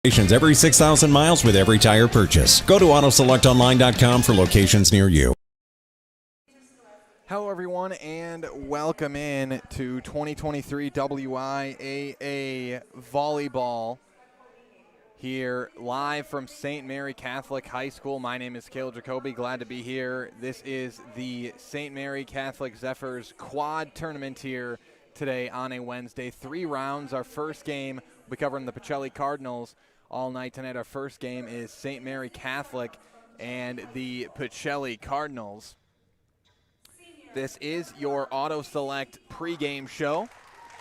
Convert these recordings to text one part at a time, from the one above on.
Every 6,000 miles with every tire purchase. Go to AutoSelectOnline.com for locations near you. Hello, everyone, and welcome in to 2023 WIAA Volleyball here live from St. Mary Catholic High School. My name is Caleb Jacoby. Glad to be here. This is the St. Mary Catholic Zephyrs quad tournament here today on a Wednesday. 3 rounds. Our first game, we'll be covering the Pacelli Cardinals all night tonight. Our first game is St. Mary Catholic and the Pacelli Cardinals. This is your Auto Select pregame show.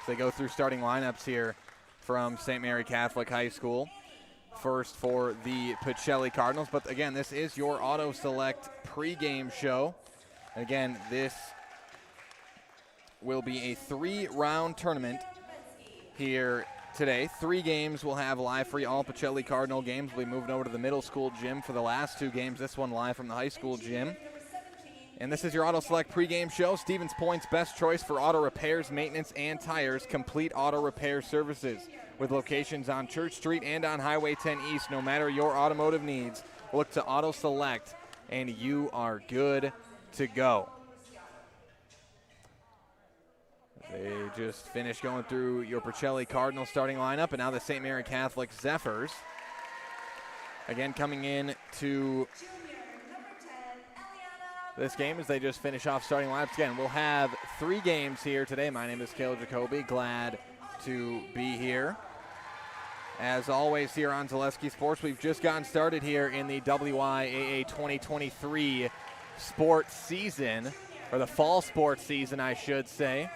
So they go through starting lineups here from St. Mary Catholic High School. First for the Pacelli Cardinals. But again, this is your Auto Select pregame show. And again, this will be a 3-round tournament here today. 3 games will have live free. All Pacelli Cardinal games will be moving over to the middle school gym for the last 2 games. This one live from the high school gym. And this is your Auto Select pregame show. Stevens Point's best choice for auto repairs, maintenance, and tires. Complete auto repair services with locations on Church Street and on Highway 10 East. No matter your automotive needs, look to Auto Select, and you are good to go. They just finished going through your Pacelli Cardinal starting lineup, and now the St. Mary Catholic Zephyrs. Again, coming in to this game as they just finish off starting lineups. Again, we'll have 3 games here today. My name is Caleb Jacoby. Glad to be here. As always here on Zaleski Sports, we've just gotten started here in the WIAA 2023 sports season, or the fall sports season, I should say.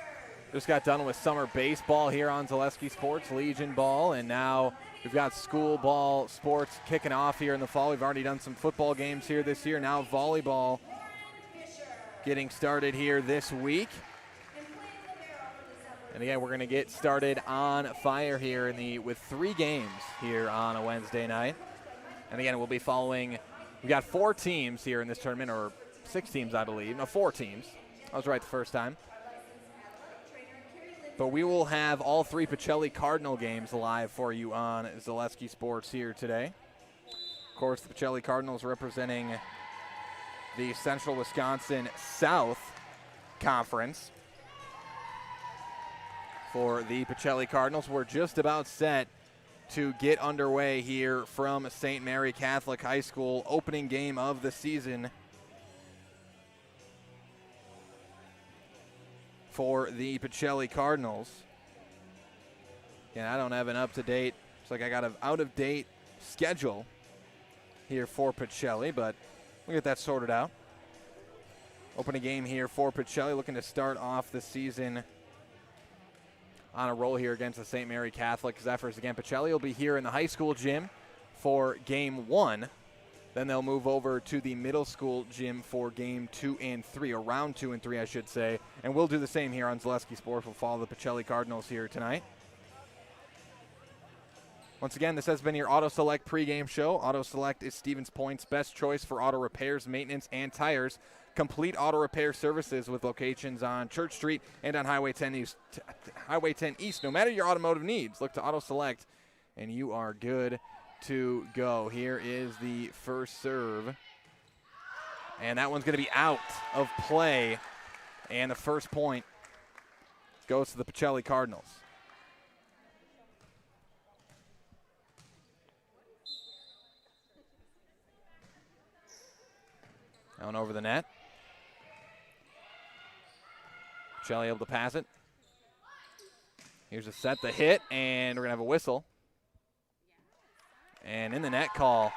Just got done with summer baseball here on Zaleski Sports, Legion Ball, and now we've got school ball sports kicking off here in the fall. We've already done some football games here this year. Now volleyball getting started here this week. And again, we're going to get started on fire here with 3 games here on a Wednesday night. And again, we'll be following, we've got 4 teams here in this tournament, or 6 teams, I believe. No, 4 teams. I was right the first time. But we will have all 3 Pacelli Cardinal games live for you on Zaleski Sports here today. Of course, the Pacelli Cardinals representing the Central Wisconsin South Conference. For the Pacelli Cardinals, we're just about set to get underway here from St. Mary Catholic High School. Opening game of the season for the Pacelli Cardinals. And I don't have an up-to-date, it's like I got an out-of-date schedule here for Pacelli, but we'll get that sorted out. Opening game here for Pacelli, looking to start off the season on a roll here against the St. Mary Catholic Zephyrs. Again, Pacelli will be here in the high school gym for game 1. Then they'll move over to the middle school gym for game 2 and 3, or round 2 and 3, I should say. And we'll do the same here on Zaleski Sports. We'll follow the Pacelli Cardinals here tonight. Once again, this has been your Auto Select pregame show. Auto Select is Stevens Point's best choice for auto repairs, maintenance, and tires. Complete auto repair services with locations on Church Street and on Highway 10 East. Highway 10 East. No matter your automotive needs, look to Auto Select, and you are good to go. Here is the first serve, and that one's going to be out of play, and the first point goes to the Pacelli Cardinals. Down over the net. Pacelli able to pass it. Here's a set, the hit, and we're going to have a whistle. And in the net call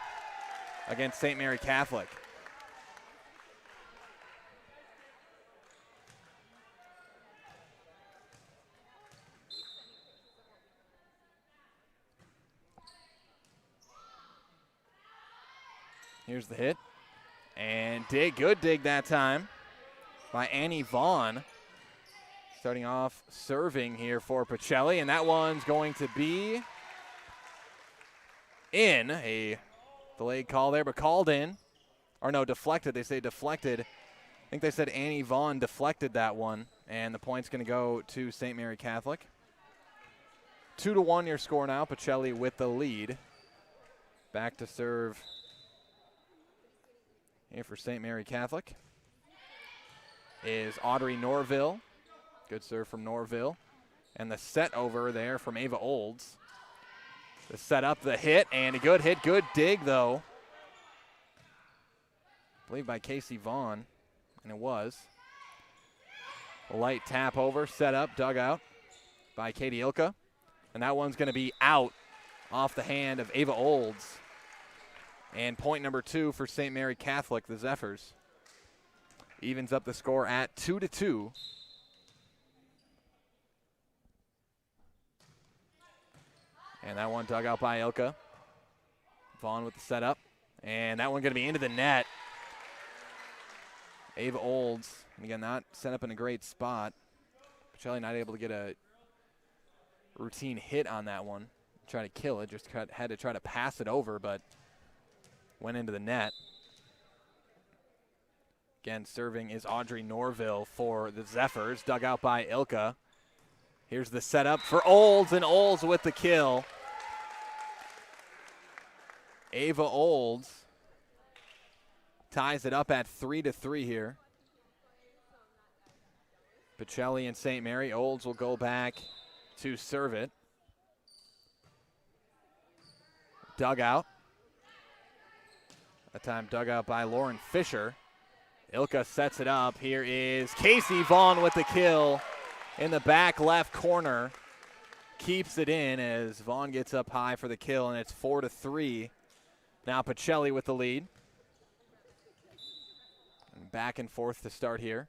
against St. Mary Catholic. Here's the hit. And good dig that time by Annie Vaughn. Starting off serving here for Pacelli, and that one's going to be in. A delayed call there, but called in. Or no, deflected. They say deflected. I think they said Annie Vaughn deflected that one, and the point's going to go to St. Mary Catholic. 2-1 your score now. Pacelli with the lead Back to serve here for St. Mary Catholic is Audrey Norville. Good serve from Norville. And the set over there from Ava Olds. The set up, the hit, and a good hit. Good dig, though. I believe by Casey Vaughn, and it was. A light tap over, set up, dug out by Katie Ilka. And that one's going to be out off the hand of Ava Olds. And point number 2 for St. Mary Catholic, the Zephyrs. Evens up the score at 2-2. And that one dug out by Ilka. Vaughn with the setup. And that one going to be into the net. Ava Olds, and again, not set up in a great spot. Pacelli not able to get a routine hit on that one. Try to kill it, just had to try to pass it over, but went into the net. Again, serving is Audrey Norville for the Zephyrs, dug out by Ilka. Here's the setup for Olds, and Olds with the kill. Ava Olds ties it up at 3-3 here. Pacelli and St. Mary. Olds will go back to serve it. Dug out. That time dug out by Lauren Fisher. Ilka sets it up. Here is Casey Vaughn with the kill in the back left corner. Keeps it in as Vaughn gets up high for the kill, and it's 4-3. Now Pacelli with the lead. And back and forth to start here.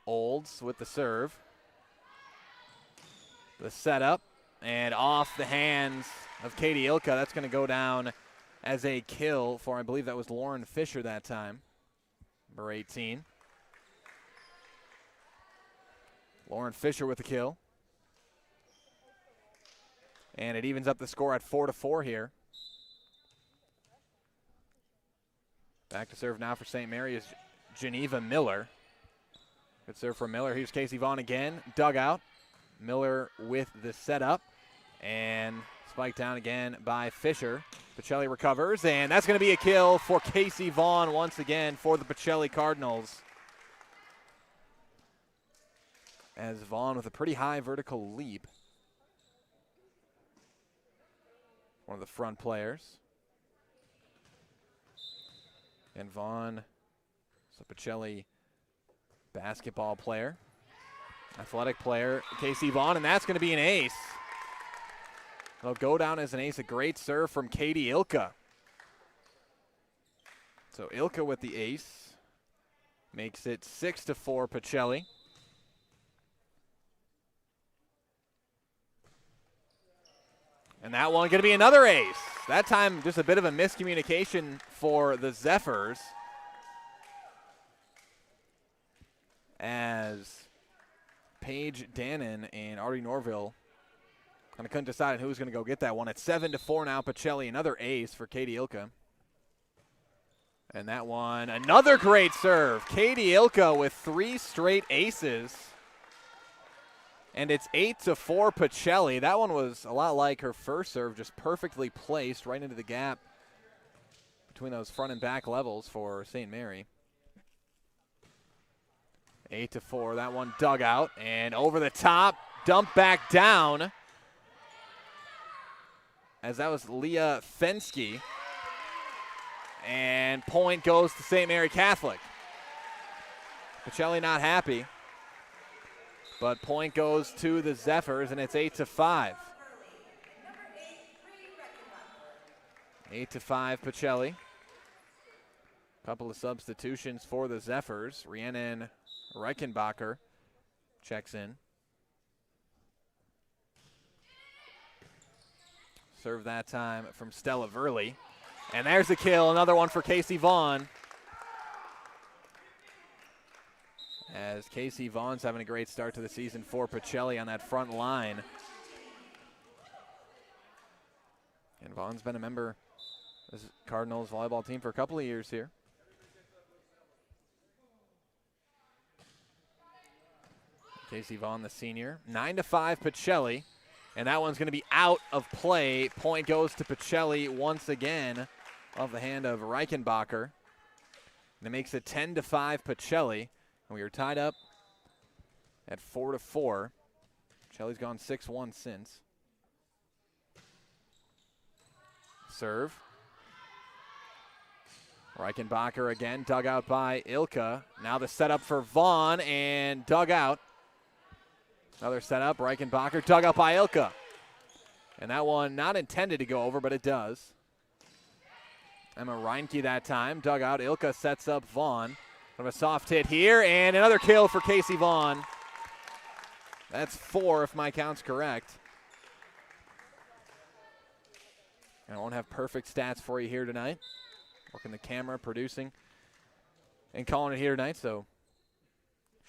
Olds with the serve. The setup, and off the hands of Katie Ilka. That's going to go down as a kill for, I believe that was Lauren Fisher that time, number 18. Lauren Fisher with the kill. And it evens up the score at 4-4 here. Back to serve now for St. Mary is Geneva Miller. Good serve from Miller. Here's Casey Vaughn again. Dug out. Miller with the setup. And spiked down again by Fisher. Pacelli recovers, and that's going to be a kill for Casey Vaughn once again for the Pacelli Cardinals. As Vaughn with a pretty high vertical leap. One of the front players. And Vaughn is a Pacelli basketball player. Athletic player, Casey Vaughn, and that's going to be an ace. It'll go down as an ace. A great serve from Katie Ilka. So Ilka with the ace makes it 6-4 Pacelli. And that one going to be another ace. That time just a bit of a miscommunication for the Zephyrs. As Paige Dannon and Artie Norville kind of couldn't decide who was going to go get that one. It's 7-4 now. Pacelli, another ace for Katie Ilka. And that one, another great serve. Katie Ilka with 3 straight aces. And it's 8-4 Pacelli. That one was a lot like her first serve, just perfectly placed right into the gap between those front and back levels for St. Mary. 8-4. That one dug out and over the top, dumped back down. As that was Leah Fensky. And point goes to St. Mary Catholic. Pacelli not happy. But point goes to the Zephyrs, and it's 8-5. 8-5 Pacelli. Couple of substitutions for the Zephyrs. Rhiannon Reichenbacher checks in. Serve that time from Stella Verley. And there's the kill, another one for Casey Vaughn. As Casey Vaughn's having a great start to the season for Pacelli on that front line. And Vaughn's been a member of this Cardinals volleyball team for a couple of years here. Casey Vaughn, the senior. 9-5 Pacelli. And that one's going to be out of play. Point goes to Pacelli once again off the hand of Reichenbacher. And it makes it 10-5 Pacelli. And we are tied up at 4-4. Pacelli's gone 6-1 since. Serve. Reichenbacher again, dug out by Ilka. Now the setup for Vaughn and dug out. Another setup, Reichenbacher, dug out by Ilka. And that one not intended to go over, but it does. Emma Reinke that time, dug out. Ilka sets up Vaughn. Kind of a soft hit here, and another kill for Casey Vaughn. That's 4 if my count's correct. I won't have perfect stats for you here tonight. Working the camera, producing, and calling it here tonight, so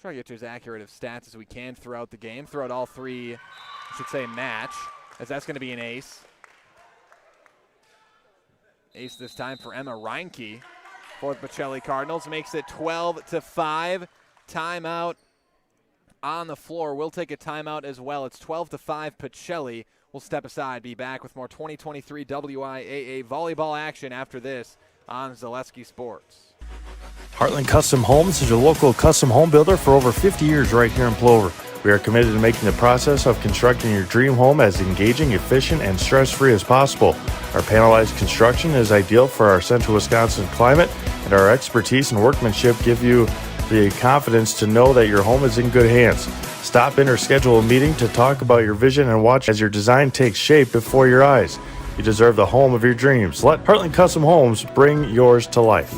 try to get you as accurate of stats as we can throughout the game, throughout all three, I should say, match, as that's going to be an ace. Ace this time for Emma Reinke for the Pacelli Cardinals. Makes it 12-5. Timeout on the floor. We'll take a timeout as well. It's 12-5 Pacelli. We'll step aside, be back with more 2023 WIAA volleyball action after this on Zaleski Sports. Heartland Custom Homes is your local custom home builder for over 50 years right here in Plover. We are committed to making the process of constructing your dream home as engaging, efficient, and stress-free as possible. Our panelized construction is ideal for our central Wisconsin climate, and our expertise and workmanship give you the confidence to know that your home is in good hands. Stop in or schedule a meeting to talk about your vision and watch as your design takes shape before your eyes. You deserve the home of your dreams. Let Heartland Custom Homes bring yours to life.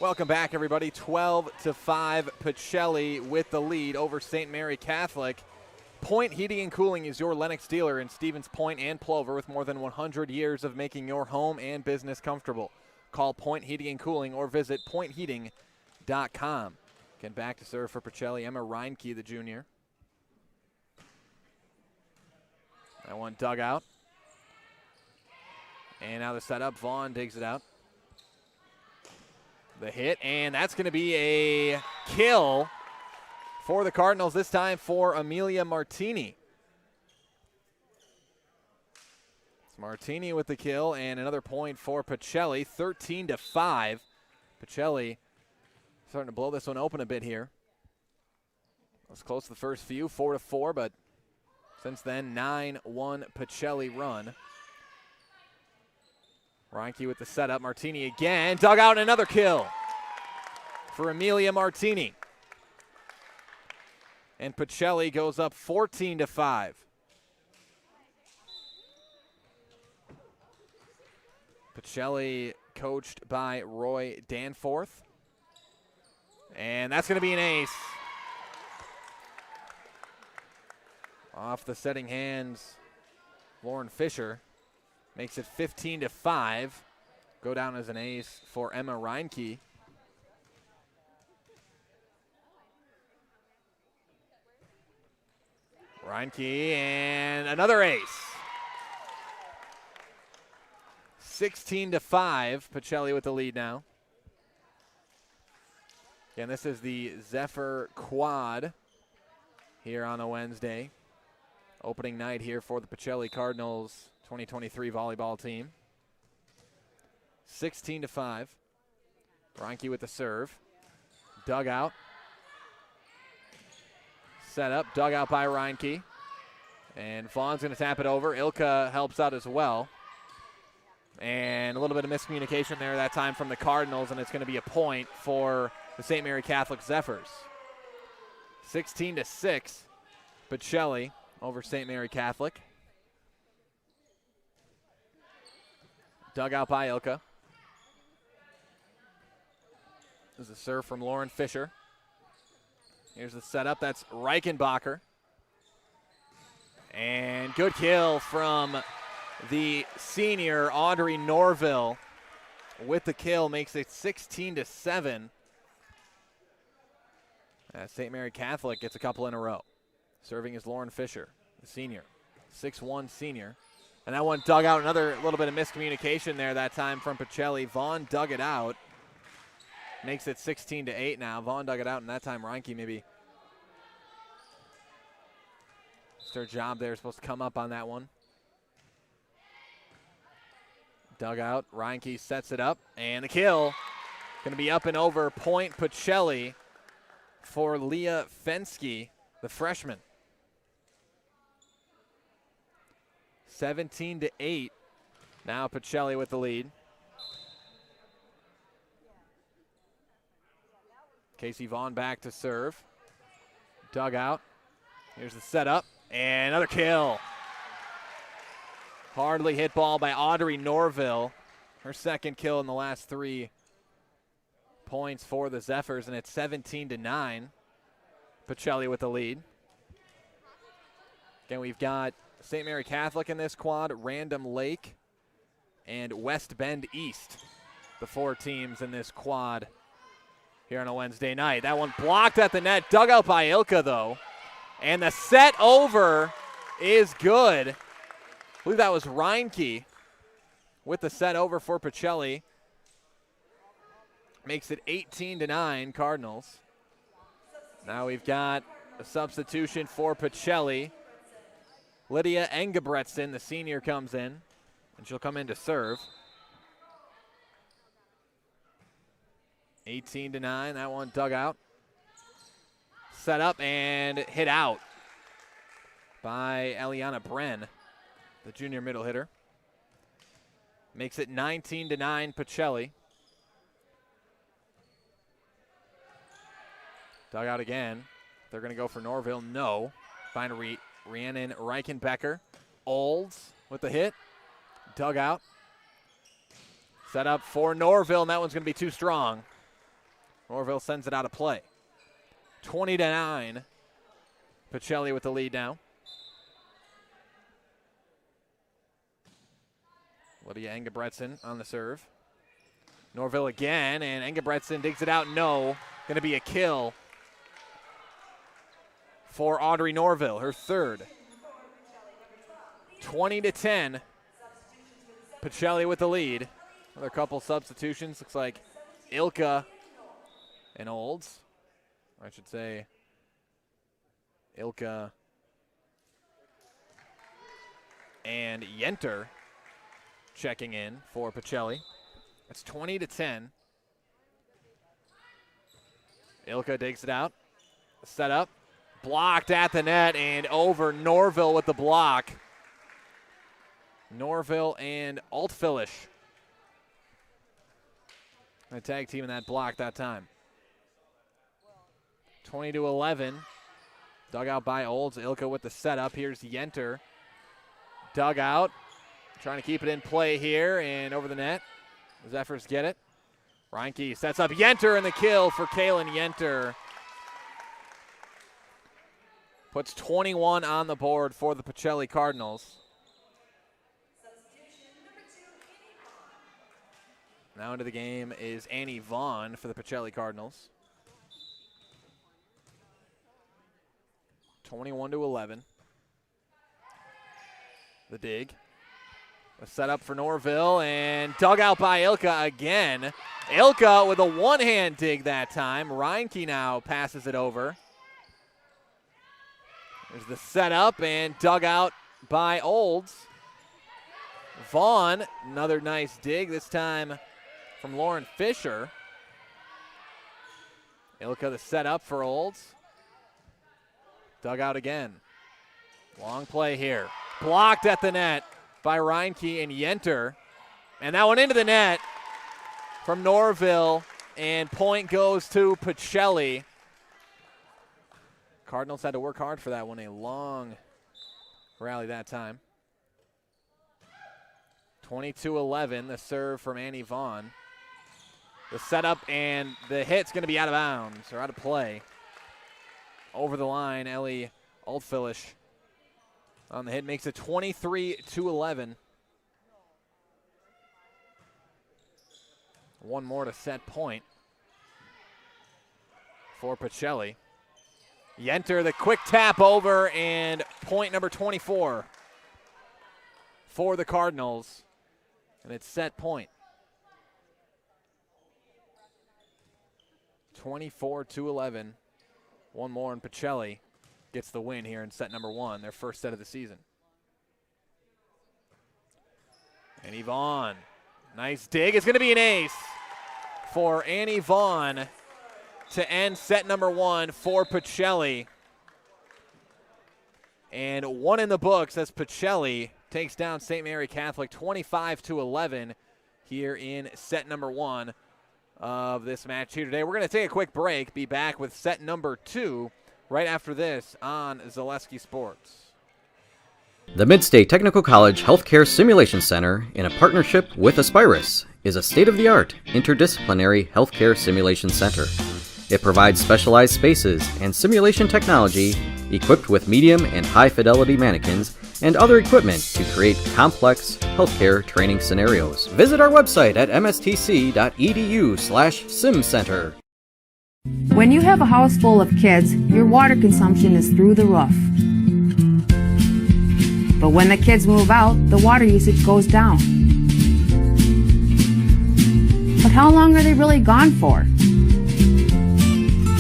Welcome back, everybody. 12-5, Pacelli with the lead over St. Mary Catholic. Point Heating and Cooling is your Lennox dealer in Stevens Point and Plover with more than 100 years of making your home and business comfortable. Call Point Heating and Cooling or visit pointheating.com. Again, back to serve for Pacelli, Emma Reinke, the junior. That one dug out. And now the setup, Vaughn digs it out. The hit, and that's going to be a kill for the Cardinals, this time for Amelia Martini. It's Martini with the kill, and another point for Pacelli, 13-5. Pacelli starting to blow this one open a bit here. It was close to the first few, 4-4, but since then, 9-1 Pacelli run. Reinke with the setup. Martini again. Dug out, and another kill for Amelia Martini. And Pacelli goes up 14-5. Pacelli coached by Roy Danforth. And that's going to be an ace. Off the setting hands, Lauren Fisher. Makes it 15-5. Go down as an ace for Emma Reinke. Reinke and another ace. 16-5. Pacelli with the lead now. Again, this is the Zephyr quad here on a Wednesday. Opening night here for the Pacelli Cardinals 2023 volleyball team. 16-5. Reinke with the serve. Dug out. Set up. Dug out by Reinke. And Vaughn's going to tap it over. Ilka helps out as well. And a little bit of miscommunication there that time from the Cardinals, and it's going to be a point for the St. Mary Catholic Zephyrs. 16-6. Pacelli over St. Mary Catholic. Dug out by Ilka. There's a serve from Lauren Fisher. Here's the setup. That's Reichenbacher. And good kill from the senior, Audrey Norville. With the kill, makes it 16-7. St. Mary Catholic gets a couple in a row. Serving is Lauren Fisher, the senior. 6'1" senior. And that one dug out. Another little bit of miscommunication there that time from Pacelli. Vaughn dug it out. Makes it 16-8 now. Vaughn dug it out, and that time Reinke maybe It's their job there. Supposed to come up on that one. Dugout. Reinke sets it up. And the kill. Going to be up and over. Point Pacelli for Leah Fensky, the freshman. 17-8. Now Pacelli with the lead. Casey Vaughn back to serve. Dugout. Here's the setup. And another kill. Hardly hit ball by Audrey Norville. Her second kill in the last 3 points for the Zephyrs, and it's 17-9. Pacelli with the lead. Again, we've got St. Mary Catholic in this quad, Random Lake, and West Bend East, the 4 teams in this quad here on a Wednesday night. That one blocked at the net, dug out by Ilka, though. And the set over is good. I believe that was Reinke with the set over for Pacelli. Makes it 18-9 Cardinals. Now we've got a substitution for Pacelli. Lydia Engebretson, the senior, comes in, and she'll come in to serve. 18-9, that one dug out. Set up and hit out by Eliana Bren, the junior middle hitter. Makes it 19-9 Pacelli. Dug out again. They're going to go for Norville. No. Find Rhiannon Reichenbecker. Olds with the hit. Dug out. Set up for Norville, and that one's going to be too strong. Norville sends it out of play. 20-9. Pacelli with the lead now. Lydia Engebretson on the serve. Norville again, and Engebretson digs it out. No. Going to be a kill for Audrey Norville, her third. 20-10. Pacelli with the lead. Another couple substitutions. Looks like Ilka and Olds. I should say Ilka and Yenter checking in for Pacelli. It's 20-10. Ilka digs it out. Set up. Blocked at the net and over. Norville with the block. Norville and Altfilish. A tag team in that block that time. 20-11. Dug out by Olds. Ilka with the setup. Here's Yenter. Dug out. Trying to keep it in play here and over the net. The Zephyrs get it. Reinke sets up Yenter and the kill for Kaylin Yenter. Puts 21 on the board for the Pacelli Cardinals. Now into the game is Annie Vaughn for the Pacelli Cardinals. 21-11. The dig. A setup for Norville and dug out by Ilka again. Ilka with a one-hand dig that time. Reinke now passes it over. There's the setup and dug out by Olds. Vaughn, another nice dig, this time from Lauren Fisher. Ilka the setup for Olds. Dug out again. Long play here. Blocked at the net by Reinke and Yenter. And that one into the net from Norville. And point goes to Pacelli. Cardinals had to work hard for that one. A long rally that time. 22-11, the serve from Annie Vaughn. The setup and the hit's going to be out of bounds or out of play. Over the line, Ellie Altfilish on the hit makes it 23-11. One more to set point for Pacelli. Yenter, the quick tap over, and point number 24 for the Cardinals. And it's set point. 24-11. One more in Pacelli. gets the win here in set number 1, their first set of the season. And Yvonne, nice dig. It's going to be an ace for Annie Vaughn to end set number 1 for Pacelli. And 1 in the books as Pacelli takes down St. Mary Catholic 25-11 here in set number 1 of this match here today. We're going to take a quick break, be back with set number 2 right after this on Zaleski Sports. The Midstate Technical College Healthcare Simulation Center, in a partnership with Aspirus, is a state-of-the-art interdisciplinary healthcare simulation center. It provides specialized spaces and simulation technology equipped with medium and high-fidelity mannequins and other equipment to create complex healthcare training scenarios. Visit our website at mstc.edu/simcenter. When you have a house full of kids, your water consumption is through the roof. But when the kids move out, the water usage goes down. But how long are they really gone for?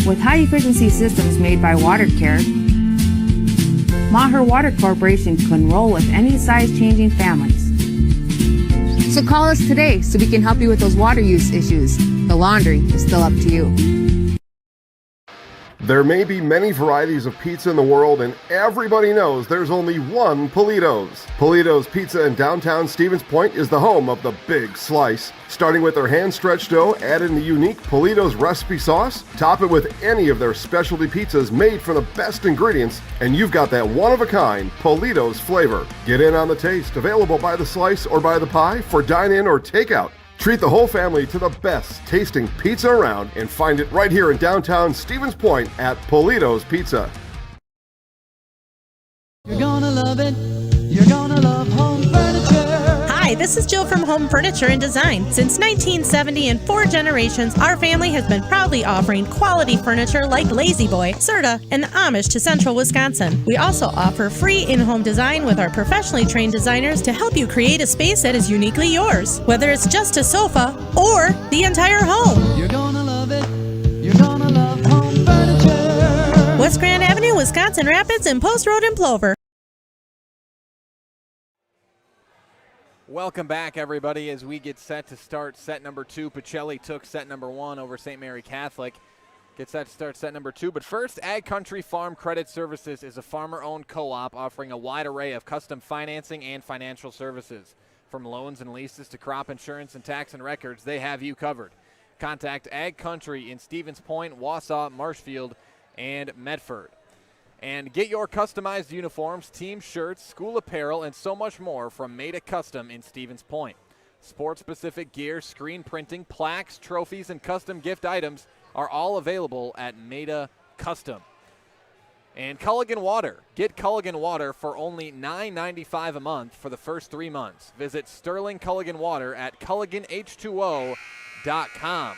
With high-efficiency systems made by WaterCare, Maher Water Corporation can roll with any size-changing families. So call us today so we can help you with those water use issues. The laundry is still up to you. There may be many varieties of pizza in the world, and everybody knows there's only one Polito's. Polito's Pizza in downtown Stevens Point is the home of the Big Slice. Starting with their hand-stretched dough, add in the unique Polito's recipe sauce, top it with any of their specialty pizzas made from the best ingredients, and you've got that one-of-a-kind Polito's flavor. Get in on the taste, available by the slice or by the pie for dine-in or takeout. Treat the whole family to the best tasting pizza around and find it right here in downtown Stevens Point at Polito's Pizza. You're gonna love it. You're gonna love home furniture. Hi, this is Jill from Home Furniture and Design. Since 1970 and 4 generations, our family has been proudly offering quality furniture like Lazy Boy, Serta, and Amish to Central Wisconsin. We also offer free in-home design with our professionally trained designers to help you create a space that is uniquely yours, whether it's just a sofa or the entire home. You're gonna love it. You're gonna love home furniture. West Grand Avenue, Wisconsin Rapids, and Post Road in Plover. Welcome back, everybody, as we get set to start set number 2. Pacelli took set number 1 over St. Mary Catholic. Get set to start set number 2. But first, Ag Country Farm Credit Services is a farmer-owned co-op offering a wide array of custom financing and financial services. From loans and leases to crop insurance and tax and records, they have you covered. Contact Ag Country in Stevens Point, Wausau, Marshfield, and Medford. And get your customized uniforms, team shirts, school apparel, and so much more from Maida Custom in Stevens Point. Sports-specific gear, screen printing, plaques, trophies, and custom gift items are all available at Maida Custom. And Culligan Water. Get Culligan Water for only $9.95 a month for the first 3 months. Visit Sterling Culligan Water at CulliganH2O.com.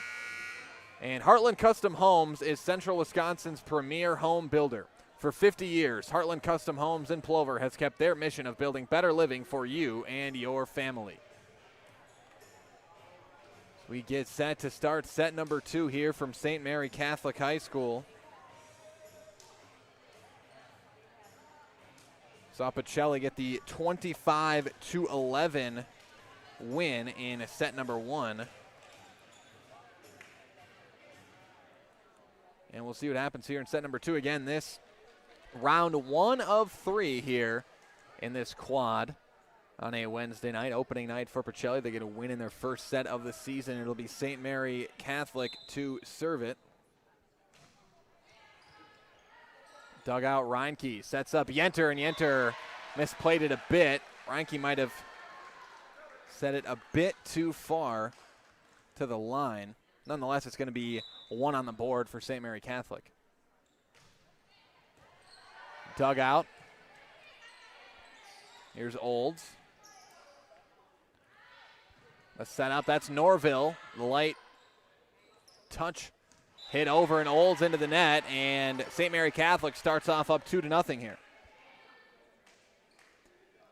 And Heartland Custom Homes is Central Wisconsin's premier home builder. For 50 years, Heartland Custom Homes in Plover has kept their mission of building better living for you and your family. We get set to start set number 2 here from St. Mary Catholic High School. Saw Pacelli get the 25-11 win in set number 1. And we'll see what happens here in set number 2. Again, this round 1 of 3 here in this quad on a Wednesday night, opening night for Pacelli. They get a win in their first set of the season. It'll be St. Mary Catholic to serve it. Dugout Reinke sets up Yenter, and Yenter misplayed it a bit. Reinke might have set it a bit too far to the line. Nonetheless, it's going to be 1 on the board for St. Mary Catholic. Dugout. Here's Olds. A setup. That's Norville. The light touch hit over and Olds into the net, and St. Mary Catholic starts off up 2-0 here.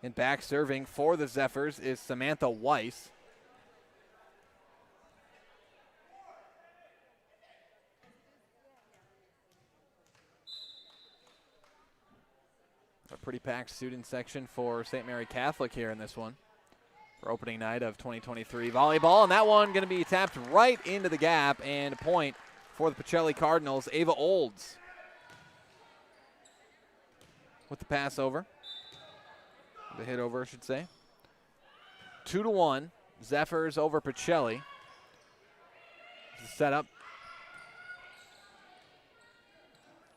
And back serving for the Zephyrs is Samantha Weiss. Pretty packed student section for St. Mary Catholic here in this one for opening night of 2023 volleyball. And that one going to be tapped right into the gap, and a point for the Pacelli Cardinals. Ava Olds with the pass over. The hit over, I should say. 2-1. Zephyrs over Pacelli. Set up.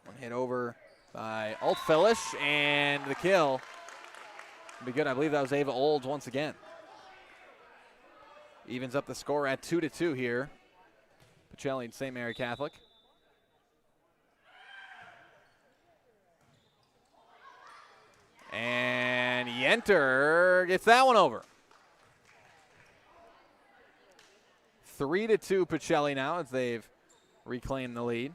One hit over by Altfillish, and the kill will be good. I believe that was Ava Olds once again. Evens up the score at 2-2 here. Pacelli and St. Mary Catholic. And Yenter gets that one over. 3-2 Pacelli now as they've reclaimed the lead.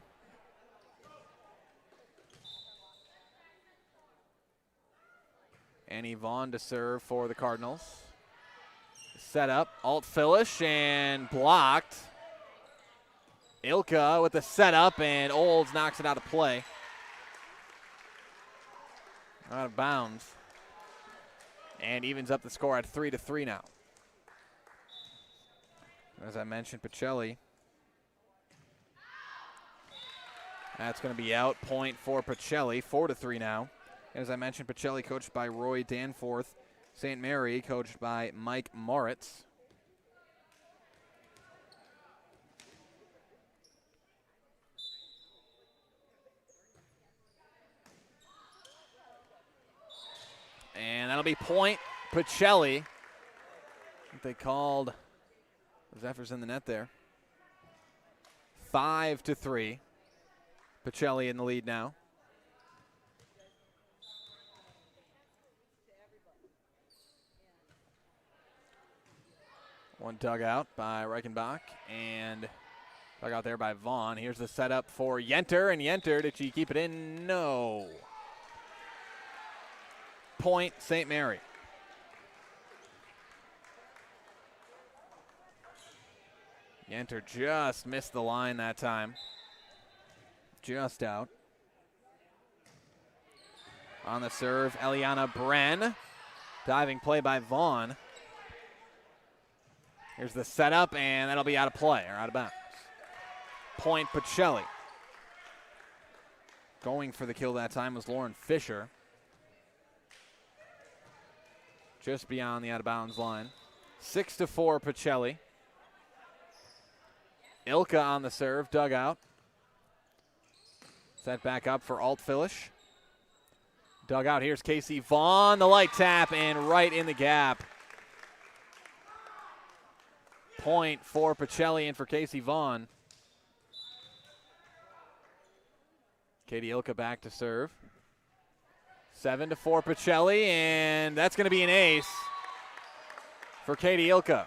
Annie Vaughn to serve for the Cardinals. Set up, Altfillish, and blocked. Ilka with the setup, and Olds knocks it out of play. Out of bounds. And evens up the score at 3-3 now. As I mentioned, Pacelli. That's going to be out. Point for Pacelli. 4-3 now. As I mentioned, Pacelli coached by Roy Danforth. St. Mary coached by Mike Moritz. And that'll be point Pacelli. I think they called the Zephyrs in the net there. 5-3. Pacelli in the lead now. One dug out by Reichenbach, and dug out there by Vaughn. Here's the setup for Yenter, and Yenter, did she keep it in? No. Point St. Mary. Yenter just missed the line that time. Just out. On the serve, Eliana Bren. Diving play by Vaughn. Here's the setup, and that'll be out of play, or out of bounds. Point Pacelli. Going for the kill that time was Lauren Fisher. Just beyond the out-of-bounds line. 6-4 Pacelli. Ilka on the serve, dug out. Set back up for Altfillish. Dug out, here's Casey Vaughn, the light tap, and right in the gap. Point for Pacelli and for Casey Vaughn. Katie Ilka back to serve. 7-4 Pacelli, and that's going to be an ace for Katie Ilka.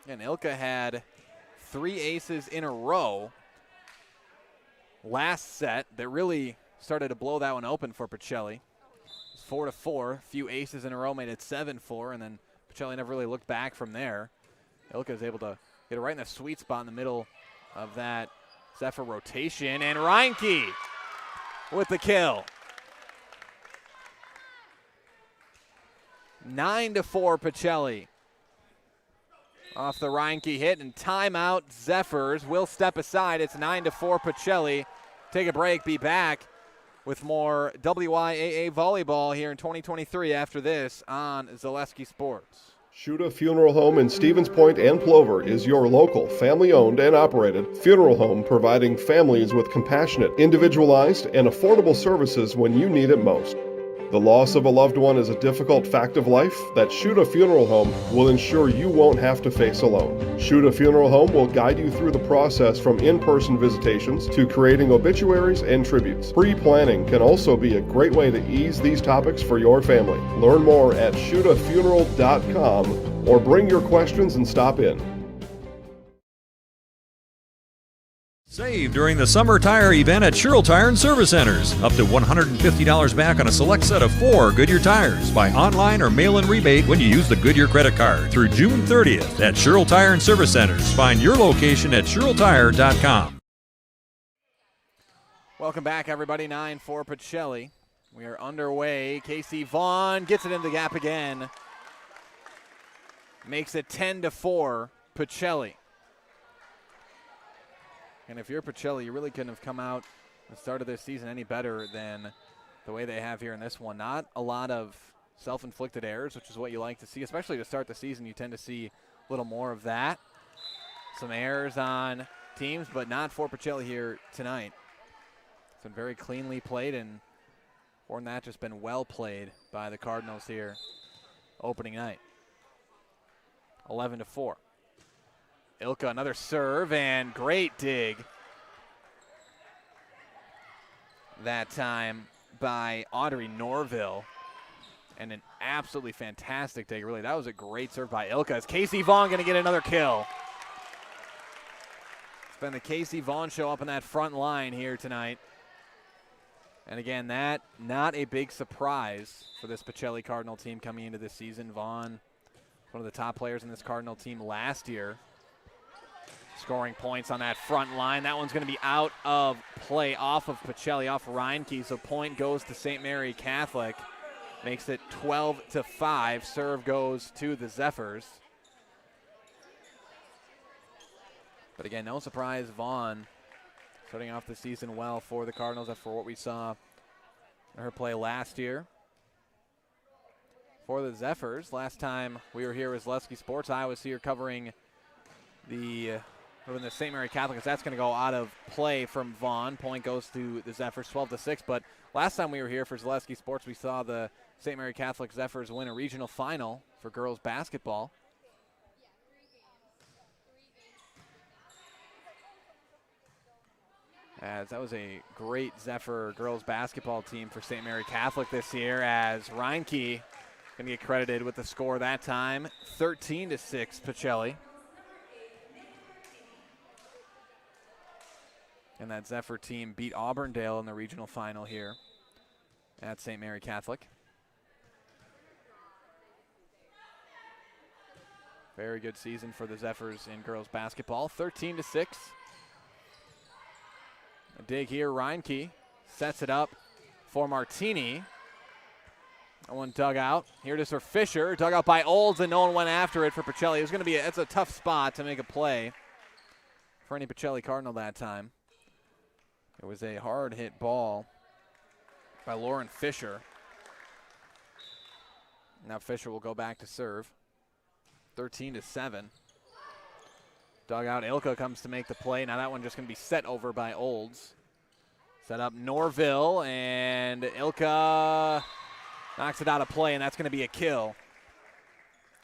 And Ilka had 3 aces in a row last set that really started to blow that one open for Pacelli. 4-4, a few aces in a row made it 7-4, and then Pacelli never really looked back from there. Ilka is able to get it right in the sweet spot in the middle of that Zephyr rotation, and Reinke with the kill. 9-4 Pacelli. Off the Reinke hit, and timeout Zephyrs will step aside. It's 9-4 Pacelli. Take a break, be back with more WIAA volleyball here in 2023 after this on Zaleski Sports. Shuda Funeral Home in Stevens Point and Plover is your local, family-owned and operated funeral home providing families with compassionate, individualized, and affordable services when you need it most. The loss of a loved one is a difficult fact of life that Shuda Funeral Home will ensure you won't have to face alone. Shuda Funeral Home will guide you through the process from in-person visitations to creating obituaries and tributes. Pre-planning can also be a great way to ease these topics for your family. Learn more at shudafuneral.com or bring your questions and stop in. Save during the summer tire event at Sherrill Tire and Service Centers. Up to $150 back on a select set of 4 Goodyear tires. Buy online or mail-in rebate when you use the Goodyear credit card through June 30th at Sherrill Tire and Service Centers. Find your location at SherrillTire.com. Welcome back, everybody. 9-4 Pacelli. We are underway. Casey Vaughn gets it in the gap again. Makes it 10-4, Pacelli. And if you're Pacelli, you really couldn't have come out at the start of this season any better than the way they have here in this one. Not a lot of self-inflicted errors, which is what you like to see, especially to start the season. You tend to see a little more of that. Some errors on teams, but not for Pacelli here tonight. It's been very cleanly played, and more than that, just been well played by the Cardinals here opening night. 11-4. Ilka, another serve, and great dig. That time by Audrey Norville. And an absolutely fantastic dig, really. That was a great serve by Ilka. Is Casey Vaughn going to get another kill? It's been the Casey Vaughn show up on that front line here tonight. And again, that not a big surprise for this Pacelli Cardinal team coming into this season. Vaughn, one of the top players in this Cardinal team last year. Scoring points on that front line. That one's going to be out of play off of Pacelli, off Reinke. So point goes to St. Mary Catholic. Makes it 12-5. Serve goes to the Zephyrs. But again, no surprise, Vaughn starting off the season well for the Cardinals after what we saw in her play last year. For the Zephyrs, last time we were here was Zaleski Sports. I was here covering the St. Mary Catholic. That's going to go out of play from Vaughn. Point goes to the Zephyrs, 12-6. But last time we were here for Zaleski Sports, we saw the St. Mary Catholic Zephyrs win a regional final for girls basketball. As that was a great Zephyr girls basketball team for St. Mary Catholic this year, as Reinke going to get credited with the score that time, 13-6 Pacelli. And that Zephyr team beat Auburndale in the regional final here at St. Mary Catholic. Very good season for the Zephyrs in girls basketball, 13-6. A dig here, Reinke sets it up for Martini. That one dug out. Here it is for Fisher, dug out by Olds, and no one went after it for Pacelli. It was going to be it's a tough spot to make a play for any Pacelli Cardinal that time. It was a hard hit ball by Lauren Fisher. Now Fisher will go back to serve. 13-7. Dugout Ilka comes to make the play. Now that one just going to be set over by Olds. Set up Norville, and Ilka knocks it out of play, and that's going to be a kill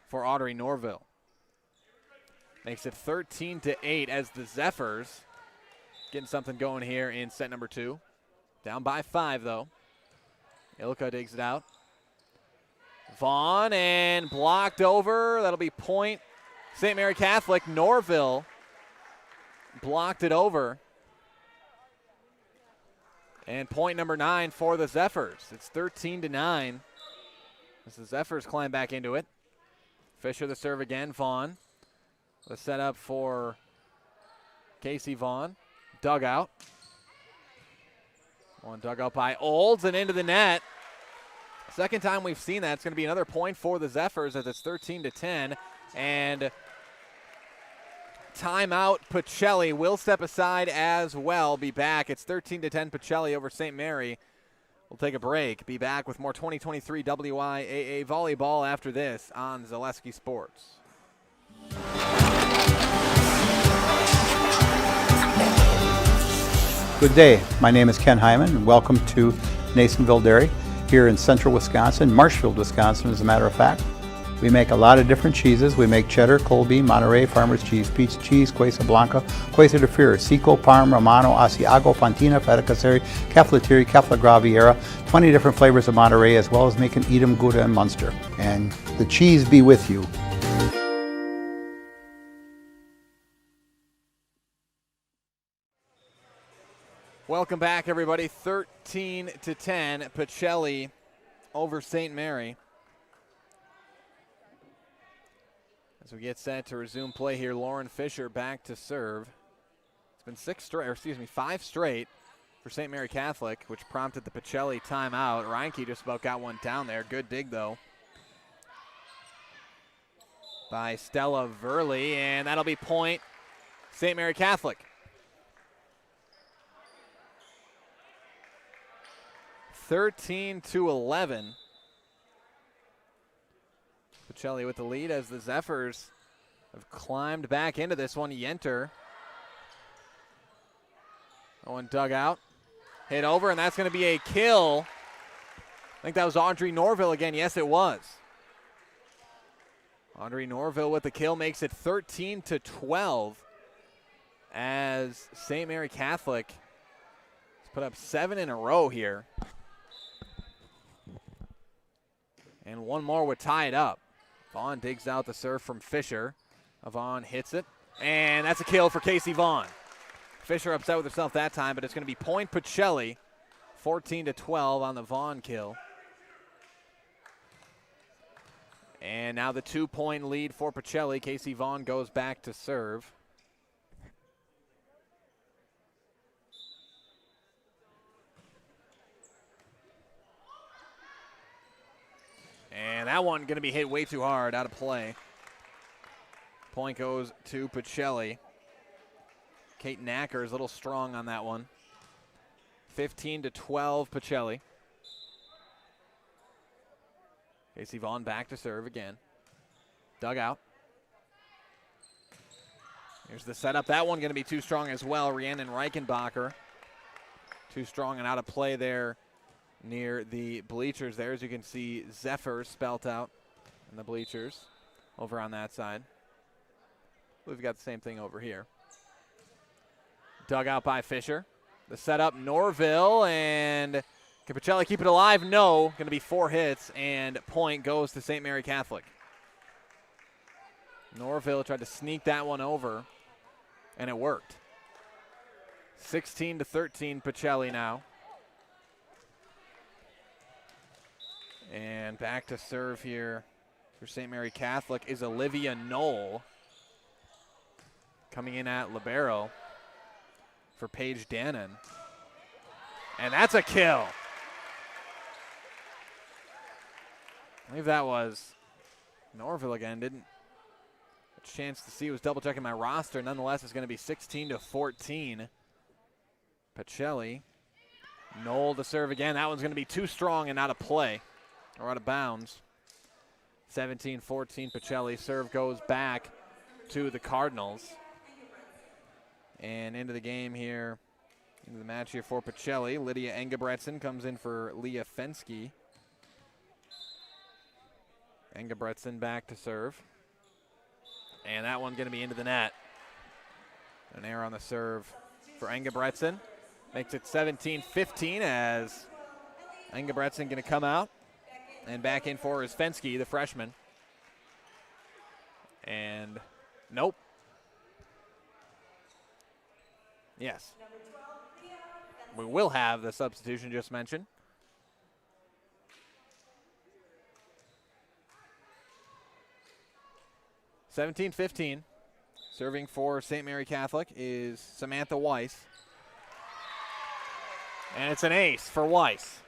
for Audrey Norville. Makes it 13-8 as the Zephyrs getting something going here in set number 2. Down by 5, though. Ilka digs it out. Vaughn, and blocked over. That'll be point St. Mary Catholic. Norville blocked it over. And point number 9 for the Zephyrs. It's 13-9 as the Zephyrs climb back into it. Fisher the serve again. Vaughn. The setup for Casey Vaughn. Dugout. One dugout by Olds and into the net. Second time we've seen that. It's going to be another point for the Zephyrs as it's 13-10. And timeout, Pacelli will step aside as well. Be back. It's 13-10 Pacelli over St. Mary. We'll take a break. Be back with more 2023 WIAA volleyball after this on Zaleski Sports. Good day. My name is Ken Hyman, and welcome to Nasonville Dairy here in central Wisconsin, Marshfield, Wisconsin, as a matter of fact. We make a lot of different cheeses. We make cheddar, Colby, Monterey, Farmer's Cheese, Pizza Cheese, Quesa Blanca, Quesa de Fir, Seco, Parm, Romano, Asiago, Fontina, Feta Caseri, Cafetieri, Cafla Graviera, 20 different flavors of Monterey, as well as making Edam, Gouda, and Munster. And the cheese be with you. Welcome back, everybody. 13-10, Pacelli over St. Mary. As we get set to resume play here, Lauren Fisher back to serve. It's been 5 straight. for St. Mary Catholic, which prompted the Pacelli timeout. Reinke just about got one down there. Good dig, though, by Stella Verley, and that'll be point St. Mary Catholic. 13-11. Pacelli with the lead as the Zephyrs have climbed back into this one. Yenter. That one dug out. Hit over, and that's going to be a kill. I think that was Audrey Norville again. Yes, it was. Audrey Norville with the kill makes it 13-12 as St. Mary Catholic has put up 7 in a row here. And one more would tie it up. Vaughn digs out the serve from Fisher. Vaughn hits it, and that's a kill for Casey Vaughn. Fisher upset with herself that time, but it's going to be point Pacelli, 14-12 on the Vaughn kill. And now the 2-point lead for Pacelli. Casey Vaughn goes back to serve. And that one going to be hit way too hard, out of play. Point goes to Pacelli. Kate Knacker is a little strong on that one. 15-12 Pacelli. Casey Vaughn back to serve again. Dug out. Here's the setup. That one going to be too strong as well. Rhiannon Reichenbacher. Too strong and out of play there near the bleachers there. As you can see, Zephyrs spelt out in the bleachers over on that side. We've got the same thing over here. Dug out by Fisher. The setup, Norville, and can Pacelli keep it alive? No. Going to be 4 hits, and point goes to St. Mary Catholic. Norville tried to sneak that one over, and it worked. 16-13 Pacelli now. And back to serve here for St. Mary Catholic is Olivia Knoll. Coming in at libero for Paige Dannon. And that's a kill. I believe that was Norville again. Didn't a chance to see, was double checking my roster. Nonetheless, it's going to be 16-14. Pacelli. Knoll to serve again. That one's going to be too strong and out of play or out of bounds. 17-14 Pacelli. Serve goes back to the Cardinals. And into the game here, into the match here for Pacelli. Lydia Engebretson comes in for Leah Fensky. Engebretson back to serve. And that one's going to be into the net. An error on the serve for Engebretson. Makes it 17-15 as Engebretson going to come out. And back in for is Fensky, the freshman. And nope. Yes. We will have the substitution just mentioned. (17-15). Serving for St. Mary Catholic is Samantha Weiss. And it's an ace for Weiss.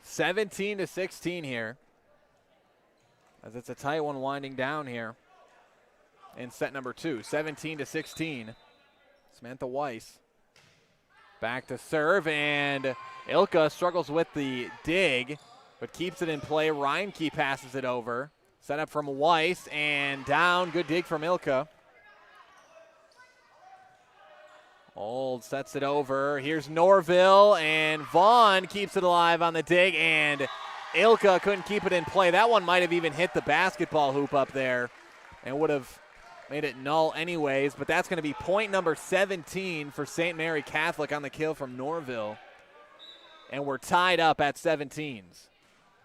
17-16 here. As it's a tight one winding down here in set number 2. 17-16. Samantha Weiss back to serve, and Ilka struggles with the dig, but keeps it in play. Reinke passes it over. Set up from Weiss, and down. Good dig from Ilka. Old sets it over. Here's Norville, and Vaughn keeps it alive on the dig, and Ilka couldn't keep it in play. That one might have even hit the basketball hoop up there and would have made it null anyways, but that's going to be point number 17 for St. Mary Catholic on the kill from Norville. And we're tied up at 17s.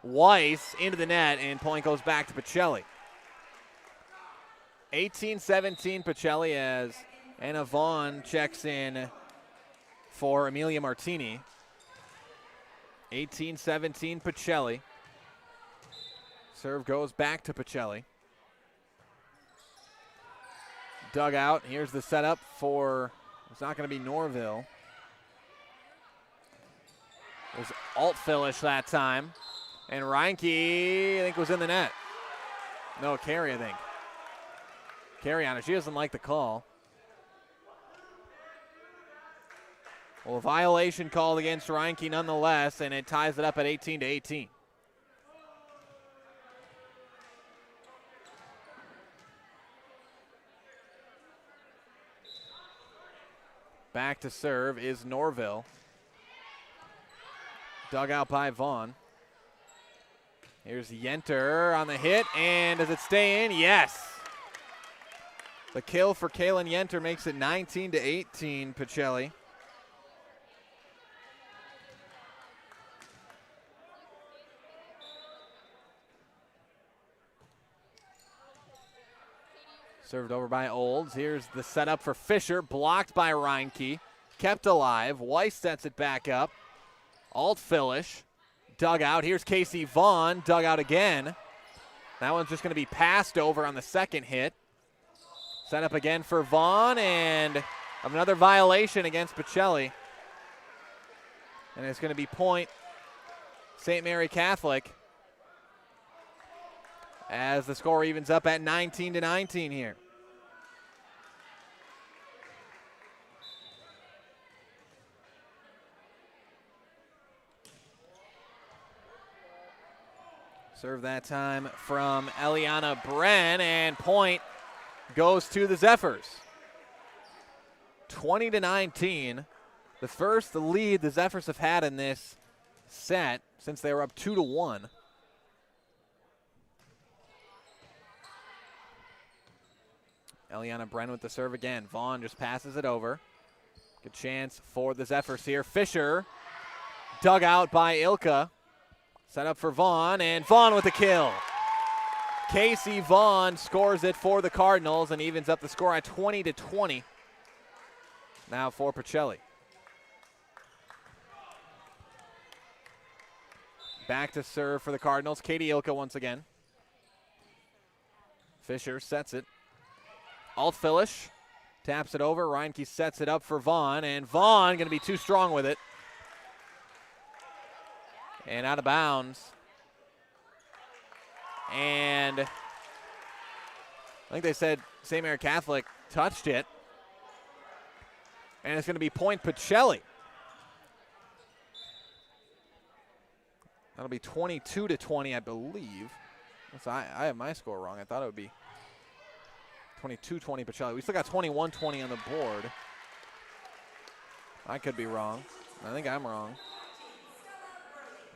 Weiss into the net, and point goes back to Pacelli. 18-17 Pacelli as Anna Vaughn checks in for Amelia Martini. 18-17 Pacelli. Serve goes back to Pacelli. Dug out. Here's the setup for, it's not going to be Norville. It was Altfilish that time. And Reinke, I think, was in the net. No, Carey, I think. Carey on it. She doesn't like the call. Well, a violation called against Reinke nonetheless, and it ties it up at 18-18. Back to serve is Norville. Dug out by Vaughn. Here's Yenter on the hit, and does it stay in? Yes. The kill for Kaylin Yenter makes it 19-18, Pacelli. Served over by Olds. Here's the setup for Fisher, blocked by Reinke. Kept alive. Weiss sets it back up. Altfilish, dug out. Here's Casey Vaughn, dug out again. That one's just going to be passed over on the second hit. Set up again for Vaughn, and another violation against Pacelli. And it's going to be point St. Mary Catholic as the score evens up at 19-19 here. Serve that time from Eliana Bren, and point goes to the Zephyrs. 20-19. The first lead the Zephyrs have had in this set since they were up 2-1. Eliana Bren with the serve again. Vaughn just passes it over. Good chance for the Zephyrs here. Fisher dug out by Ilka. Set up for Vaughn, and Vaughn with the kill. Casey Vaughn scores it for the Cardinals and evens up the score at 20-20. Now for Pacelli. Back to serve for the Cardinals. Katie Ilka once again. Fisher sets it. Altfilish taps it over. Reinke sets it up for Vaughn, and Vaughn going to be too strong with it. And out of bounds. And I think they said St. Mary Catholic touched it. And it's going to be point Pacelli. That'll be 22-20, I believe. I have my score wrong. I thought it would be 22-20 Pacelli. We still got 21-20 on the board. I could be wrong. I think I'm wrong.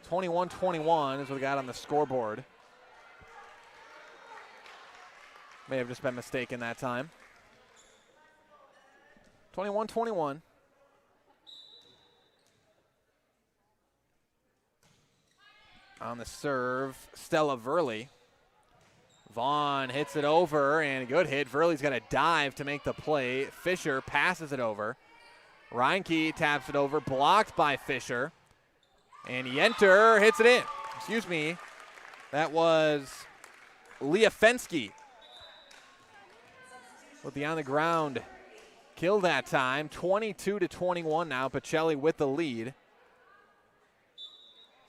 21-21 is what we got on the scoreboard. May have just been mistaken that time. 21-21. On the serve, Stella Verley. Vaughn hits it over, and a good hit. Verley's got a dive to make the play. Fisher passes it over. Reinke taps it over, blocked by Fisher. And Yenter hits it in. Excuse me. That was Leah Fensky with the on-the-ground kill that time. 22-21 now. Pacelli with the lead.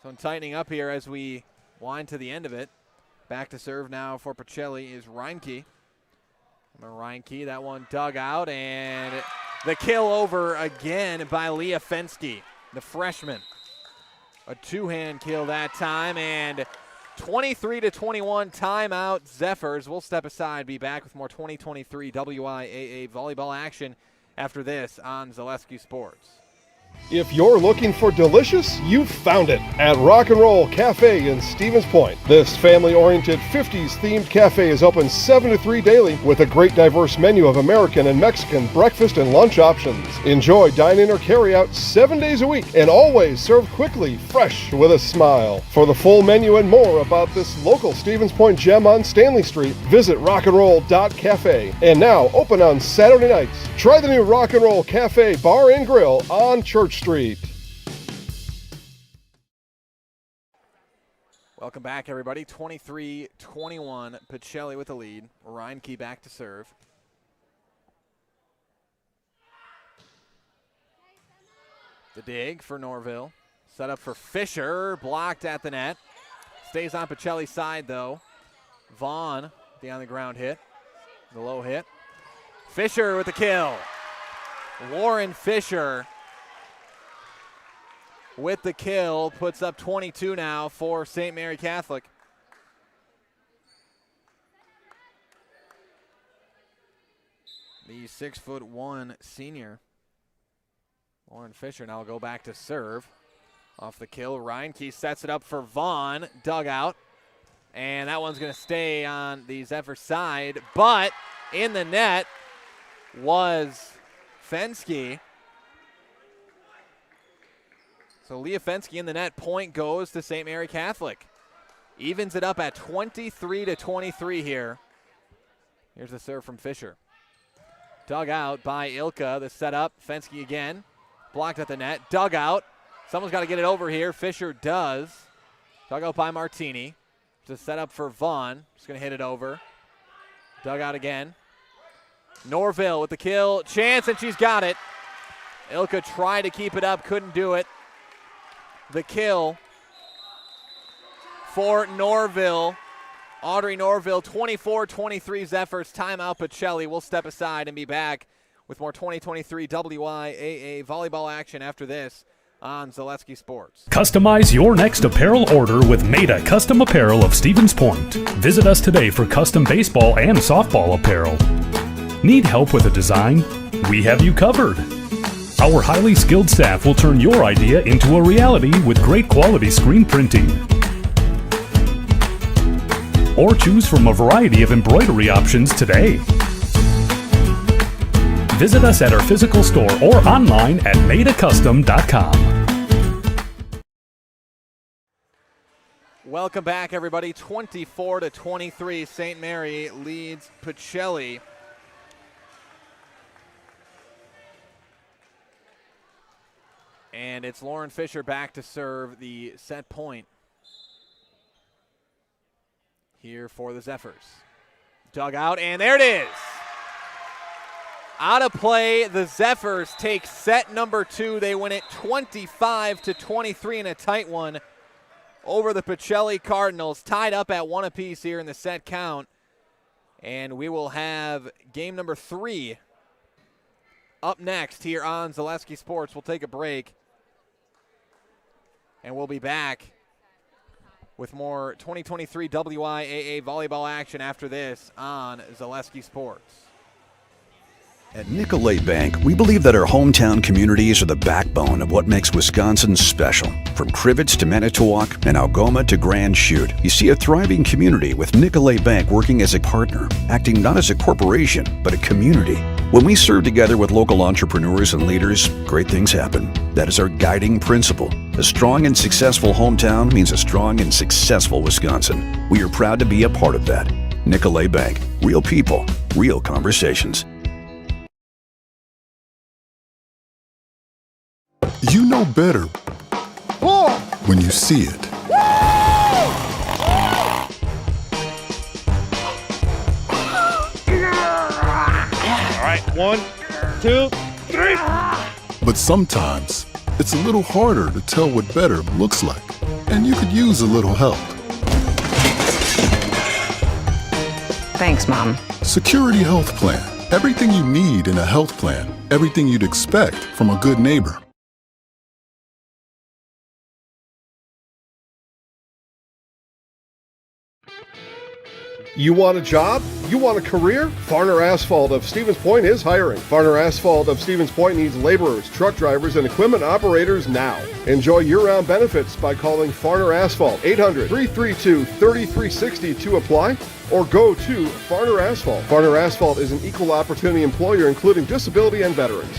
So I'm tightening up here as we wind to the end of it. Back to serve now for Pacelli is Reinke. Reinke, that one dug out, and the kill over again by Leah Fensky, the freshman. A two-hand kill that time, and 23-21 timeout Zephyrs. We'll step aside, be back with more 2023 WIAA volleyball action after this on Zaleski Sports. If you're looking for delicious, you've found it at Rock and Roll Cafe in Stevens Point. This family-oriented 50s-themed cafe is open 7 to 3 daily with a great diverse menu of American and Mexican breakfast and lunch options. Enjoy dine-in or carry-out 7 days a week and always served quickly, fresh, with a smile. For the full menu and more about this local Stevens Point gem on Stanley Street, visit rockandroll.cafe. And now open on Saturday nights. Try the new Rock and Roll Cafe Bar and Grill on Church Street. Welcome back, everybody. 23-21, Pacelli with the lead. Reinke back to serve. The dig for Norville. Set up for Fisher, blocked at the net. Stays on Pacelli's side, though. Vaughn, the on-the-ground hit, the low hit. Fisher with the kill. Lauren Fisher with the kill, puts up 22 now for St. Mary Catholic. The 6'1" senior, Lauren Fisher, now will go back to serve. Off the kill, Reinke sets it up for Vaughn, dugout. And that one's going to stay on the Zephyr side, but in the net was Fensky. So Leah Fensky in the net. Point goes to St. Mary Catholic. Evens it up at 23-23 here. Here's the serve from Fisher. Dug out by Ilka. The setup. Fensky again. Blocked at the net. Dug out. Someone's got to get it over here. Fisher does. Dug out by Martini. Just set up for Vaughn. Just going to hit it over. Dug out again. Norville with the kill. Chance, and she's got it. Ilka tried to keep it up. Couldn't do it. The kill for Norville. Audrey Norville, 24-23 Zephyrs. Timeout Pacelli. We'll step aside and be back with more 2023 WIAA volleyball action after this on Zaleski Sports. Customize your next apparel order with Maida Custom Apparel of Stevens Point. Visit us today for custom baseball and softball apparel. Need help with a design? We have you covered. Our highly skilled staff will turn your idea into a reality with great quality screen printing. Or choose from a variety of embroidery options today. Visit us at our physical store or online at maidacustom.com. Welcome back, everybody. 24-23. St. Mary leads Pacelli. And it's Lauren Fisher back to serve the set point here for the Zephyrs. Dug out, and there it is. Out of play, the Zephyrs take set number 2. They win it 25-23 in a tight one over the Pacelli Cardinals. Tied up at 1 apiece here in the set count. And we will have game number 3 up next here on Zaleski Sports. We'll take a break. And we'll be back with more 2023 WIAA volleyball action after this on Zaleski Sports. At Nicolay Bank, we believe that our hometown communities are the backbone of what makes Wisconsin special. From Crivets to Manitowoc and Algoma to Grand Chute, you see a thriving community with Nicolay Bank working as a partner, acting not as a corporation, but a community. When we serve together with local entrepreneurs and leaders, great things happen. That is our guiding principle. A strong and successful hometown means a strong and successful Wisconsin. We are proud to be a part of that. Nicolay Bank. Real people, real conversations. You know better when you see it. All right, 1, 2, 3. But sometimes it's a little harder to tell what better looks like, and you could use a little help. Thanks, Mom. Security Health Plan. Everything you need in a health plan. Everything you'd expect from a good neighbor. You want a job? You want a career? Farner Asphalt of Stevens Point is hiring. Farner Asphalt of Stevens Point needs laborers, truck drivers, and equipment operators now. Enjoy year-round benefits by calling Farner Asphalt 800-332-3360 to apply, or go to Farner Asphalt. Farner Asphalt is an equal opportunity employer including disability and veterans.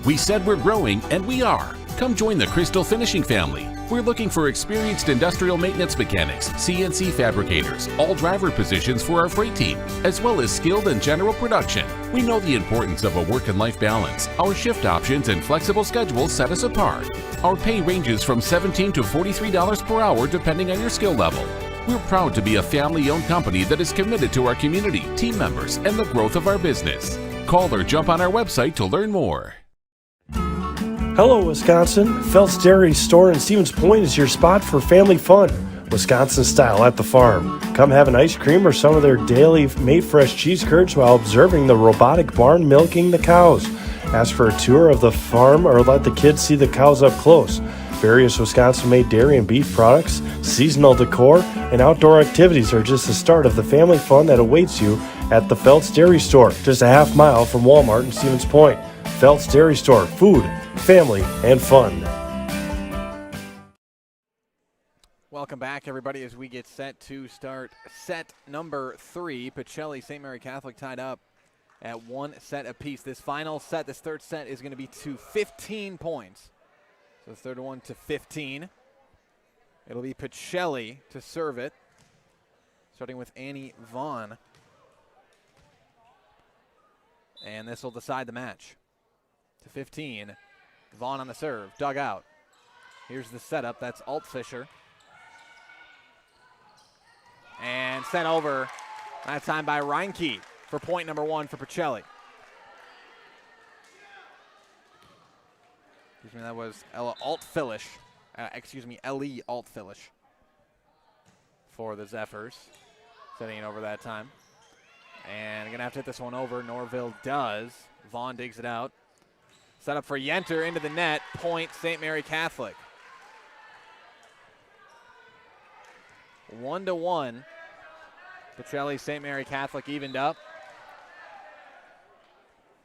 We said we're growing, and we are. Come join the Crystal Finishing family. We're looking for experienced industrial maintenance mechanics, CNC fabricators, all driver positions for our freight team, as well as skilled and general production. We know the importance of a work and life balance. Our shift options and flexible schedules set us apart. Our pay ranges from $17 to $43 per hour depending on your skill level. We're proud to be a family-owned company that is committed to our community, team members, and the growth of our business. Call or jump on our website to learn more. Hello, Wisconsin. Phelps Dairy Store in Stevens Point is your spot for family fun. Wisconsin style at the farm. Come have an ice cream or some of their daily made fresh cheese curds while observing the robotic barn milking the cows. Ask for a tour of the farm or let the kids see the cows up close. Various Wisconsin-made dairy and beef products, seasonal decor, and outdoor activities are just the start of the family fun that awaits you at the Phelps Dairy Store, just a half mile from Walmart in Stevens Point. Phelps Dairy Store, food, family, and fun. Welcome back, everybody, as we get set to start set number 3. Pacelli, St. Mary Catholic tied up at 1 set apiece. This final set, this third set, is going to be to 15 points. So the third one to 15. It'll be Pacelli to serve it, starting with Annie Vaughn. And this will decide the match. To 15, Vaughn on the serve, dug out. Here's the setup, that's Alt Fisher. And sent over, that time by Reinke for point number 1 for Pacelli. Excuse me, that was Ellie Altfilish for the Zephyrs. Setting it over that time. And going to have to hit this one over. Norville does. Vaughn digs it out. Set up for Yenter into the net. Point St. Mary Catholic. 1-1. Pacelli, St. Mary Catholic evened up.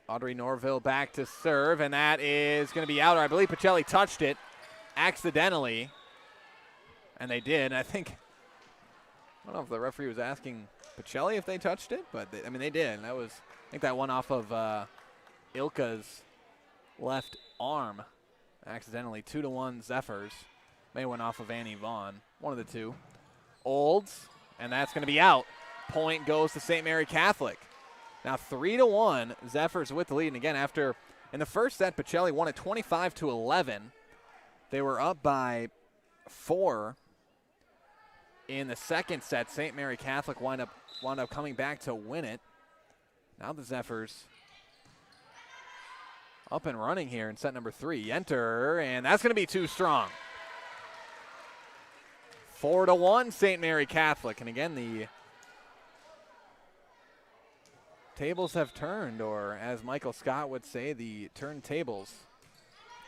Audrey Norville back to serve, and that is going to be out. Or I believe Pacelli touched it accidentally, and they did. And I don't know if the referee was asking Pacelli if they touched it, but they did. And that was, I think that one off of Ilka's left arm accidentally. 2-1 Zephyrs. May went off of Annie Vaughn, one of the two. Olds, and that's going to be out. Point goes to St. Mary Catholic. Now 3-1, Zephyrs with the lead. And again, after in the first set, Pacelli won it 25-11. They were up by 4 in the second set. St. Mary Catholic wound up coming back to win it. Now the Zephyrs up and running here in set number 3. Yenter, and that's going to be too strong. 4-1, St. Mary Catholic. And again, the tables have turned, or as Michael Scott would say, the turntables.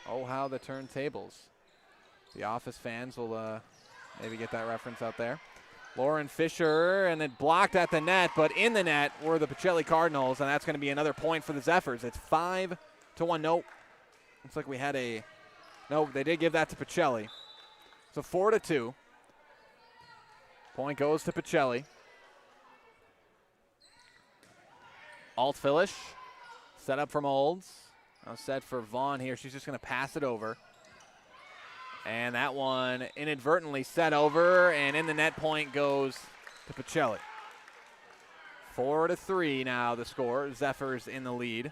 Oh, how the turntables. The Office fans will maybe get that reference out there. Lauren Fisher, and it blocked at the net, but in the net were the Pacelli Cardinals, and that's going to be another point for the Zephyrs. It's 5-1. Nope. Looks like we had a, no, they did give that to Pacelli. So 4-2. Point goes to Pacelli. Altfilish, set up from Olds. Now set for Vaughn here. She's just going to pass it over. And that one inadvertently set over, and in the net point goes to Pacelli. 4-3 now the score. Zephyrs in the lead.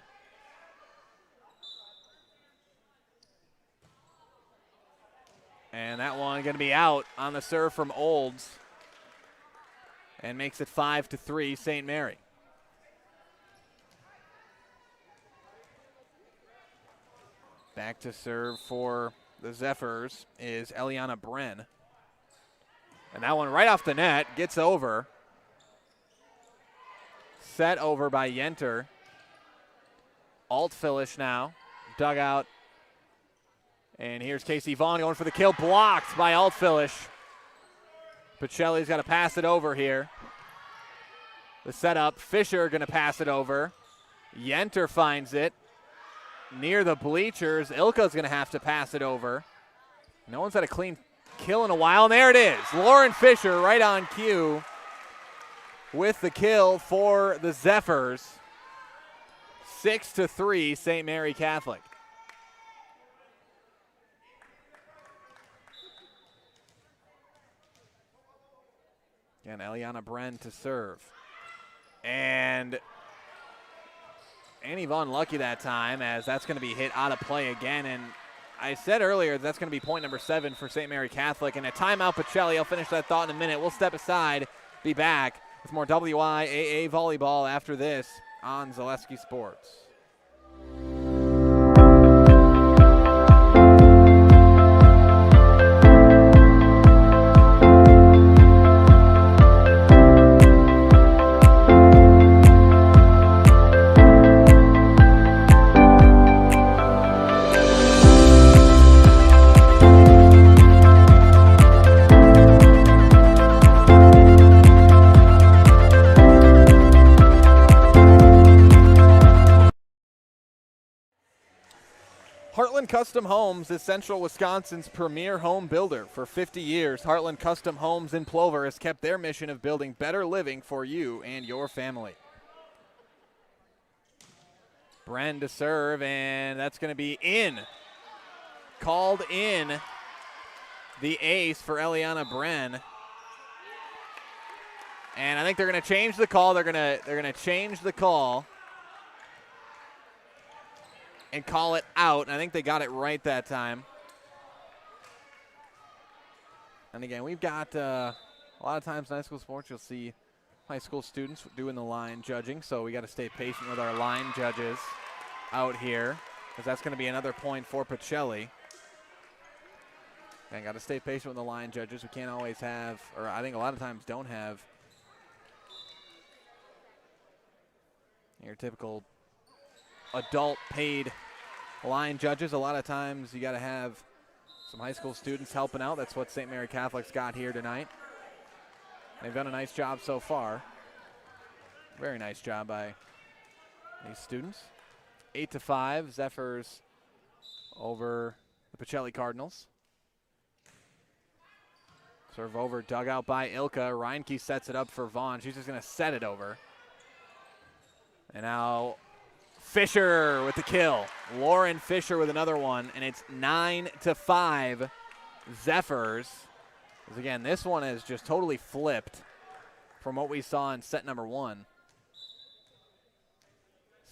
And that one going to be out on the serve from Olds. And makes it 5-3 St. Mary. Back to serve for the Zephyrs is Eliana Bren. And that one right off the net gets over. Set over by Yenter. Altfilish now. Dug out. And here's Casey Vaughn going for the kill. Blocked by Altfilish. Pacelli's got to pass it over here. The setup. Fisher going to pass it over. Yenter finds it. Near the bleachers. Ilka's going to have to pass it over. No one's had a clean kill in a while, and there it is. Lauren Fisher right on cue with the kill for the Zephyrs. 6-3 St. Mary Catholic. Again, Eliana Bren to serve. And Annie Vaughn lucky that time, as that's going to be hit out of play again. And I said earlier that's going to be point number 7 for St. Mary Catholic. And a timeout, Pacelli. I'll finish that thought in a minute. We'll step aside, be back with more WIAA volleyball after this on Zaleski Sports. Heartland Custom Homes is Central Wisconsin's premier home builder. For 50 years, Heartland Custom Homes in Plover has kept their mission of building better living for you and your family. Bren to serve, and that's going to be in. Called in. The ace for Eliana Bren. And I think they're going to change the call. They're going to change the call and call it out. And I think they got it right that time. And again, we've got a lot of times in high school sports, you'll see high school students doing the line judging. So we got to stay patient with our line judges out here, because that's going to be another point for Pacelli. And got to stay patient with the line judges. We can't always have, or I think a lot of times don't have, your typical adult paid line judges. A lot of times you got to have some high school students helping out. That's what St. Mary Catholic's got here tonight. They've done a nice job so far. Very nice job by these students. 8-5, Zephyrs over the Pacelli Cardinals. Serve over, dug out by Ilka. Reinke sets it up for Vaughn. She's just going to set it over. And now Fisher with the kill. Lauren Fisher with another one, and it's 9-5 Zephyrs. Because again, this one has just totally flipped from what we saw in set number 1.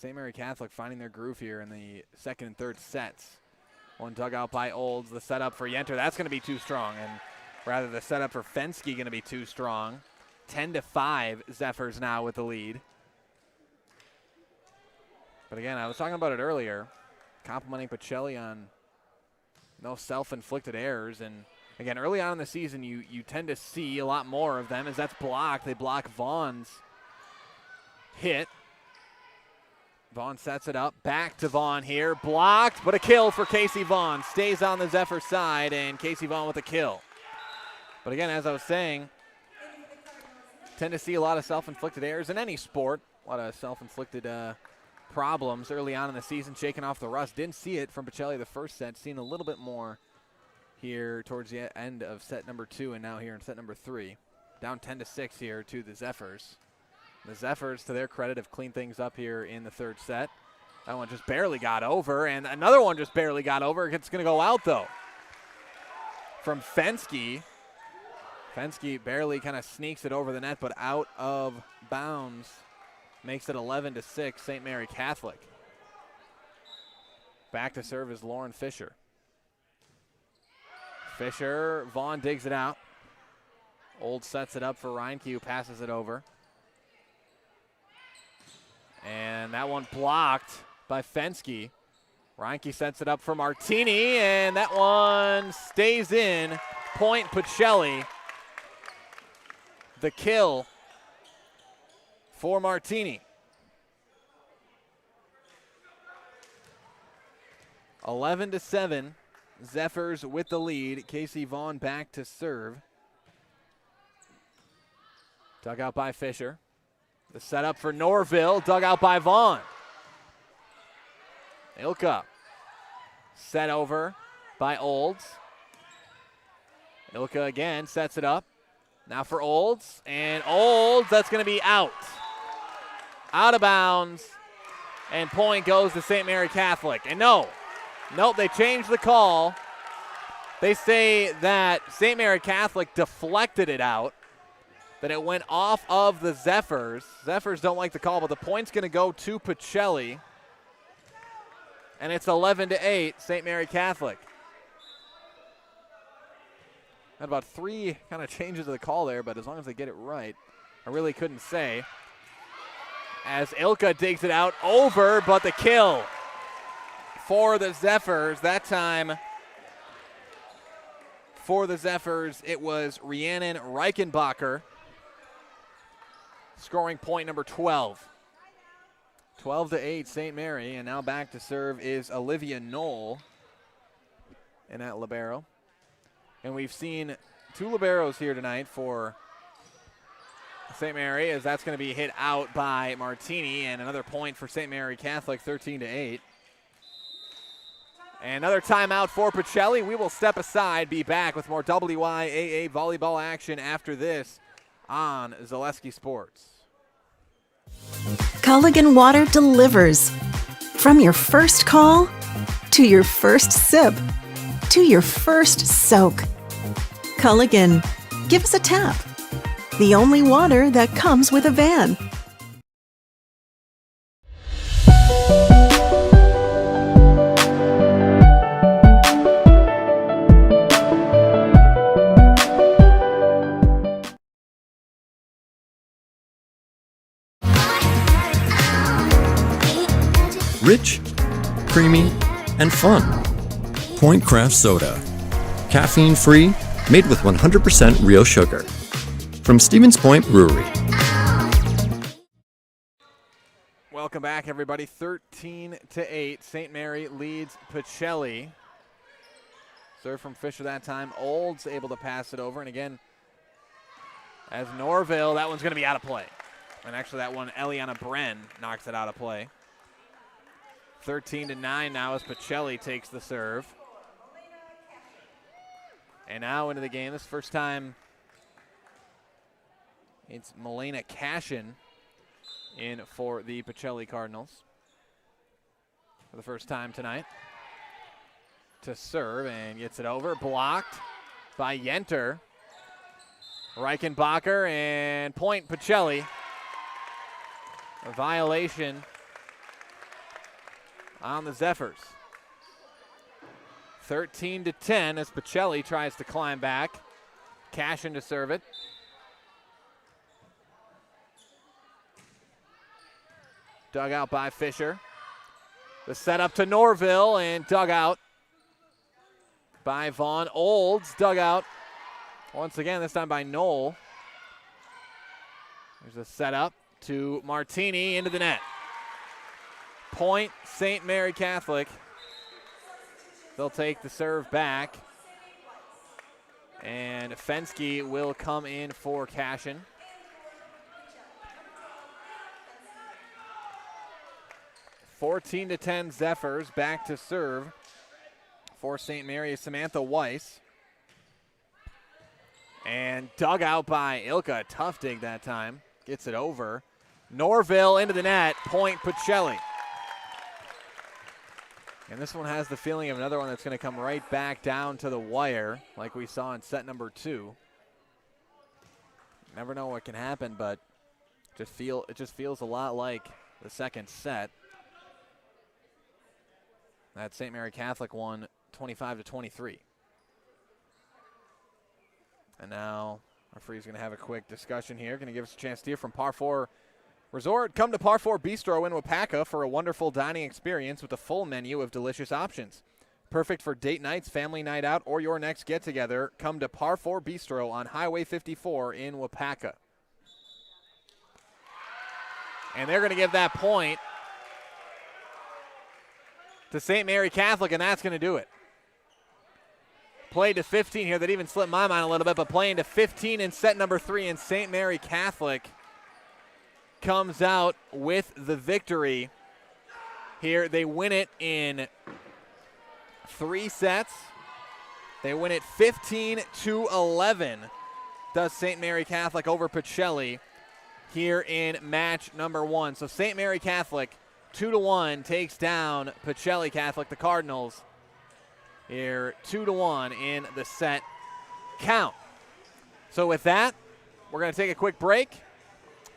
St. Mary Catholic finding their groove here in the second and third sets. One dug out by Olds. The setup for Yenter, that's going to be too strong. And rather the setup for Fensky going to be too strong. 10-5 Zephyrs now with the lead. But again, I was talking about it earlier, complimenting Pacelli on no self-inflicted errors. And again, early on in the season, you tend to see a lot more of them as that's blocked. They block Vaughn's hit. Vaughn sets it up, back to Vaughn here. Blocked, but a kill for Casey Vaughn. Stays on the Zephyr side, and Casey Vaughn with a kill. But again, as I was saying, tend to see a lot of self-inflicted errors in any sport. A lot of self-inflicted problems early on in the season, shaking off the rust. Didn't see it from Pacelli the first set. Seen a little bit more here towards the end of set number 2 and now here in set number 3. Down 10-6 here to the Zephyrs. The Zephyrs, to their credit, have cleaned things up here in the third set. That one just barely got over, and another one just barely got over. It's going to go out, though, from Fensky. Fensky barely kind of sneaks it over the net, but out of bounds. Makes it 11-6, St. Mary Catholic. Back to serve is Lauren Fisher. Fisher, Vaughn digs it out. Old sets it up for Reinke, who passes it over. And that one blocked by Fensky. Reinke sets it up for Martini, and that one stays in. Point Pacelli. The kill for Martini. 11-7, Zephyrs with the lead. Casey Vaughn back to serve. Dug out by Fisher. The setup for Norville, dug out by Vaughn. Ilka. Set over by Olds. Ilka again sets it up. Now for Olds, and Olds, that's going to be out. Out of bounds, and point goes to St. Mary Catholic. And nope, they changed the call. They say that St. Mary Catholic deflected it out, that it went off of the Zephyrs. Zephyrs don't like the call, but the point's going to go to Pacelli. And it's 11-8, St. Mary Catholic. Had about 3 kind of changes of the call there, but as long as they get it right, I really couldn't say. As Ilka digs it out over, but the kill for the Zephyrs. That time for the Zephyrs, it was Rhiannon Reichenbacher scoring point number 12. 12-8, St. Mary, and now back to serve is Olivia Knoll in that libero. And we've seen 2 liberos here tonight for St. Mary, as that's going to be hit out by Martini, and another point for St. Mary Catholic, 13-8. And another timeout for Pacelli. We will step aside, be back with more WIAA volleyball action after this on Zaleski Sports. Culligan Water delivers. From your first call, to your first sip, to your first soak. Culligan, give us a tap. The only water that comes with a van. Rich, creamy, and fun. Point Craft Soda. Caffeine-free, made with 100% real sugar. From Stevens Point Brewery. Welcome back, everybody. 13-8. St. Mary leads Pacelli. Serve from Fisher that time. Olds able to pass it over. And again, as Norville, that one's going to be out of play. And actually that one, Eliana Bren knocks it out of play. 13-9 now as Pacelli takes the serve. And now into the game. This first time it's Milena Cashin in for the Pacelli Cardinals for the first time tonight. To serve and gets it over. Blocked by Yenter. Reichenbacher and point Pacelli. A violation on the Zephyrs. 13-10 as Pacelli tries to climb back. Cashin to serve it. Dug out by Fisher. The setup to Norville and dug out by Vaughn. Olds dug out once again, this time by Knoll. There's a setup to Martini into the net. Point St. Mary Catholic. They'll take the serve back. And Fensky will come in for Cashin. (14-10) Zephyrs back to serve for St. Mary. Samantha Weiss. And dug out by Ilka. Tough dig that time. Gets it over. Norville into the net. Point Pacelli. And this one has the feeling of another one that's going to come right back down to the wire like we saw in set number 2. Never know what can happen, but it just feels a lot like the second set. That St. Mary Catholic won 25-23. And now our referee's going to have a quick discussion here. Going to give us a chance to hear from Par 4 Resort. Come to Par 4 Bistro in Wapaka for a wonderful dining experience with a full menu of delicious options. Perfect for date nights, family night out, or your next get-together. Come to Par 4 Bistro on Highway 54 in Wapaka. And they're going to give that point to St. Mary Catholic, and that's going to do it. Played to 15 here. That even slipped my mind a little bit, but playing to 15 in set number 3, and St. Mary Catholic comes out with the victory here. They win it in 3 sets. They win it 15-11. Does St. Mary Catholic over Pacelli here in match number 1. So St. Mary Catholic 2-1 takes down Pacelli Catholic, the Cardinals, here 2-1 in the set count. So with that, we're going to take a quick break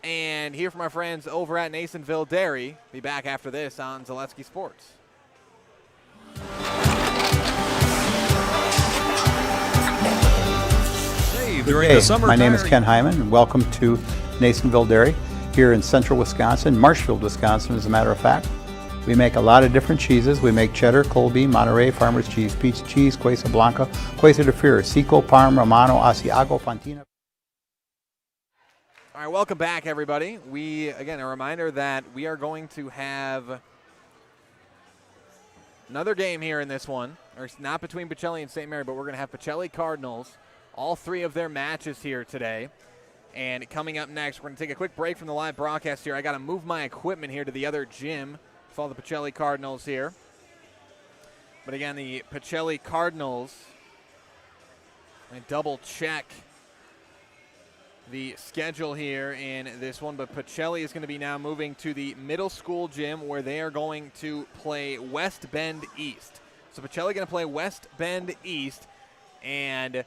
and hear from our friends over at Nasonville Dairy. Be back after this on Zaleski Sports. Good day. My name is Ken Hyman, and welcome to Nasonville Dairy here in central Wisconsin, Marshfield, Wisconsin, as a matter of fact. We make a lot of different cheeses. We make cheddar, Colby, Monterey, Farmer's Cheese, Pizza Cheese, Quesa Blanca, Quesa de Fir, Seco, Parm, Romano, Asiago, Fontina. All right, welcome back, everybody. Again, a reminder that we are going to have another game here in this one. Or it's not between Pacelli and St. Mary, but we're going to have Pacelli Cardinals, all 3 of their matches here today. And coming up next, we're going to take a quick break from the live broadcast here. I got to move my equipment here to the other gym with all the Pacelli Cardinals here. But again, the Pacelli Cardinals, I double check the schedule here in this one, but Pacelli is going to be now moving to the middle school gym where they are going to play West Bend East. So Pacelli going to play West Bend East, and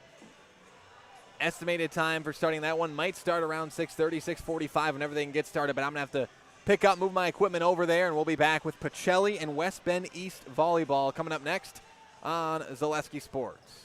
estimated time for starting that one might start around 6:30, 6:45 whenever they can get started, but I'm going to have to pick up, move my equipment over there, and we'll be back with Pacelli and West Bend East volleyball coming up next on Zaleski Sports.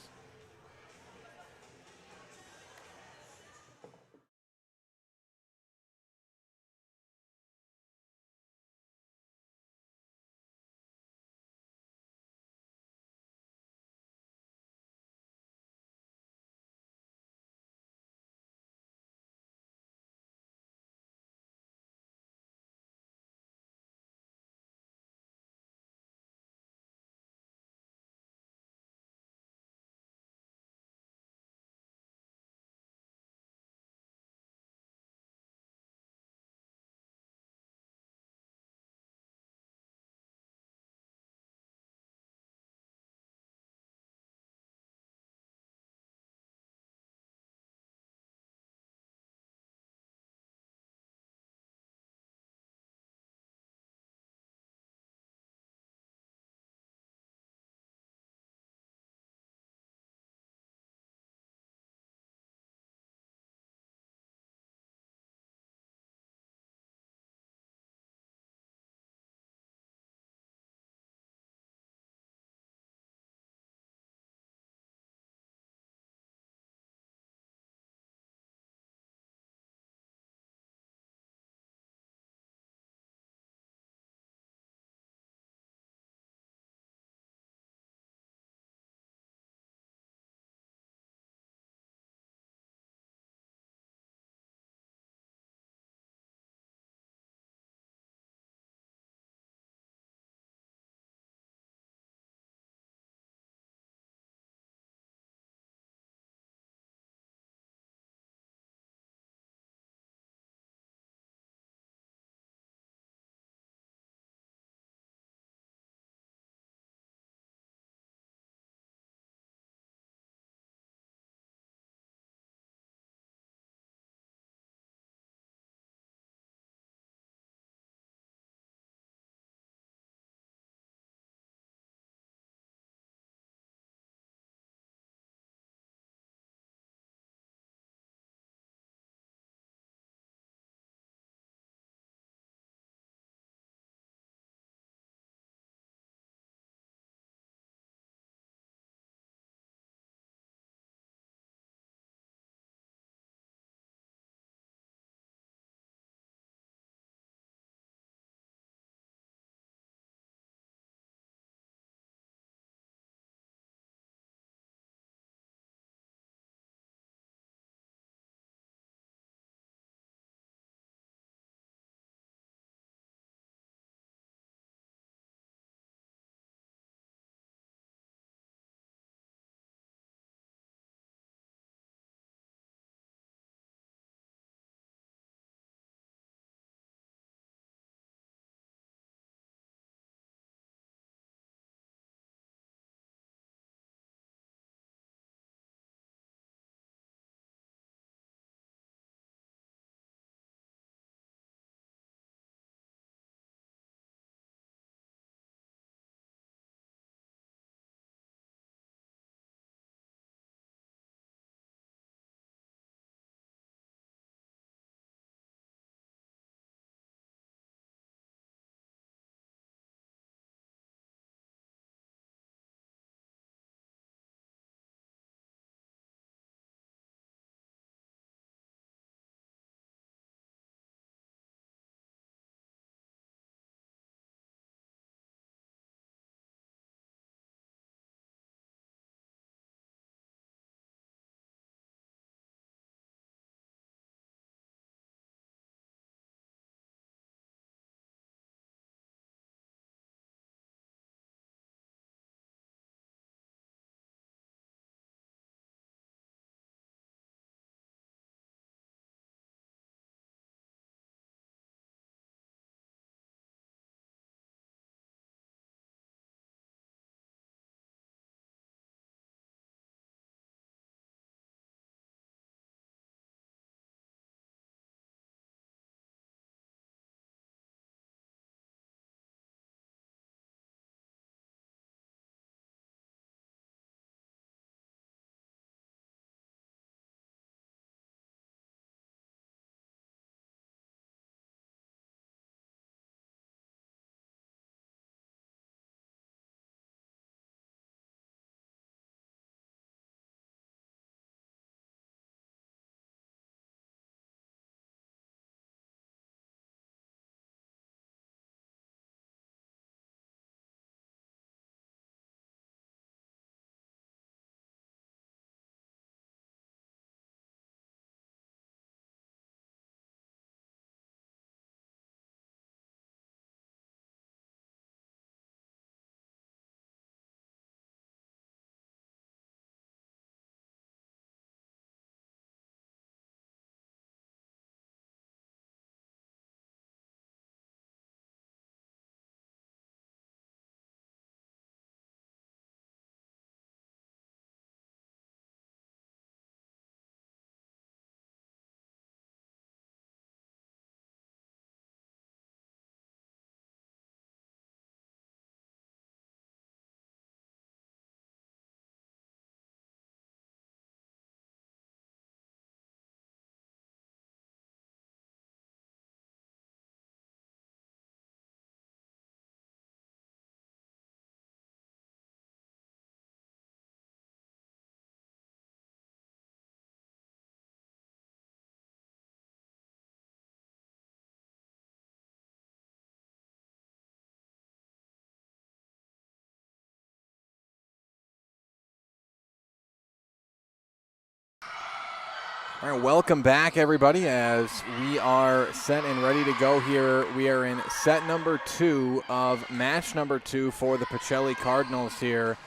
All right, welcome back, everybody, as we are set and ready to go here. We are in set number 2 of match number 2 for the Pacelli Cardinals here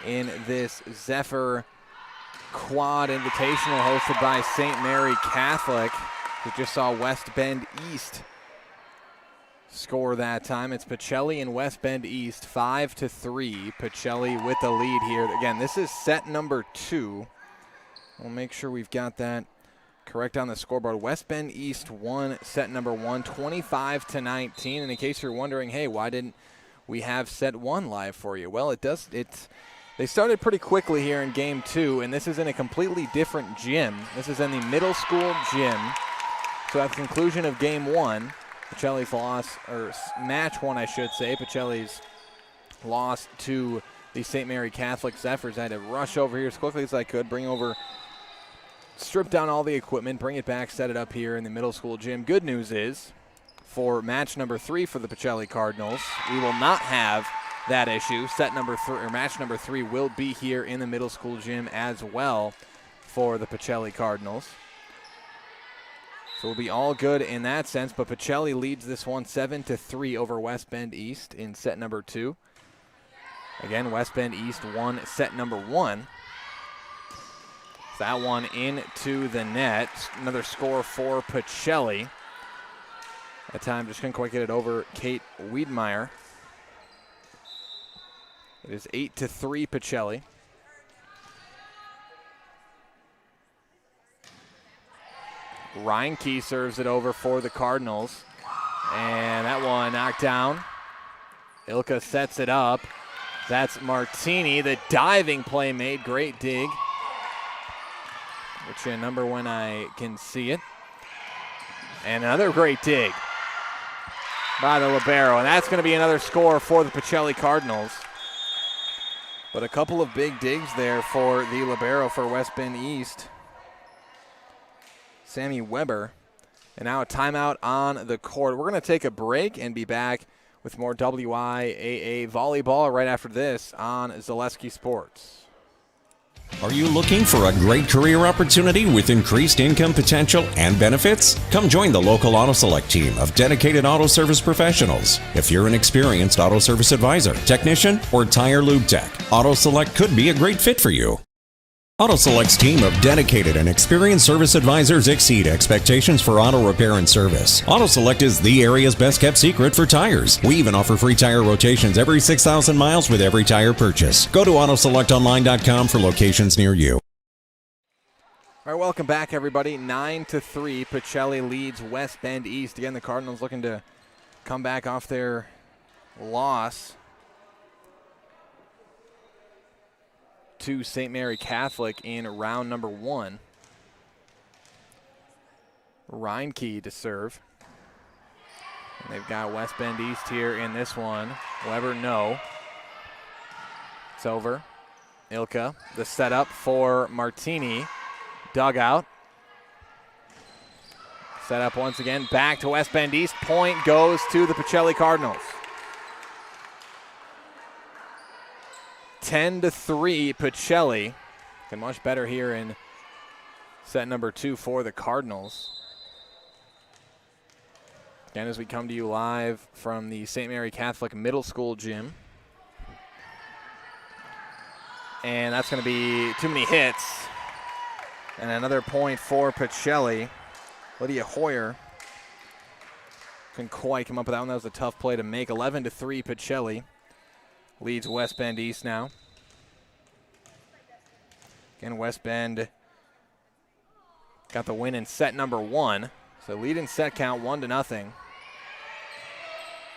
in this Zephyr Quad Invitational hosted by St. Mary Catholic. We just saw West Bend East score that time. It's Pacelli and West Bend East 5-3. Pacelli with the lead here. Again, this is set number 2. We'll make sure we've got that correct on the scoreboard. West Bend East won set number 1, 25-19. And in case you're wondering, hey, why didn't we have set 1 live for you? Well, they started pretty quickly here in game 2, and this is in a completely different gym. This is in the middle school gym. So at the conclusion of game 1, Pacelli's loss, or match 1, I should say, Pacelli's loss to the St. Mary Catholic Zephyrs. I had to rush over here as quickly as I could, strip down all the equipment, bring it back, set it up here in the middle school gym. Good news is, for match number 3 for the Pacelli Cardinals, we will not have that issue. Match number 3 will be here in the middle school gym as well for the Pacelli Cardinals. So we'll be all good in that sense, but Pacelli leads this one 7-3 over West Bend East in set number 2. Again, West Bend East won set number 1. That one into the net. Another score for Pacelli. That time just couldn't quite get it over Kate Wiedmeyer. It is 8-3 Pacelli. Reinke serves it over for the Cardinals. And that one knocked down. Ilka sets it up. That's Martini. The diving play made. Great dig. Get you a number when I can see it. And another great dig by the libero. And that's going to be another score for the Pacelli Cardinals. But a couple of big digs there for the libero for West Bend East. Sammy Weber. And now a timeout on the court. We're going to take a break and be back with more WIAA volleyball right after this on Zaleski Sports. Are you looking for a great career opportunity with increased income potential and benefits? Come join the local Auto Select team of dedicated auto service professionals. If you're an experienced auto service advisor, technician, or tire lube tech, Auto Select could be a great fit for you. Auto Select's team of dedicated and experienced service advisors exceed expectations for auto repair and service. Auto Select is the area's best kept secret for tires. We even offer free tire rotations every 6,000 miles with every tire purchase. Go to AutoSelectOnline.com for locations near you. All right, welcome back, everybody. 9-3, Pacelli leads West Bend East. Again, the Cardinals looking to come back off their loss to St. Mary Catholic in round number 1. Reinke to serve. And they've got West Bend East here in this one. Weber, no. It's over. Ilka, the setup for Martini. Dugout. Set up once again. Back to West Bend East. Point goes to the Pacelli Cardinals. 10-3 Pacelli. Looking much better here in set number 2 for the Cardinals. Again, as we come to you live from the St. Mary Catholic Middle School gym. And that's going to be too many hits. And another point for Pacelli. Lydia Hoyer couldn't quite come up with that one. That was a tough play to make. 11-3 Pacelli leads West Bend East now. Again, West Bend got the win in set number 1. So lead in set count 1-0.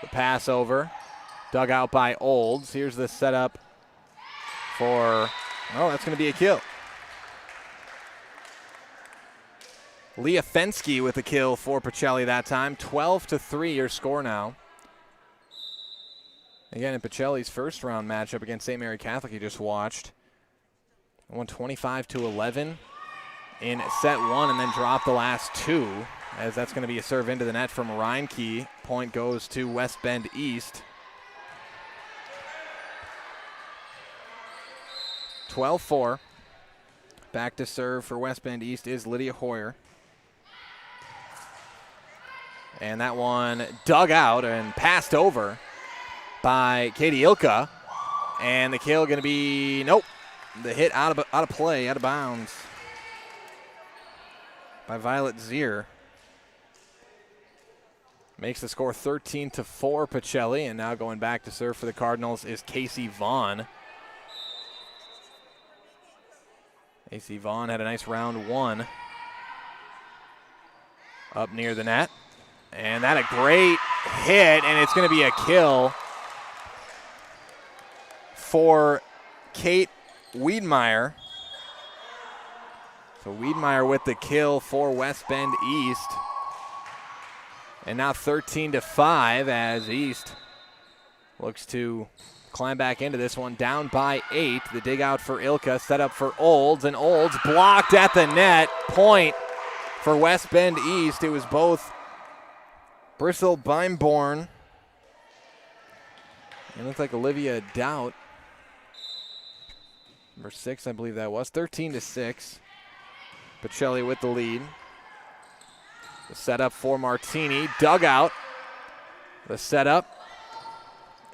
The pass over. Dug out by Olds. Here's the setup for, that's going to be a kill. Leah Fensky with the kill for Pacelli that time. 12-3 your score now. Again, in Pacelli's first round matchup against St. Mary Catholic you just watched. Won 25-11 in set 1 and then dropped the last 2, as that's going to be a serve into the net from Reinke. Point goes to West Bend East. 12-4. Back to serve for West Bend East is Lydia Hoyer. And that one dug out and passed over by Katie Ilka. And the kill going to be, nope, the hit out of play, out of bounds by Violet Zier. Makes the score 13-4 Pacelli, and now going back to serve for the Cardinals is Casey Vaughn. Casey Vaughn had a nice round one up near the net. And that a great hit, and it's going to be a kill for Kate Wiedmeyer. So Wiedmeyer with the kill for West Bend East. And now 13-5 as East looks to climb back into this one, down by 8. The dig out for Ilka, set up for Olds, and Olds blocked at the net. Point for West Bend East. It was both Bristol Beimborn. It looked like Olivia Doubt. Number 6, I believe that was. 13-6. Pacelli with the lead. The setup for Martini. Dugout. The setup.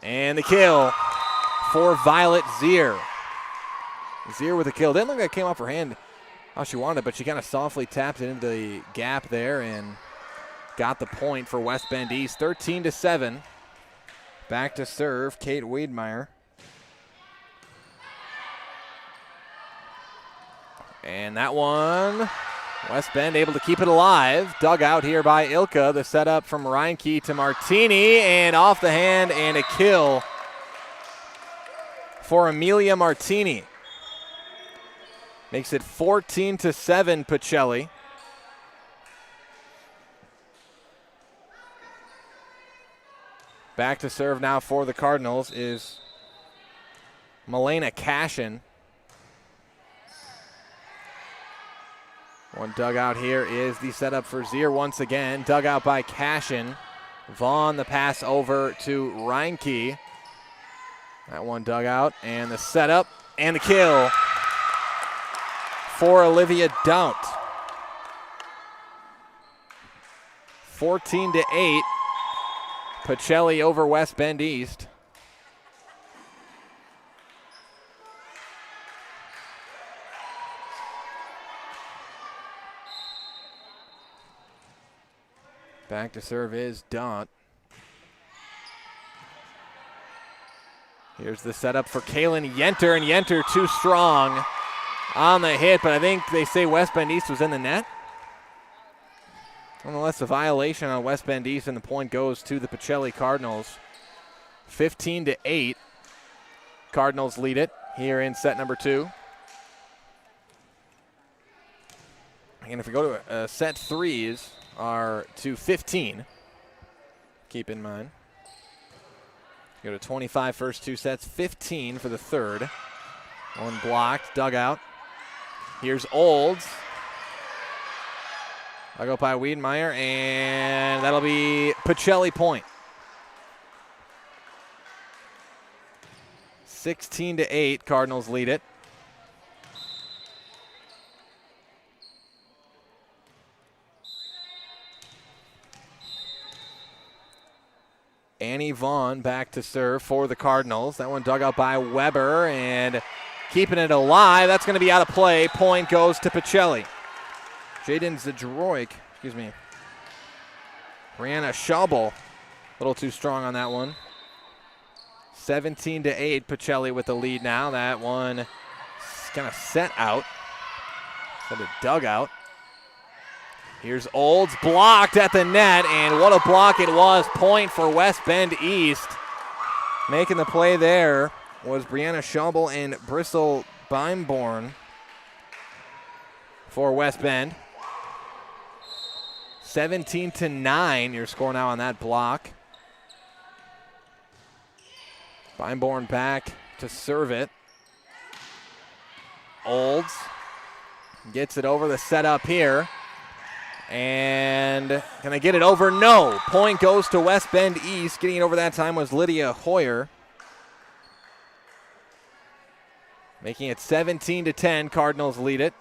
And the kill for Violet Zier. Zier with the kill. Didn't look like it came off her hand how she wanted, but she kind of softly tapped it into the gap there and got the point for West Bend East. 13-7. Back to serve, Kate Wiedmeyer. And that one, West Bend able to keep it alive. Dug out here by Ilka. The setup from Reinke to Martini, and off the hand, and a kill for Amelia Martini. Makes it 14-7 Pacelli. Back to serve now for the Cardinals is Milena Cashin. One dugout here is the setup for Zier once again. Dug out by Cashin. Vaughn, the pass over to Reinke. That one dug out, and the setup, and the kill for Olivia Dount. 14-8. Pacelli over West Bend East. Back to serve is Daunt. Here's the setup for Kaylin Yenter, and Yenter too strong on the hit, but I think they say West Bend East was in the net. Nonetheless, a violation on West Bend East, and the point goes to the Pacelli Cardinals. 15-8. Cardinals lead it here in set number 2. And if we go to set 3s are to 15. Keep in mind. Go to 25 first 2 sets, 15 for the third. One blocked, dug out. Here's Olds. I'll go by Wiedmeyer, and that'll be Pacelli point. 16-8, Cardinals lead it. Annie Vaughn back to serve for the Cardinals. That one dug out by Weber, and keeping it alive. That's going to be out of play. Point goes to Pacelli. Jaden Zdroik, Brianna Schaubel, a little too strong on that one. 17-8, Pacelli with the lead now. That one kind of set out. Set a dugout. Here's Olds, blocked at the net, and what a block it was. Point for West Bend East. Making the play there was Brianna Schaubel and Bristol Beimborn for West Bend. 17-9, your score now on that block. Beimborn back to serve it. Olds gets it over the setup here. And can I get it over? No. Point goes to West Bend East. Getting it over that time was Lydia Hoyer. Making it 17-10. Cardinals lead it.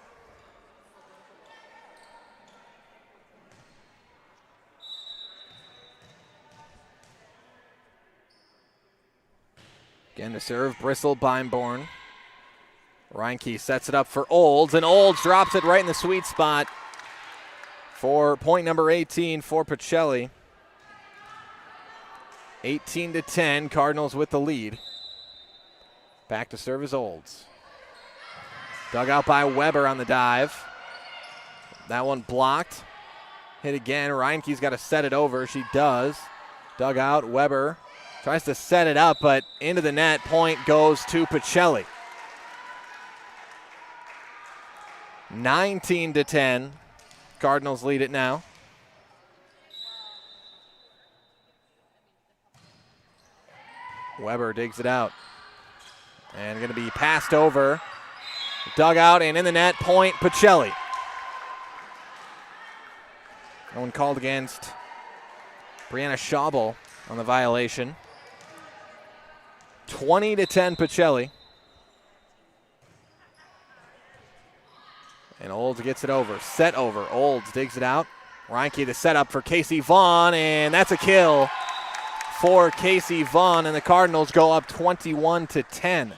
Again to serve, Bristol Beimborn. Reinke sets it up for Olds, and Olds drops it right in the sweet spot for point number 18 for Pacelli. 18-10, Cardinals with the lead. Back to serve is Olds. Dug out by Weber on the dive. That one blocked. Hit again. Reinke's got to set it over. She does. Dug out. Weber tries to set it up, but into the net. Point goes to Pacelli. 19-10. Cardinals lead it now. Weber digs it out. And going to be passed over. Dug out and in the net. Point Pacelli. No one called against Brianna Schaubel on the violation. 20-10 Pacelli. And Olds gets it over. Set over. Olds digs it out. Reinke the setup for Casey Vaughn, and that's a kill for Casey Vaughn, and the Cardinals go up 21-10.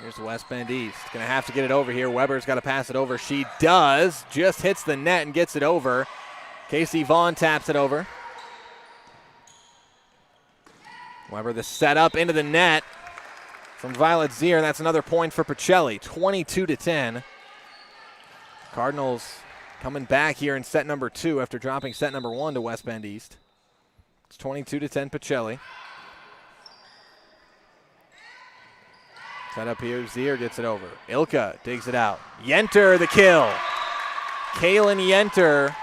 Here's West Bend East. Going to have to get it over here. Weber's got to pass it over. She does. Just hits the net and gets it over. Casey Vaughn taps it over. Weber the setup into the net from Violet Zier, and that's another point for Pacelli. 22-10. Cardinals coming back here in set number 2 after dropping set number 1 to West Bend East. It's 22-10 Pacelli. Set up here, Zier gets it over. Ilka digs it out. Yenter the kill. Kaylin Yenter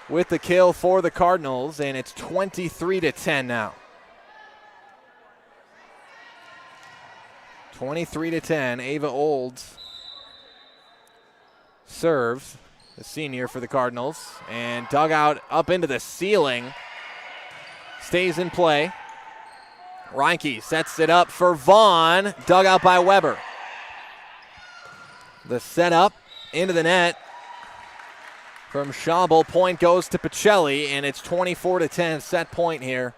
with the kill for the Cardinals, and it's 23-10 now. 23-10, Ava Olds serves, the senior for the Cardinals, and dug out up into the ceiling. Stays in play. Reinke sets it up for Vaughn, dug out by Weber. The setup into the net from Schaubel. Point goes to Pacelli, and it's 24-10 set point here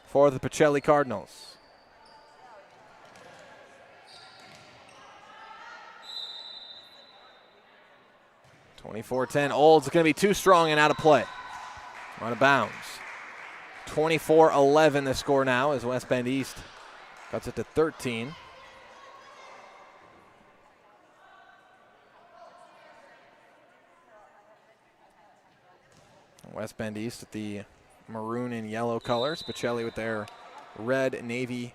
for the Pacelli Cardinals. .24-10. Olds going to be too strong and out of play. Out of bounds. 24-11 the score now as West Bend East cuts it to 13. West Bend East with the maroon and yellow colors. Pacelli with their red, navy,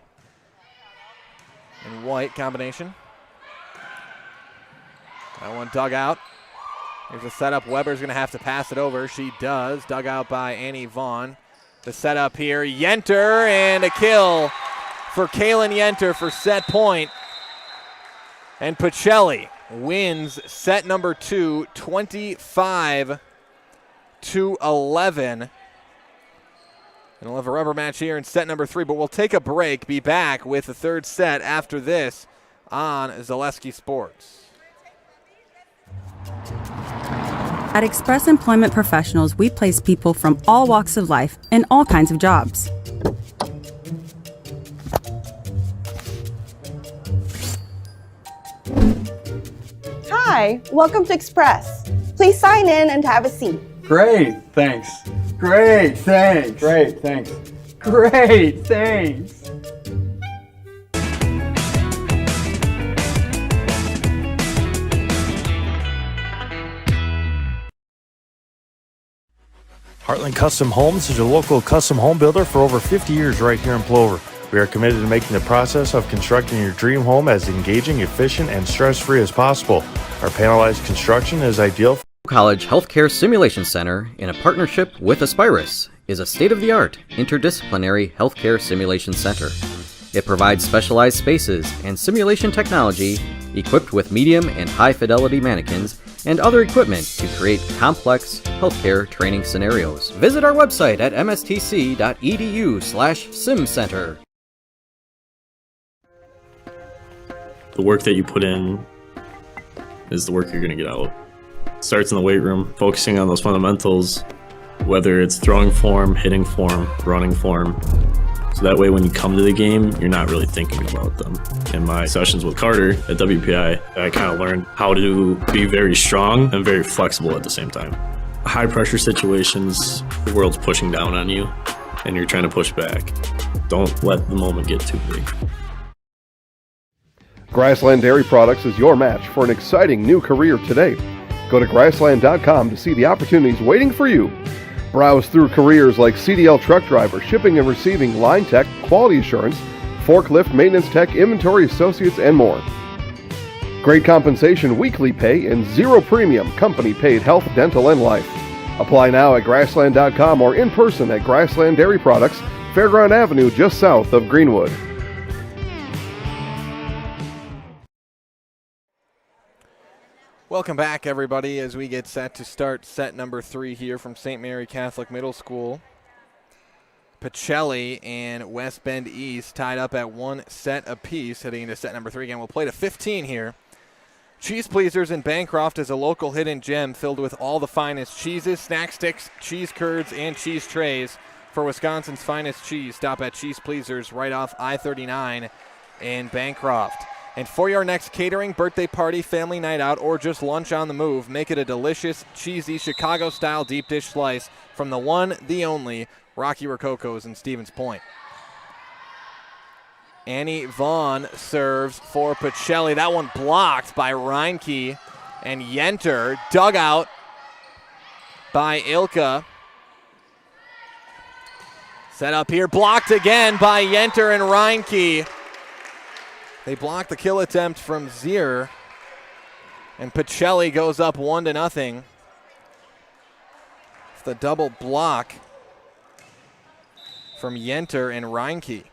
and white combination. That one dug out. Here's a setup. Weber's going to have to pass it over. She does. Dug out by Annie Vaughn. The setup here, Yenter, and a kill for Kaylin Yenter for set point. And Pacelli wins set number 2, 25-11. And we'll have a rubber match here in set number 3, but we'll take a break, be back with the third set after this on Zaleski Sports. At Express Employment Professionals, we place people from all walks of life in all kinds of jobs. Hi, welcome to Express. Please sign in and have a seat. Great, thanks. Great, thanks. Great, thanks. Great, thanks. Heartland Custom Homes is your local custom home builder for over 50 years right here in Plover. We are committed to making the process of constructing your dream home as engaging, efficient, and stress-free as possible. Our panelized construction is ideal for College Healthcare Simulation Center, in a partnership with Aspirus, is a state-of-the-art interdisciplinary healthcare simulation center. It provides specialized spaces and simulation technology equipped with medium and high-fidelity mannequins and other equipment to create complex healthcare training scenarios. Visit our website at mstc.edu/simcenter. The work that you put in is the work you're going to get out. It starts in the weight room, focusing on those fundamentals, whether it's throwing form, hitting form, running form. So that way when you come to the game, you're not really thinking about them. In my sessions with Carter at WPI, I kind of learned how to be very strong and very flexible at the same time. High pressure situations, the world's pushing down on you and you're trying to push back. Don't let the moment get too big. Grassland Dairy Products is your match for an exciting new career today. Go to grassland.com to see the opportunities waiting for you. Browse through careers like CDL truck driver, shipping and receiving, line tech, quality assurance, forklift, maintenance tech, inventory associates, and more. Great compensation, weekly pay, and zero premium company-paid health, dental, and life. Apply now at grassland.com or in person at Grassland Dairy Products, Fairground Avenue, just south of Greenwood. Welcome back, everybody, as we get set to start set number 3 here from St. Mary Catholic Middle School. Pacelli and West Bend East tied up at 1 set apiece heading into set number 3. Again, we'll play to 15 here. Cheese Pleasers in Bancroft is a local hidden gem filled with all the finest cheeses, snack sticks, cheese curds, and cheese trays. For Wisconsin's finest cheese, stop at Cheese Pleasers right off I-39 in Bancroft. And for your next catering, birthday party, family night out, or just lunch on the move, make it a delicious, cheesy, Chicago-style deep dish slice from the one, the only, Rocky Rococo's in Stevens Point. Annie Vaughn serves for Pacelli. That one blocked by Reinke and Yenter. Dug out by Ilka. Set up here, blocked again by Yenter and Reinke. They block the kill attempt from Zier, and Pacelli goes up 1-0. It's the double block from Yenter and Reinke.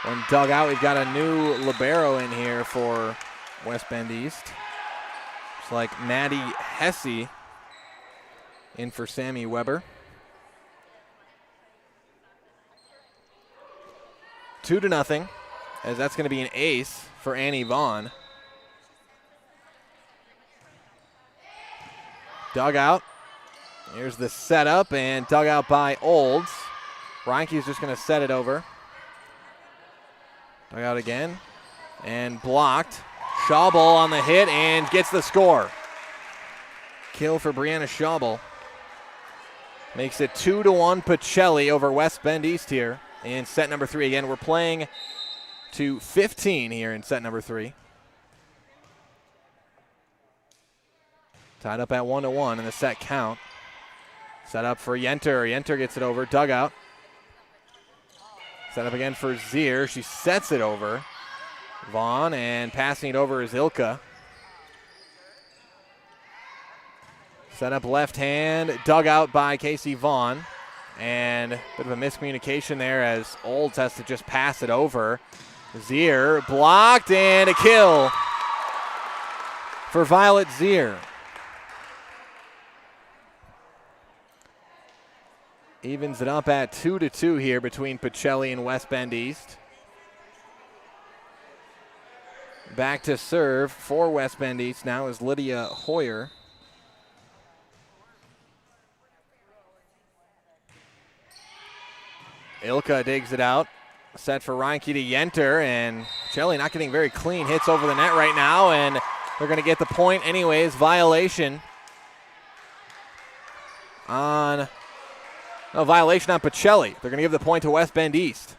When dug out, we've got a new libero in here for West Bend East. It's like Maddie Hesse in for Sammy Weber. 2-0, as that's going to be an ace for Annie Vaughn. Dug out. Here's the setup, and dug out by Olds. Reinke's just going to set it over. Dug out again, and blocked. Schaubel on the hit, and gets the score. Kill for Brianna Schaubel. Makes it 2-1 Pacelli over West Bend East here in set number 3. Again, we're playing to 15 here in set number 3. Tied up at 1-1 in the set count. Set up for Yenter. Yenter gets it over. Dugout. Set up again for Zier. She sets it over. Vaughn, and passing it over is Ilka. Set up left hand. Dug out by Casey Vaughn. And a bit of a miscommunication there as Olds has to just pass it over. Zier blocked, and a kill for Violet Zier. Evens it up at 2-2 here between Pacelli and West Bend East. Back to serve for West Bend East now is Lydia Hoyer. Ilka digs it out. Set for Reinke to Yenter, and Pacelli not getting very clean hits over the net right now, and they're going to get the point anyways. Violation on Pacelli. They're going to give the point to West Bend East.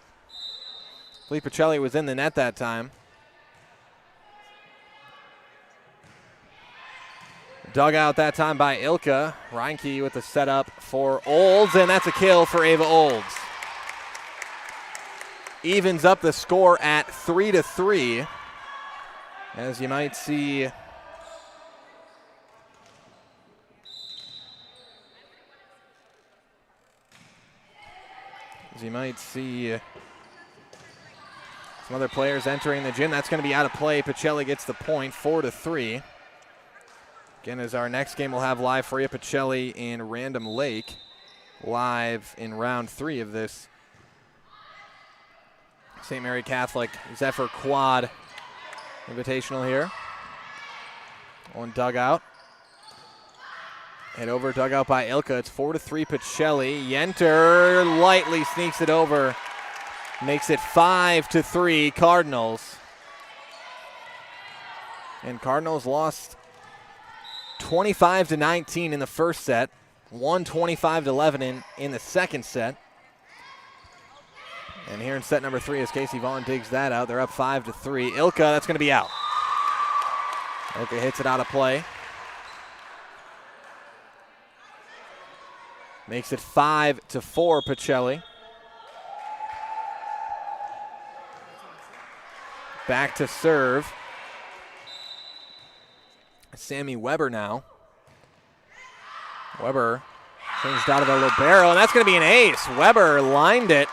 I believe Pacelli was in the net that time. Dug out that time by Ilka. Reinke with the setup for Olds, and that's a kill for Ava Olds. Evens up the score at 3-3. As you might see, some other players entering the gym. That's going to be out of play. Pacelli gets the point, 4-3. Again, as our next game we'll have live for you, Pacelli and Random Lake live in round 3 of this St. Mary Catholic Zephyr Quad Invitational here. On dugout. Hit over, dugout by Ilka. It's 4-3 Pacelli. Yenter lightly sneaks it over. Makes it 5-3 Cardinals. And Cardinals lost 25-19 in the first set. Won 25-11 in the second set. And here in set number 3 as Casey Vaughn digs that out. They're up 5-3. Ilka, that's going to be out. Ilka hits it out of play. Makes it 5-4 Pacelli. Back to serve. Sammy Weber now. Weber changed out of the libero, and that's going to be an ace. Weber lined it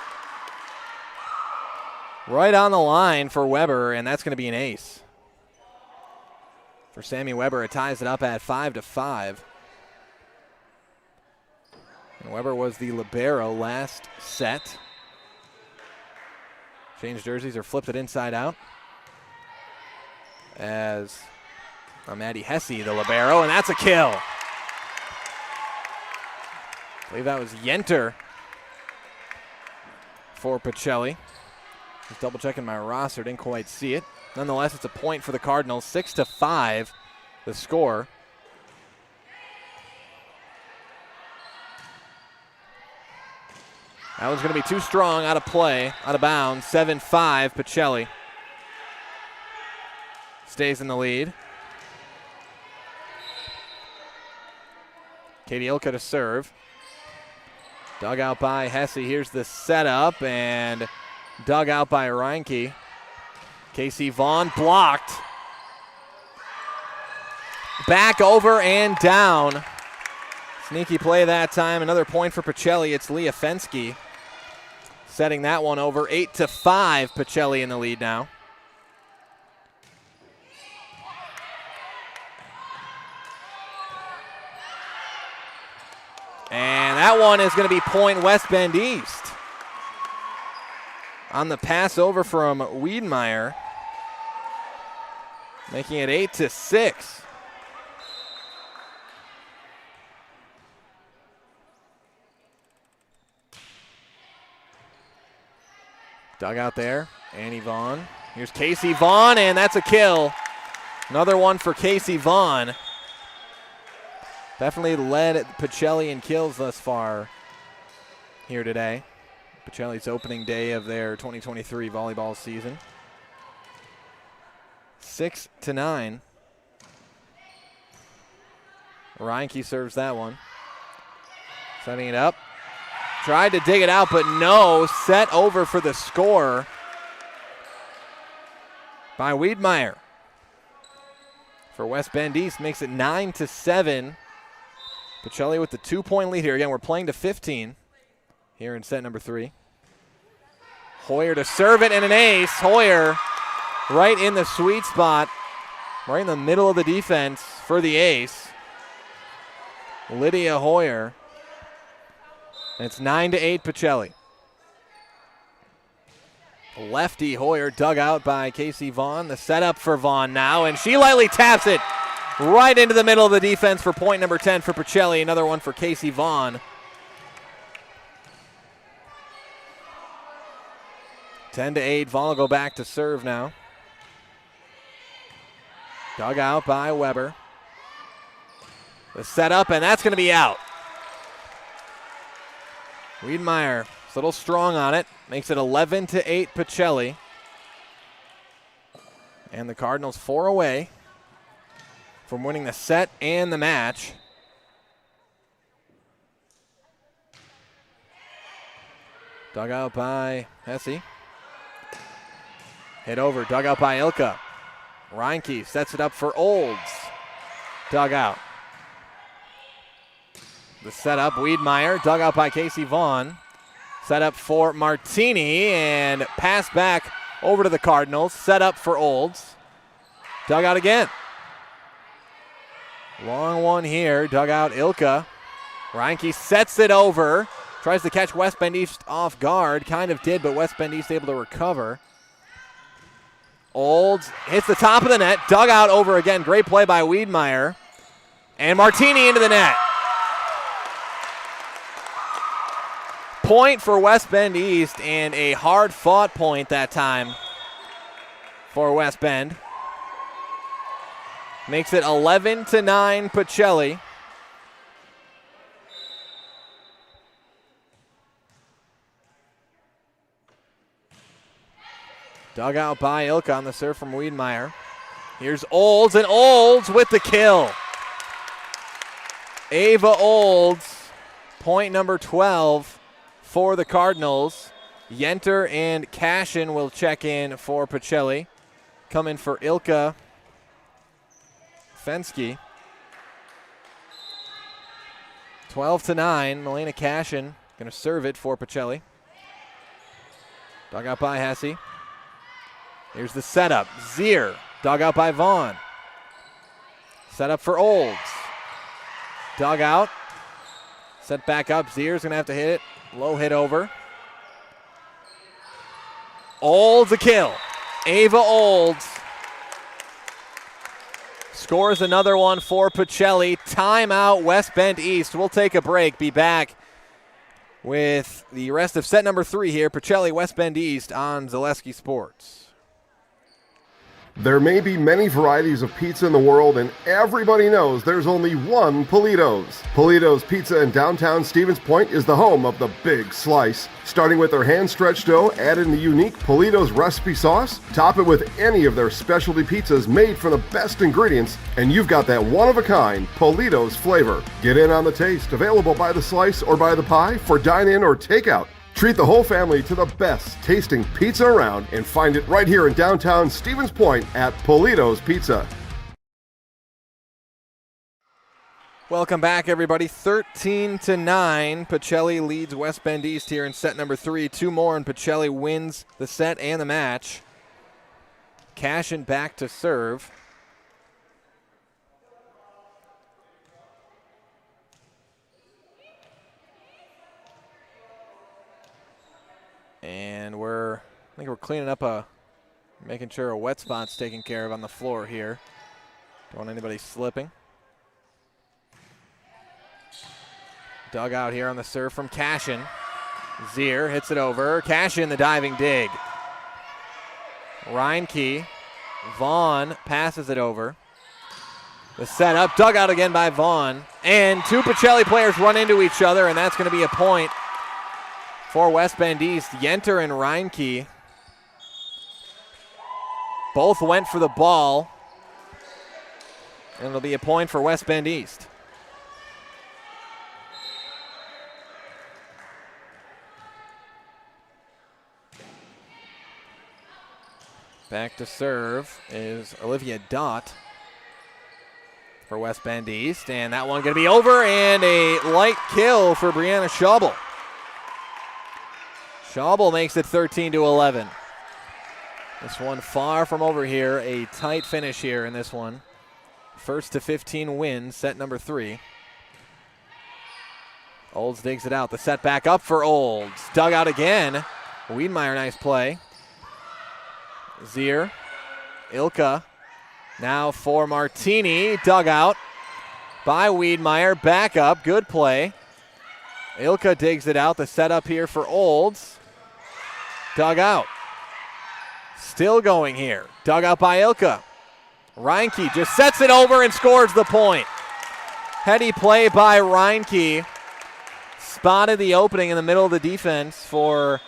right on the line for Weber, and that's going to be an ace. For Sammy Weber, it ties it up at 5-5. And Weber was the libero last set. Changed jerseys or flipped it inside out. As Maddie Hesse, the libero, and that's a kill. I believe that was Yenter for Pacelli. Just double checking my roster, didn't quite see it. Nonetheless, it's a point for the Cardinals, 6-5 the score. That one's going to be too strong, out of play, out of bounds. 7-5 Pacelli. Stays in the lead. Katie Ilka to serve. Dug out by Hesse. Here's the setup, and dug out by Reinke. Casey Vaughn blocked. Back over and down. Sneaky play that time. Another point for Pacelli. It's Leah Fensky setting that one over. 8-5 Pacelli in the lead now. And that one is going to be point West Bend East. On the pass over from Wiedmeyer, making it 8-6. Dug out there, Annie Vaughn. Here's Casey Vaughn, and that's a kill. Another one for Casey Vaughn. Definitely led Pacelli in kills thus far here today. Pacelli's opening day of their 2023 volleyball season. 6-9. Reinke serves that one. Setting it up. Tried to dig it out, but no. Set over for the score by Wiedmeyer. For West Bend East, makes it 9-7. Pacelli with the 2-point lead here. Again, we're playing to 15 here in set number 3. Hoyer to serve it, and an ace. Hoyer right in the sweet spot, right in the middle of the defense for the ace. Lydia Hoyer. And it's 9-8 Pacelli. Lefty Hoyer dug out by Casey Vaughn. The setup for Vaughn now, and she lightly taps it right into the middle of the defense for point number 10 for Pacelli. Another one for Casey Vaughn. 10-8. Vaughn will go back to serve now. Dug out by Weber. The setup, and that's going to be out. Wiedmeyer, a little strong on it. Makes it 11-8 Pacelli. And the Cardinals 4 away from winning the set and the match. Dug out by Hesse. Hit over, dug out by Ilka. Reinke sets it up for Olds. Dug out. The setup, Wiedmeyer, dug out by Casey Vaughn. Set up for Martini, and pass back over to the Cardinals. Set up for Olds. Dug out again. Long one here, dug out Ilka. Reinke sets it over. Tries to catch West Bend East off guard. Kind of did, but West Bend East able to recover. Olds hits the top of the net. Dug out over again. Great play by Wiedmeyer. And Martini into the net. Point for West Bend East, and a hard-fought point that time for West Bend. Makes it 11-9 Pacelli. Dug out by Ilka on the serve from Wiedmeyer. Here's Olds, and Olds with the kill. Ava Olds, point number 12 for the Cardinals. Yenter and Cashin will check in for Pacelli. Come in for Ilka Fensky. 12-9, Melena Cashin going to serve it for Pacelli. Dug out by Hesse. Here's the setup. Zier, dug out by Vaughn. Set up for Olds. Dug out. Set back up. Zier's going to have to hit it. Low hit over. Olds a kill. Ava Olds scores another one for Pacelli. Timeout West Bend East. We'll take a break. Be back with the rest of set number 3 here. Pacelli, West Bend East on Zaleski Sports. There may be many varieties of pizza in the world, and everybody knows there's only one Polito's. Polito's Pizza in downtown Stevens Point is the home of the big slice. Starting with their hand-stretched dough, add in the unique Polito's recipe sauce, top it with any of their specialty pizzas made from the best ingredients, and you've got that one-of-a-kind Polito's flavor. Get in on the taste, available by the slice or by the pie for dine-in or takeout. Treat the whole family to the best tasting pizza around and find it right here in downtown Stevens Point at Polito's Pizza. Welcome back, everybody. 13-9. Pacelli leads West Bend East here in set number 3. 2 more, and Pacelli wins the set and the match. Cashin back to serve. And I think we're cleaning up making sure a wet spot's taken care of on the floor here. Don't want anybody slipping. Dug out here on the serve from Cashin. Zier hits it over. Cashin, the diving dig. Reinke. Vaughn passes it over. The setup, dug out again by Vaughn. And 2 Pacelli players run into each other, and that's going to be a point for West Bend East. Yenter and Reinke both went for the ball, and it'll be a point for West Bend East. Back to serve is Olivia Dott for West Bend East, and that one going to be over, and a light kill for Brianna Schaubel. Schaubel makes it 13-11. This one far from over here. A tight finish here in this one. 1-15 win, set number 3. Olds digs it out. The set back up for Olds. Dug out again. Wiedmeyer, nice play. Zier. Ilka. Now for Martini. Dug out by Wiedmeyer. Back up. Good play. Ilka digs it out. The setup here for Olds. Dug out. Still going here. Dug out by Ilka. Reinke just sets it over and scores the point. Heady play by Reinke. Spotted the opening in the middle of the defense for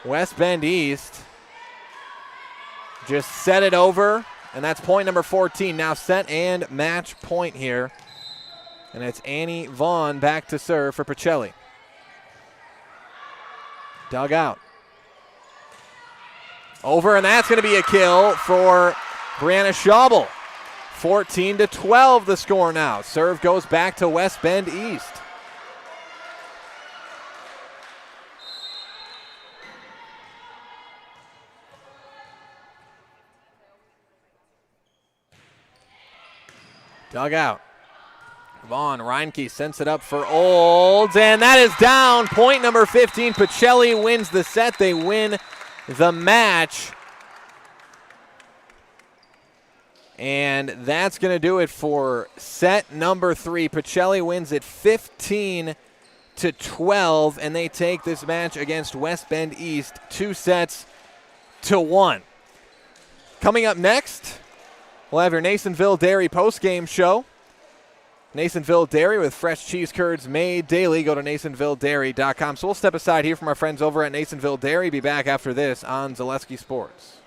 West Bend East. Just set it over, and that's point number 14. Now set and match point here. And it's Annie Vaughn back to serve for Pacelli. Dug out. Over, and that's going to be a kill for Brianna Schaubel. 14-12 the score now. Serve goes back to West Bend East. Dug out. Vaughn Reinke sends it up for Olds, and that is down. Point number 15. Pacelli wins the set. They win the match. And that's going to do it for set number 3. Pacelli wins it 15-12, and they take this match against West Bend East 2-1. Coming up next, we'll have your Nasonville Dairy postgame show. Nasonville Dairy with fresh cheese curds made daily. Go to NasonvilleDairy.com. So we'll step aside here from our friends over at Nasonville Dairy. Be back after this on Zaleski Sports.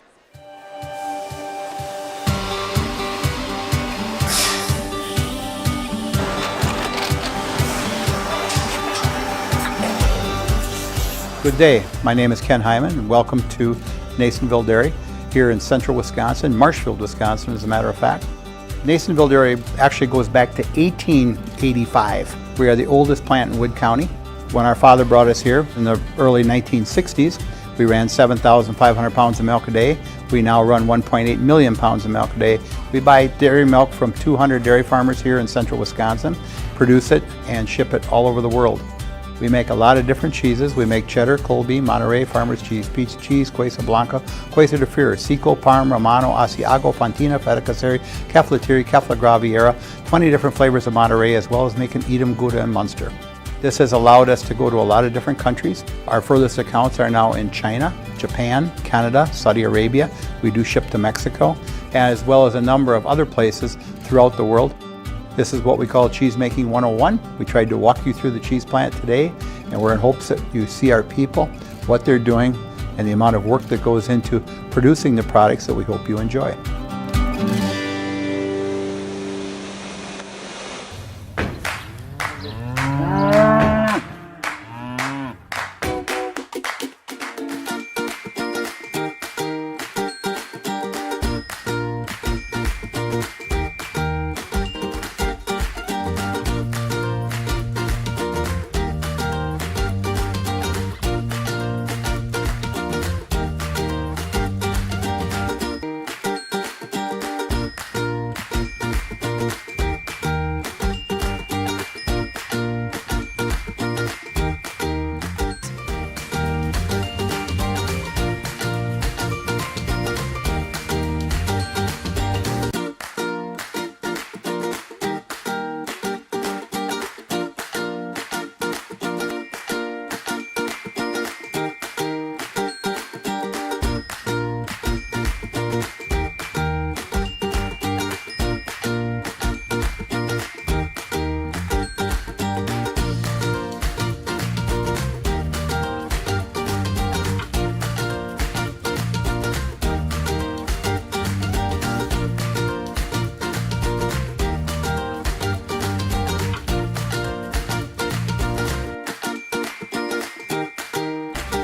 Good day. My name is Ken Hyman, and welcome to Nasonville Dairy here in central Wisconsin, Marshfield, Wisconsin, as a matter of fact. Nasonville Dairy actually goes back to 1885. We are the oldest plant in Wood County. When our father brought us here in the early 1960s, we ran 7,500 pounds of milk a day. We now run 1.8 million pounds of milk a day. We buy dairy milk from 200 dairy farmers here in central Wisconsin, produce it, and ship it all over the world. We make a lot of different cheeses. We make cheddar, Colby, Monterey, Farmer's Cheese, Pizza Cheese, Quesa Blanca, Quesa de Fury, Seco, Parm, Romano, Asiago, Fontina, Feta Caseri, Cafflatiri, Caffla Graviera, 20 different flavors of Monterey, as well as making Edam, Gouda, and Munster. This has allowed us to go to a lot of different countries. Our furthest accounts are now in China, Japan, Canada, Saudi Arabia. We do ship to Mexico, as well as a number of other places throughout the world. This is what we call Cheese Making 101. We tried to walk you through the cheese plant today, and we're in hopes that you see our people, what they're doing, and the amount of work that goes into producing the products that we hope you enjoy.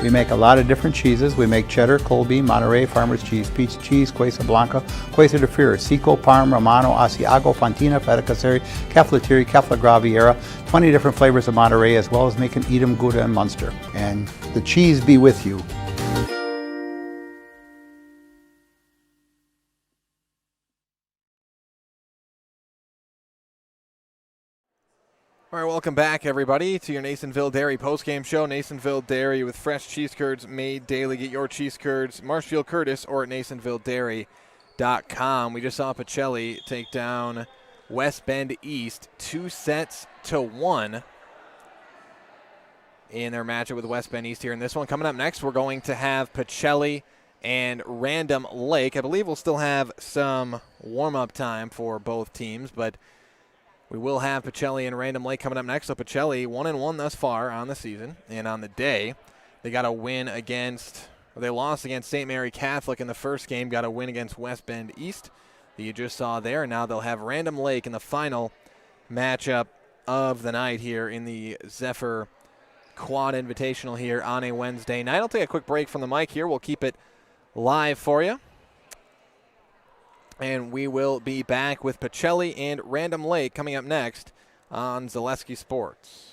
We make a lot of different cheeses. We make cheddar, Colby, Monterey, Farmer's Cheese, Pizza Cheese, Quesa Blanca, Quesa de Fury, Seco, Parm, Romano, Asiago, Fontina, Feta Caseri, Cafflatiri, Caffla Graviera, 20 different flavors of Monterey, as well as making Edam, Gouda, and Munster. And the cheese be with you. All right, welcome back, everybody, to your Nasonville Dairy postgame show. Nasonville Dairy with fresh cheese curds made daily. Get your cheese curds, Marshfield Curtis, or at NasonvilleDairy.com. We just saw Pacelli take down West Bend East 2-1 in their matchup with West Bend East here. In this one coming up next, we're going to have Pacelli and Random Lake. I believe we'll still have some warm-up time for both teams, but we will have Pacelli and Random Lake coming up next. So Pacelli 1-1 thus far on the season, and on the day they got a win against, or they lost against St. Mary Catholic in the first game, got a win against West Bend East that you just saw there, and now they'll have Random Lake in the final matchup of the night here in the Zephyr Quad Invitational here on a Wednesday night. I'll take a quick break from the mic here. We'll keep it live for you. And we will be back with Pacelli and Random Lake coming up next on Zaleski Sports.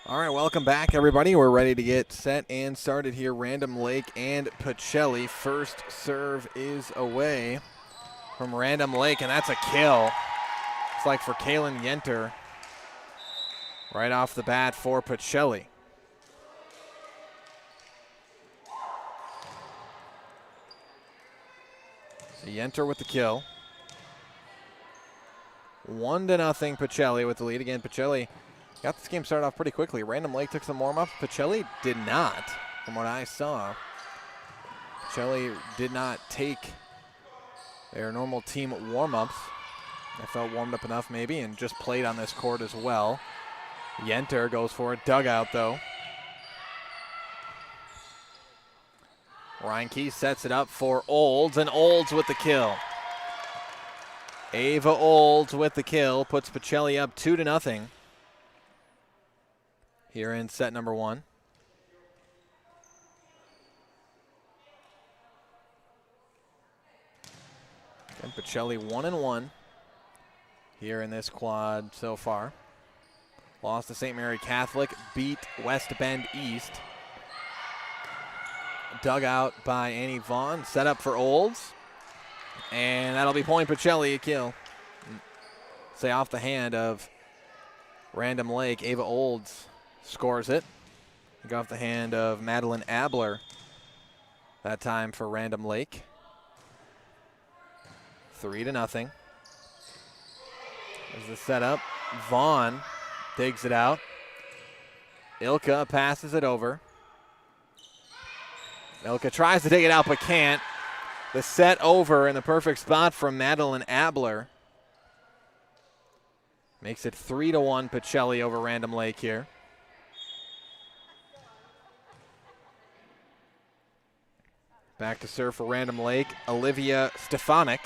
All right, welcome back, everybody. We're ready to get set and started here. Random Lake and Pacelli. First serve is away from Random Lake, and that's a kill. It's like for Kalen Yenter. Right off the bat for Pacelli. So Yenter with the kill. 1-0 Pacelli with the lead. Again, Pacelli got this game started off pretty quickly. Random Lake took some warm-up. Pacelli did not, from what I saw. Pacelli did not take their normal team warm-ups. I felt warmed up enough maybe and just played on this court as well. Yenter goes for a dugout though. Reinke sets it up for Olds, and Olds with the kill. Ava Olds with the kill puts Pacelli up 2-0 here in set number 1. And Pacelli 1-1 here in this quad so far. Lost to St. Mary Catholic, beat West Bend East. Dug out by Annie Vaughn, set up for Olds. And that'll be point Pacelli, a kill. Say off the hand of Random Lake, Ava Olds scores it. Go off the hand of Madeline Abler. That time for Random Lake. 3-0. There's the setup. Vaughn digs it out. Ilka passes it over. Ilka tries to dig it out but can't. The set over in the perfect spot from Madeline Abler. Makes it 3-1 Pacelli over Random Lake here. Back to serve for Random Lake, Olivia Stefanik.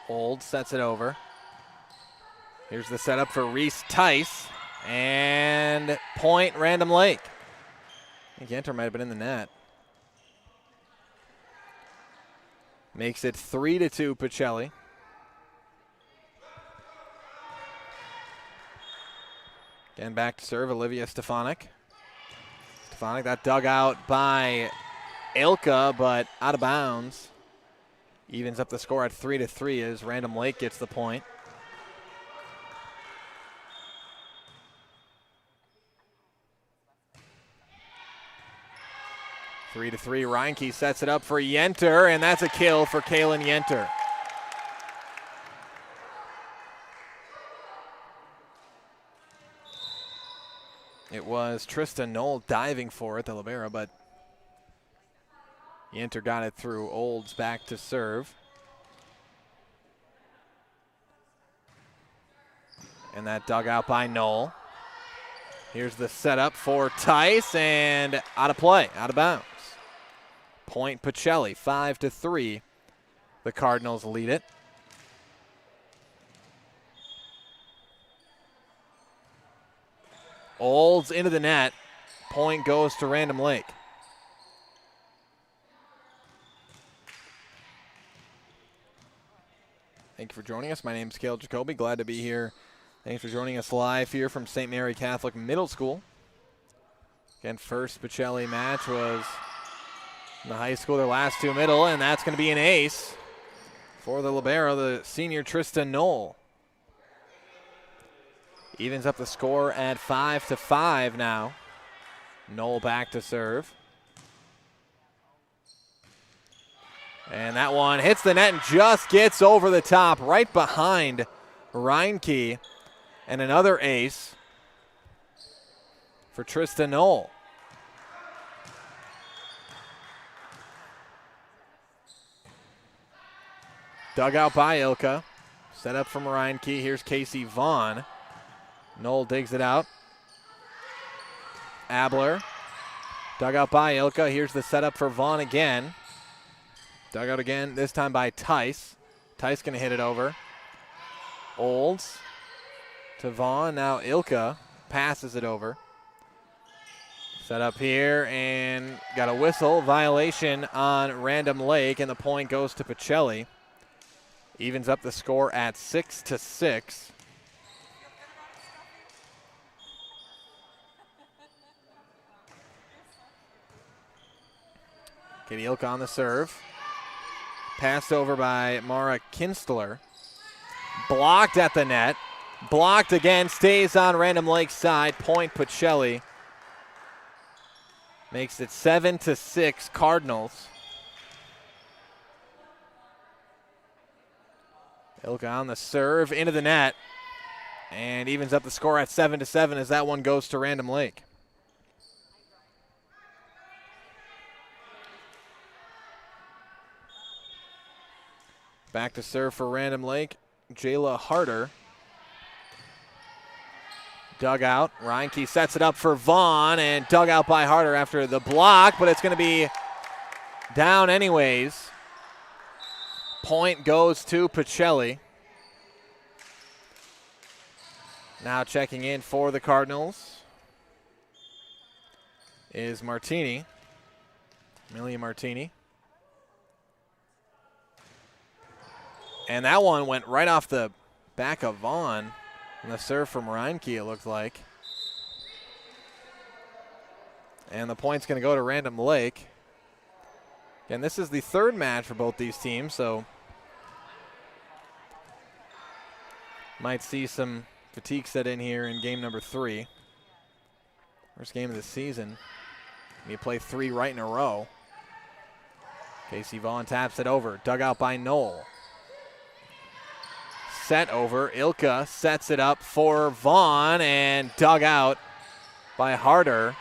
Old sets it over. Here's the setup for Reese Tice. And point Random Lake. I think Yenter might have been in the net. Makes it 3-2 Pacelli. Again, back to serve, Olivia Stefanik. Stefanik, that dug out by Ilka, but out of bounds. Evens up the score at 3-3 as Random Lake gets the point. Three to 3, Reinke sets it up for Yenter, and that's a kill for Kalen Yenter. It was Tristan Knoll diving for it, the libero, but Yenter got it through. Olds back to serve. And that dug out by Knoll. Here's the setup for Tice, and out of play, out of bounds. Point Pacelli, 5-3. The Cardinals lead it. Olds into the net. Point goes to Random Lake. Thank you for joining us. My name is Cale Jacoby. Glad to be here. Thanks for joining us live here from St. Mary Catholic Middle School. Again, first Pacelli match was in the high school, their last two middle, and that's going to be an ace for the libero, the senior Tristan Knoll. Evens up the score at 5-5 now. Knoll back to serve. And that one hits the net and just gets over the top right behind Reinke. And another ace for Tristan Knoll. Dug out by Ilka. Set up from Reinke. Here's Casey Vaughn. Knoll digs it out. Abler. Dug out by Ilka. Here's the setup for Vaughn again. Dug out again, this time by Tice. Tice going to hit it over. Olds to Vaughn. Now Ilka passes it over. Set up here and got a whistle. Violation on Random Lake, and the point goes to Pacelli. Evens up the score at 6-6. Katie Ilka on the serve. Passed over by Mara Kinstler. Blocked at the net. Blocked again. Stays on Random Lake's side. Point Pacelli. Makes it 7-6 Cardinals. Ilka on the serve. Into the net. And evens up the score at 7-7 as that one goes to Random Lake. Back to serve for Random Lake, Jayla Harder. Dug out. Reinke sets it up for Vaughn and dug out by Harder after the block, but it's going to be down anyways. Point goes to Pacelli. Now checking in for the Cardinals is Martini, Amelia Martini. And that one went right off the back of Vaughn. And the serve from Reinke, it looked like. And the point's going to go to Random Lake. And this is the third match for both these teams, so might see some fatigue set in here in game number 3. First game of the season. You play 3 right in a row. Casey Vaughn taps it over. Dug out by Knoll. Set over. Ilka sets it up for Vaughn and dug out by Harder.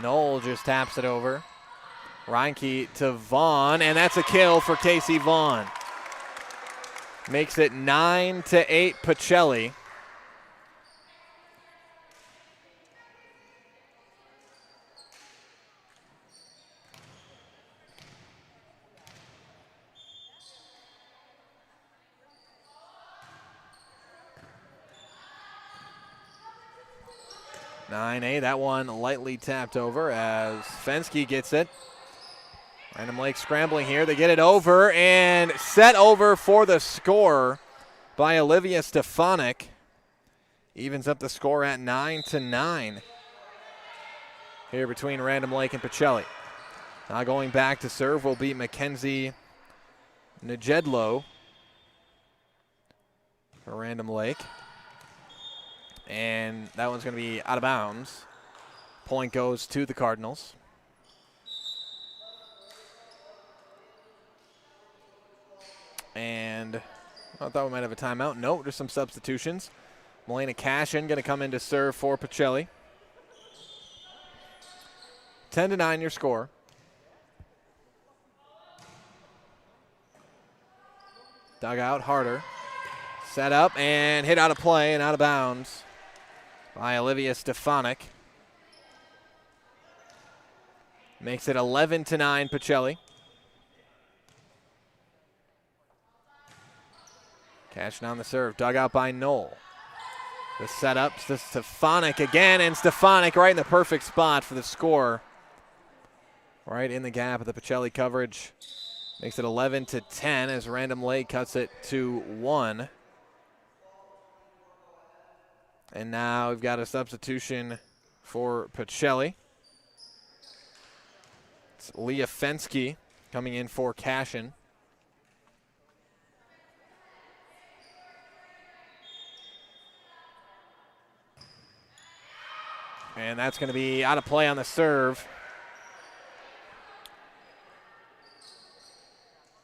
Knoll just taps it over. Reinke to Vaughn, and that's a kill for Casey Vaughn. Makes it 9-8 Pacelli. That one lightly tapped over as Fensky gets it. Random Lake scrambling here. They get it over and set over for the score by Olivia Stefanik. Evens up the score at 9-9 here between Random Lake and Pacelli. Now going back to serve will be Mackenzie Njedlo for Random Lake. And that one's going to be out of bounds. Point goes to the Cardinals. And I thought we might have a timeout. No, there's some substitutions. Melena Cashin going to come in to serve for Pacelli. 10-9 your score. Dug out Harder. Set up and hit out of play and out of bounds by Olivia Stefanik. Makes it 11-9 Pacelli. Cashing on the serve. Dug out by Knoll. The setup to Stefanik again, and Stefanik right in the perfect spot for the score. Right in the gap of the Pacelli coverage. Makes it 11-10 as Random Lake cuts it to 1. And now we've got a substitution for Pacelli. It's Leah Fensky coming in for Cashin. And that's going to be out of play on the serve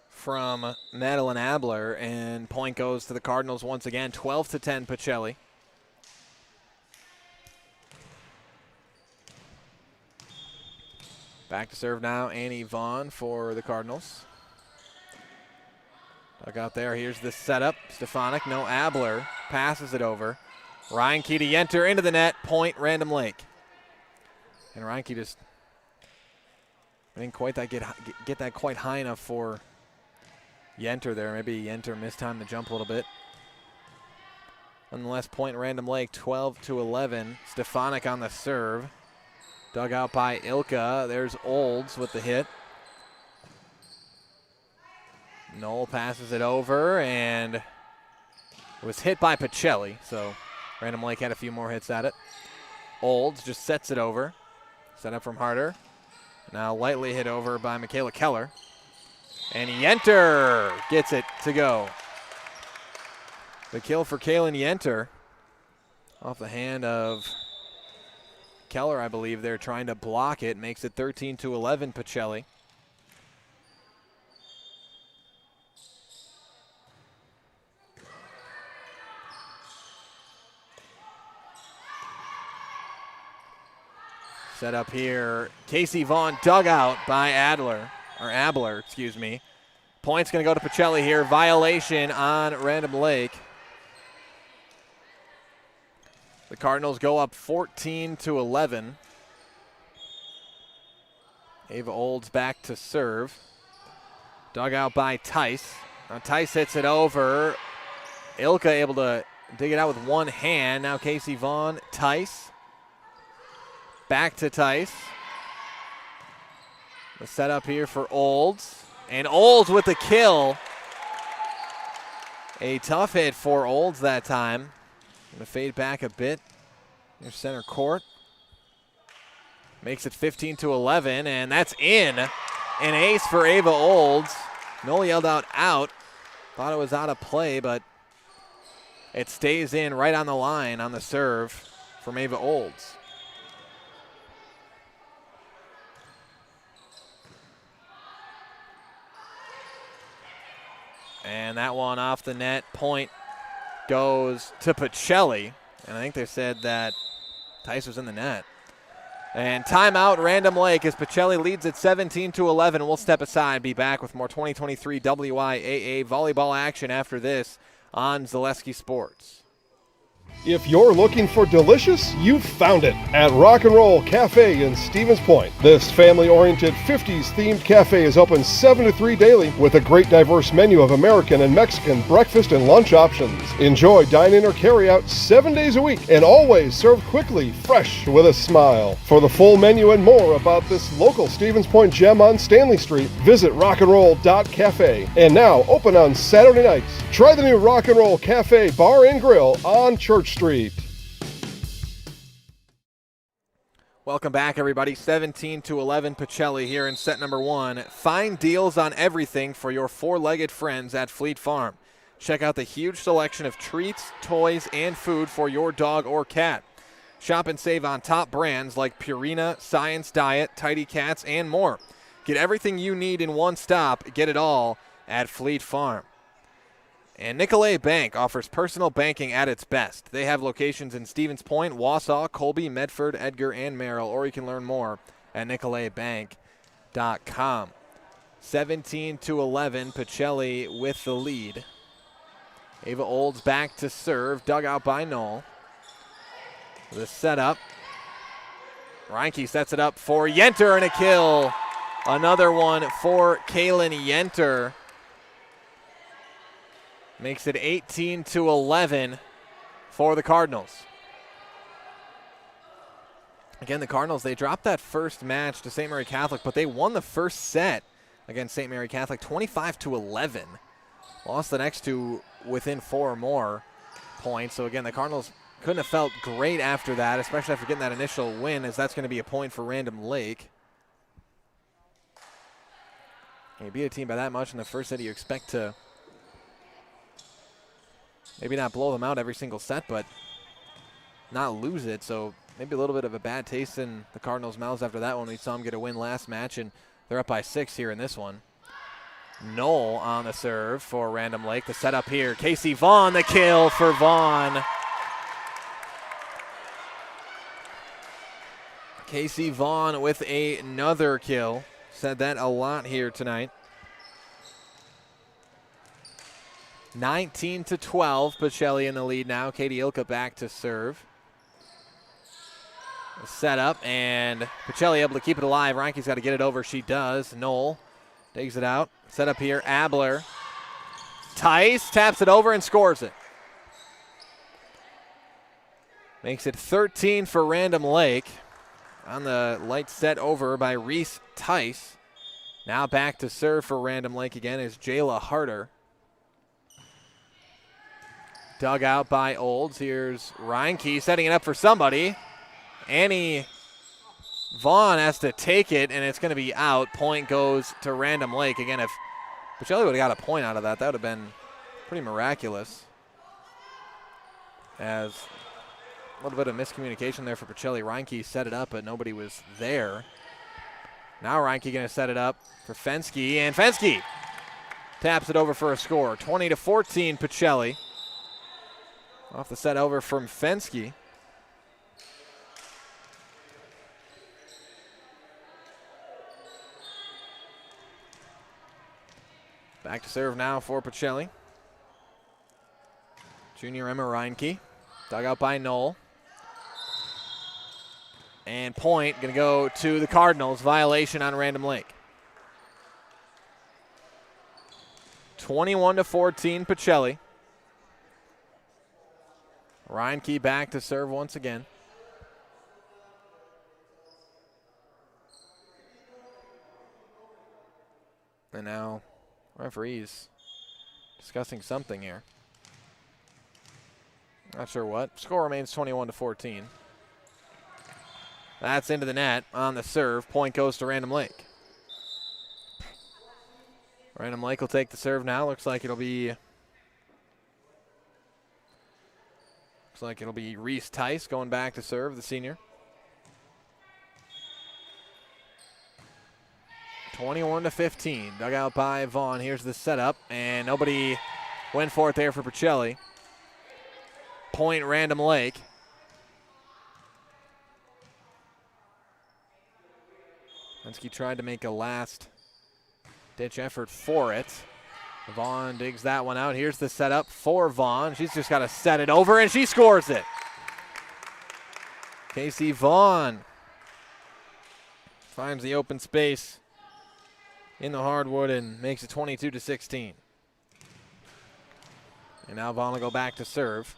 from Madeline Abler. And point goes to the Cardinals once again, 12-10 Pacelli. Back to serve now, Annie Vaughn for the Cardinals. Dug out there. Here's the setup. Stefanik, no Abler. Passes it over. Reinke to Yenter into the net. Point, Random Lake. And Reinke just didn't quite get that quite high enough for Yenter there. Maybe Yenter missed time to jump a little bit. Nonetheless, point, Random Lake, 12-11. Stefanik on the serve. Dug out by Ilka. There's Olds with the hit. Knoll passes it over, and it was hit by Pacelli, so Random Lake had a few more hits at it. Olds just sets it over. Set up from Harder. Now lightly hit over by Michaela Keller. And Yenter gets it to go. The kill for Kaylin Yenter. Off the hand of Keller, I believe. They're trying to block it. Makes it 13-11, Pacelli. Set up here. Casey Vaughn dug out by Abler, excuse me. Point's going to go to Pacelli here. Violation on Random Lake. The Cardinals go up 14-11. Ava Olds back to serve. Dug out by Tice. Now Tice hits it over. Ilka able to dig it out with one hand. Now Casey Vaughn, Tice. Back to Tice. The setup here for Olds. And Olds with the kill. A tough hit for Olds that time. Going to fade back a bit near center court. Makes it 15-11, and that's in. An ace for Ava Olds. Noel yelled out. Thought it was out of play, but it stays in right on the line on the serve from Ava Olds. And that one off the net. Point goes to Pacelli. And I think they said that Tice was in the net. And timeout, Random Lake, as Pacelli leads at 17-11. We'll step aside, be back with more 2023 WIAA volleyball action after this on Zaleski Sports. If you're looking for delicious, you've found it at Rock and Roll Cafe in Stevens Point. This family-oriented 50s-themed cafe is open 7 to 3 daily with a great diverse menu of American and Mexican breakfast and lunch options. Enjoy dine-in or carry-out 7 days a week and always served quickly, fresh with a smile. For the full menu and more about this local Stevens Point gem on Stanley Street, visit rockandroll.cafe. And now open on Saturday nights. Try the new Rock and Roll Cafe Bar and Grill on Church Street. Welcome back, everybody. 17-11 Pacelli here in set number 1. Find deals on everything for your four-legged friends at Fleet Farm. Check out the huge selection of treats, toys, and food for your dog or cat. Shop and save on top brands like Purina, Science Diet, Tidy Cats, and more. Get everything you need in one stop. Get it all at Fleet Farm. And Nicolay Bank offers personal banking at its best. They have locations in Stevens Point, Wausau, Colby, Medford, Edgar, and Merrill, or you can learn more at nicolaybank.com. 17-11, Pacelli with the lead. Ava Olds back to serve, dug out by Knoll. The setup. Reinke sets it up for Yenter and a kill. Another one for Kaylin Yenter. Makes it 18-11 for the Cardinals. Again, the Cardinals, they dropped that first match to St. Mary Catholic, but they won the first set against St. Mary Catholic 25-11. Lost the next two within 4 or more points. So again, the Cardinals couldn't have felt great after that, especially after getting that initial win, as that's going to be a point for Random Lake. When you beat a team by that much in the first set, you expect to maybe not blow them out every single set, but not lose it. So maybe a little bit of a bad taste in the Cardinals' mouths after that one. We saw them get a win last match, and they're up by 6 here in this one. Knoll on the serve for Random Lake. The setup here. Casey Vaughn, the kill for Vaughn. Casey Vaughn with another kill. Said that a lot here tonight. 19-12, Pacelli in the lead now. Katie Ilka back to serve. The setup, and Pacelli able to keep it alive. Reinke's got to get it over. She does. Knoll digs it out. Set up here, Abler. Tice taps it over and scores it. Makes it 13 for Random Lake. On the light set over by Reese Tice. Now back to serve for Random Lake again is Jayla Harder. Dug out by Olds. Here's Reinke setting it up for somebody. Annie Vaughn has to take it, and it's going to be out. Point goes to Random Lake. Again, if Pacelli would have got a point out of that, that would have been pretty miraculous. As a little bit of miscommunication there for Pacelli. Reinke set it up, but nobody was there. Now Reinke going to set it up for Fensky, and Fensky taps it over for a score. 20-14 Pacelli. Off the set over from Fensky. Back to serve now for Pacelli. Junior Emma Reinke. Dug out by Knoll. And point going to go to the Cardinals. Violation on Random Lake. 21-14 Pacelli. Reinke back to serve once again. And now referees discussing something here. Not sure what. Score remains 21-14. That's into the net on the serve. Point goes to Random Lake. Random Lake will take the serve now. Looks like it'll be Reese Tice going back to serve, the senior. 21-15. Dug out by Vaughn. Here's the setup, and nobody went for it there for Pacelli. Point Random Lake. Fensky tried to make a last-ditch effort for it. Vaughn digs that one out. Here's the setup for Vaughn. She's just got to set it over, and she scores it. Casey Vaughn finds the open space in the hardwood and makes it 22-16. And now Vaughn will go back to serve.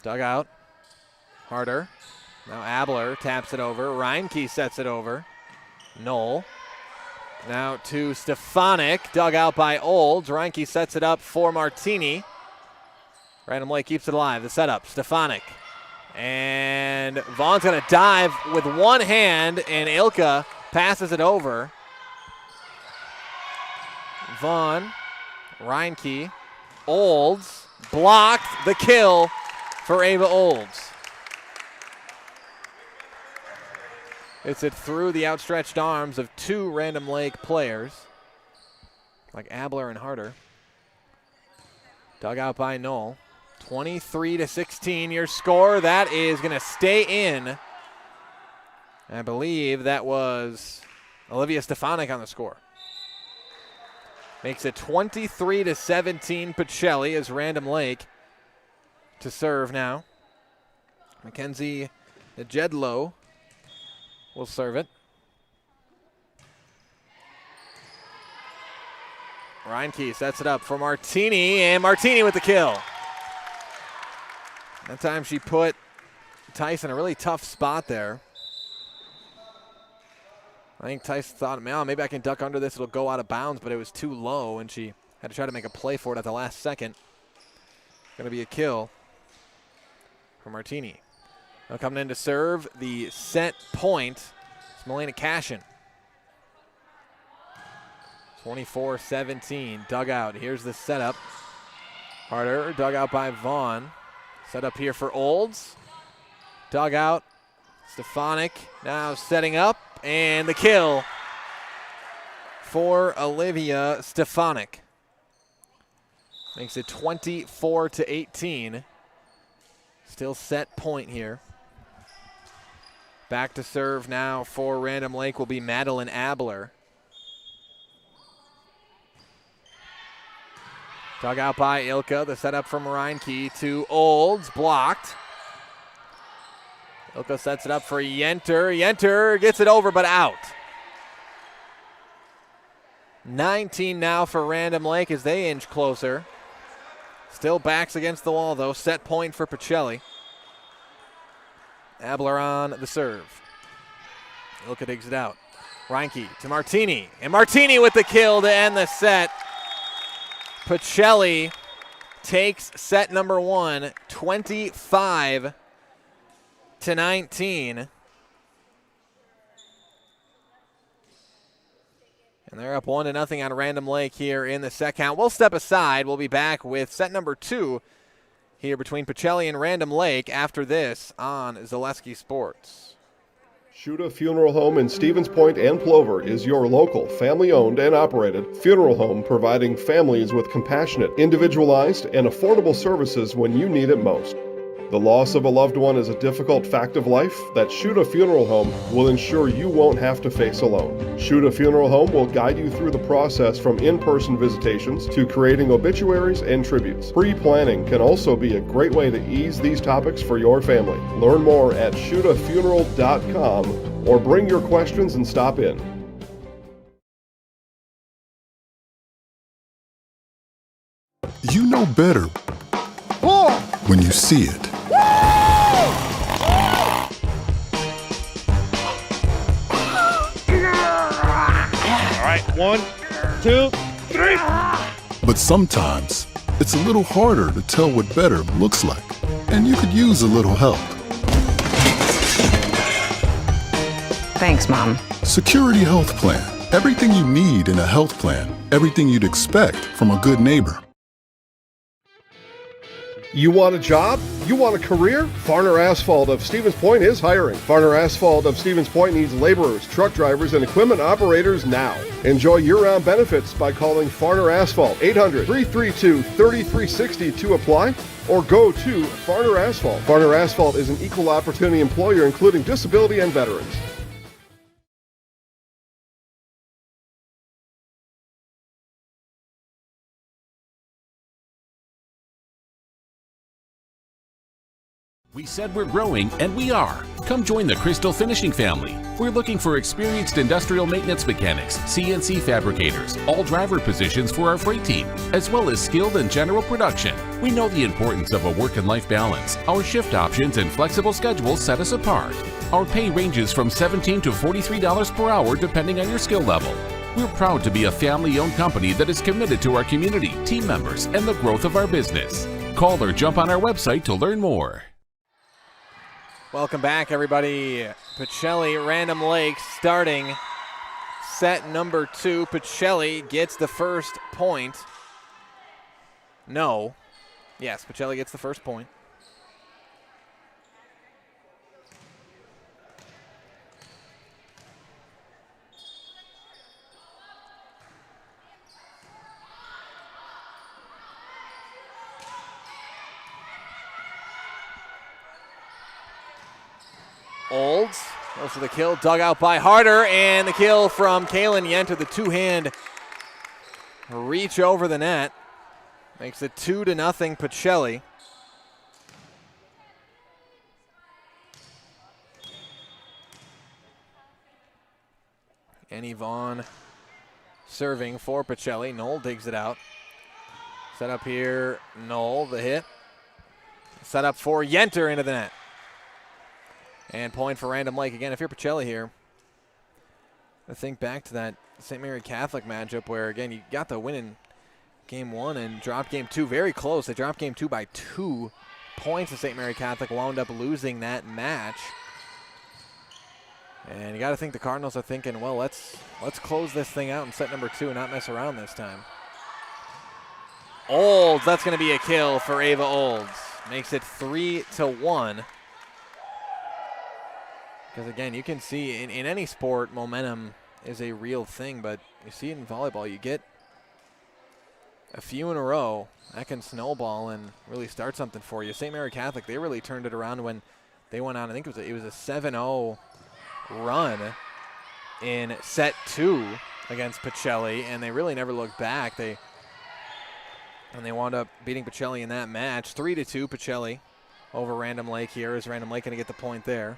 Dug out. Harder. Now Abler taps it over. Reinke sets it over. Knoll. Now to Stefanik. Dug out by Olds. Reinke sets it up for Martini. Random Lake keeps it alive. The setup. Stefanik. And Vaughn's going to dive with one hand, and Ilka passes it over. Vaughn. Reinke. Olds. Blocked. The kill for Ava Olds. It's it through the outstretched arms of two Random Lake players, like Abler and Harder. Dug out by Knoll. 23-16, your score. That is going to stay in. I believe that was Olivia Stefanik on the score. Makes it 23-17 Pacelli as Random Lake to serve now. Mackenzie Jedlow will serve it. Reinke sets it up for Martini, and Martini with the kill. That time she put Tice in a really tough spot there. I think Tice thought, man, maybe I can duck under this, it'll go out of bounds, but it was too low, and she had to try to make a play for it at the last second. Going to be a kill for Martini. Now coming in to serve the set point is Melena Cashin. 24-17, dug out. Here's the setup. Harder, dug out by Vaughn. Set up here for Olds. Dug out. Stefanik now setting up, and the kill for Olivia Stefanik. Makes it 24-18. Still set point here. Back to serve now for Random Lake will be Madeline Abler. Dug out by Ilka. The setup from Reinke to Olds. Blocked. Ilka sets it up for Yenter. Yenter gets it over, but out. 19 now for Random Lake as they inch closer. Still backs against the wall, though. Set point for Pacelli. Abler on the serve. Ilka digs it out. Reinke to Martini. And Martini with the kill to end the set. Pacelli takes set number 1, 25-19. And they're up 1-0 on Random Lake here in the set count. We'll step aside. We'll be back with set number 2 here between Pacelli and Random Lake after this on Zaleski Sports. Shuda Funeral Home in Stevens Point and Plover is your local, family-owned and operated funeral home providing families with compassionate, individualized, and affordable services when you need it most. The loss of a loved one is a difficult fact of life that Shuda Funeral Home will ensure you won't have to face alone. Shuda Funeral Home will guide you through the process from in-person visitations to creating obituaries and tributes. Pre-planning can also be a great way to ease these topics for your family. Learn more at shudafuneral.com or bring your questions and stop in. You know better when you see it. All right, 1, 2, 3. But sometimes it's a little harder to tell what better looks like, and you could use a little help. Thanks, Mom. Security Health Plan. Everything you need in a health plan. Everything you'd expect from a good neighbor. You want a job? You want a career? Farner Asphalt of Stevens Point is hiring. Farner Asphalt of Stevens Point needs laborers, truck drivers, and equipment operators now. Enjoy year-round benefits by calling Farner Asphalt 800-332-3360 to apply, or go to Farner Asphalt. Farner Asphalt is an equal opportunity employer including disability and veterans. We said we're growing, and we are. Come join the Crystal Finishing family. We're looking for experienced industrial maintenance mechanics, CNC fabricators, all driver positions for our freight team, as well as skilled and general production. We know the importance of a work and life balance. Our shift options and flexible schedules set us apart. Our pay ranges from $17 to $43 per hour depending on your skill level. We're proud to be a family-owned company that is committed to our community, team members, and the growth of our business. Call or jump on our website to learn more. Welcome back, everybody. Pacelli, Random Lake starting set number 2. Pacelli gets the first point. No. Yes, Pacelli gets the first point. Olds goes for the kill, dug out by Harder, and the kill from Kalen Yenter, the two-hand reach over the net. Makes it 2-0 Pacelli. And Yvonne serving for Pacelli. Knoll digs it out. Set up here, Knoll, the hit. Set up for Yenter into the net. And point for Random Lake. Again, if you're Pacelli here, I think back to that St. Mary Catholic matchup where, again, you got the win in game 1 and dropped game 2 very close. They dropped game 2 by 2 points, and St. Mary Catholic wound up losing that match. And you got to think the Cardinals are thinking, well, let's close this thing out in set number 2 and not mess around this time. Olds, that's going to be a kill for Ava Olds. Makes it 3-1. Because, again, you can see in any sport, momentum is a real thing, but you see it in volleyball. You get a few in a row, that can snowball and really start something for you. St. Mary Catholic, they really turned it around when they went on, I think it was a 7-0 run in set 2 against Pacelli, and they really never looked back. They wound up beating Pacelli in that match. 3-2 Pacelli over Random Lake here. Is Random Lake going to get the point there?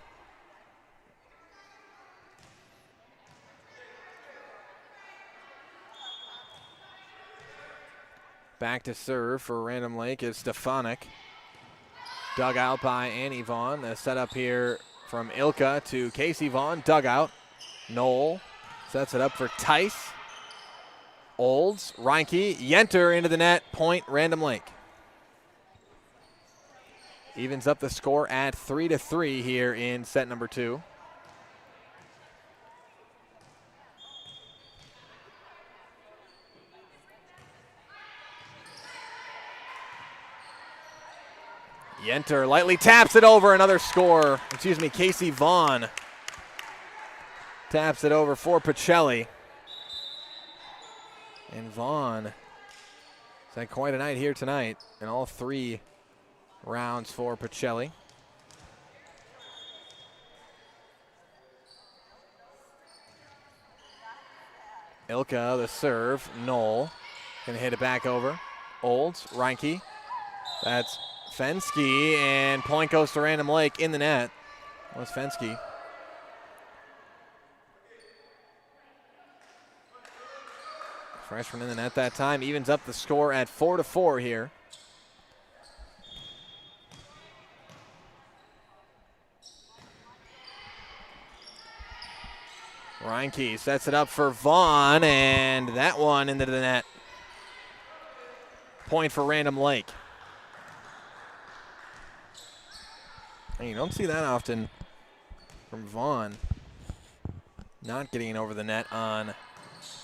Back to serve for Random Lake is Stefanik. Dug out by Annie Vaughn. The setup here from Ilka to Casey Vaughn. Dug out. Knoll sets it up for Tice. Olds, Reinke, Yenter into the net. Point Random Lake. Evens up the score at 3-3 here in set number 2. Yenter lightly taps it over, another score. Casey Vaughn taps it over for Pacelli. And Vaughn has had quite a night here tonight in all 3 rounds for Pacelli. Ilka, the serve. Knoll gonna hit it back over. Olds, Reinke. That's Fensky, and point goes to Random Lake in the net. Was Fensky. Freshman in the net that time. Evens up the score at 4-4 here. Reinke sets it up for Vaughn, and that one into the net. Point for Random Lake. And you don't see that often from Vaughn. Not getting it over the net on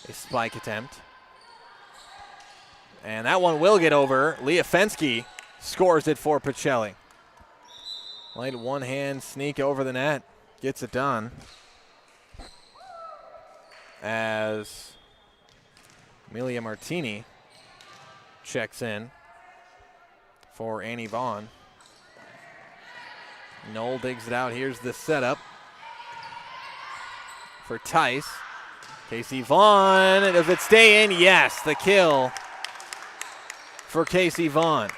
a spike attempt. And that one will get over. Leah Fensky scores it for Pacelli. Light one-hand sneak over the net. Gets it done. As Amelia Martini checks in for Annie Vaughn. Knoll digs it out. Here's the setup for Tice. Casey Vaughn, does it stay in? Yes, the kill for Casey Vaughn.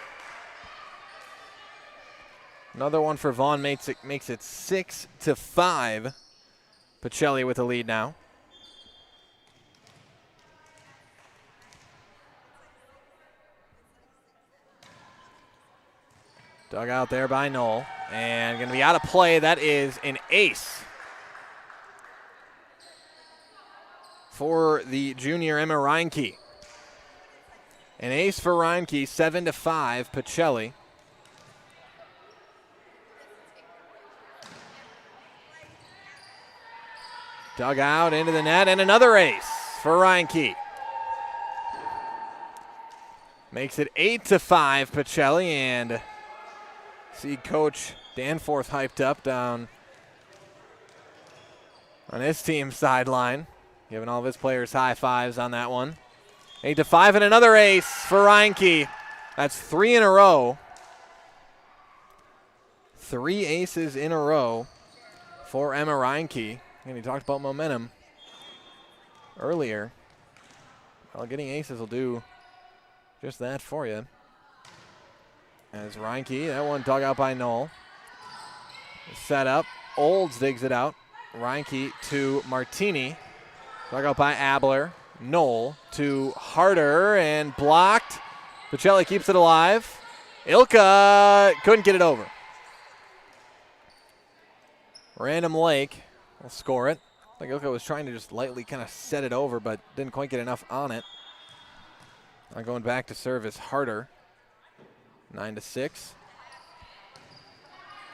Another one for Vaughn makes it 6-5. Pacelli with the lead now. Dug out there by Knoll. And going to be out of play. That is an ace for the junior Emma Reinke. An ace for Reinke, 7-5, Pacelli. Dug out into the net, and another ace for Reinke. Makes it 8-5, Pacelli, and see Coach Danforth hyped up down on his team's sideline, giving all of his players high fives on that one. 8-5 and another ace for Reinke. That's 3 in a row. 3 aces in a row for Emma Reinke. And he talked about momentum earlier. Well, getting aces will do just that for you. As Reinke, that one dug out by Knoll. Set up. Olds digs it out. Reinke to Martini. Dug out by Abler. Knoll to Harder and blocked. Pacelli keeps it alive. Ilka couldn't get it over. Random Lake will score it. I think Ilka was trying to just lightly kind of set it over, but didn't quite get enough on it. Now going back to serve is Harder. 9-6.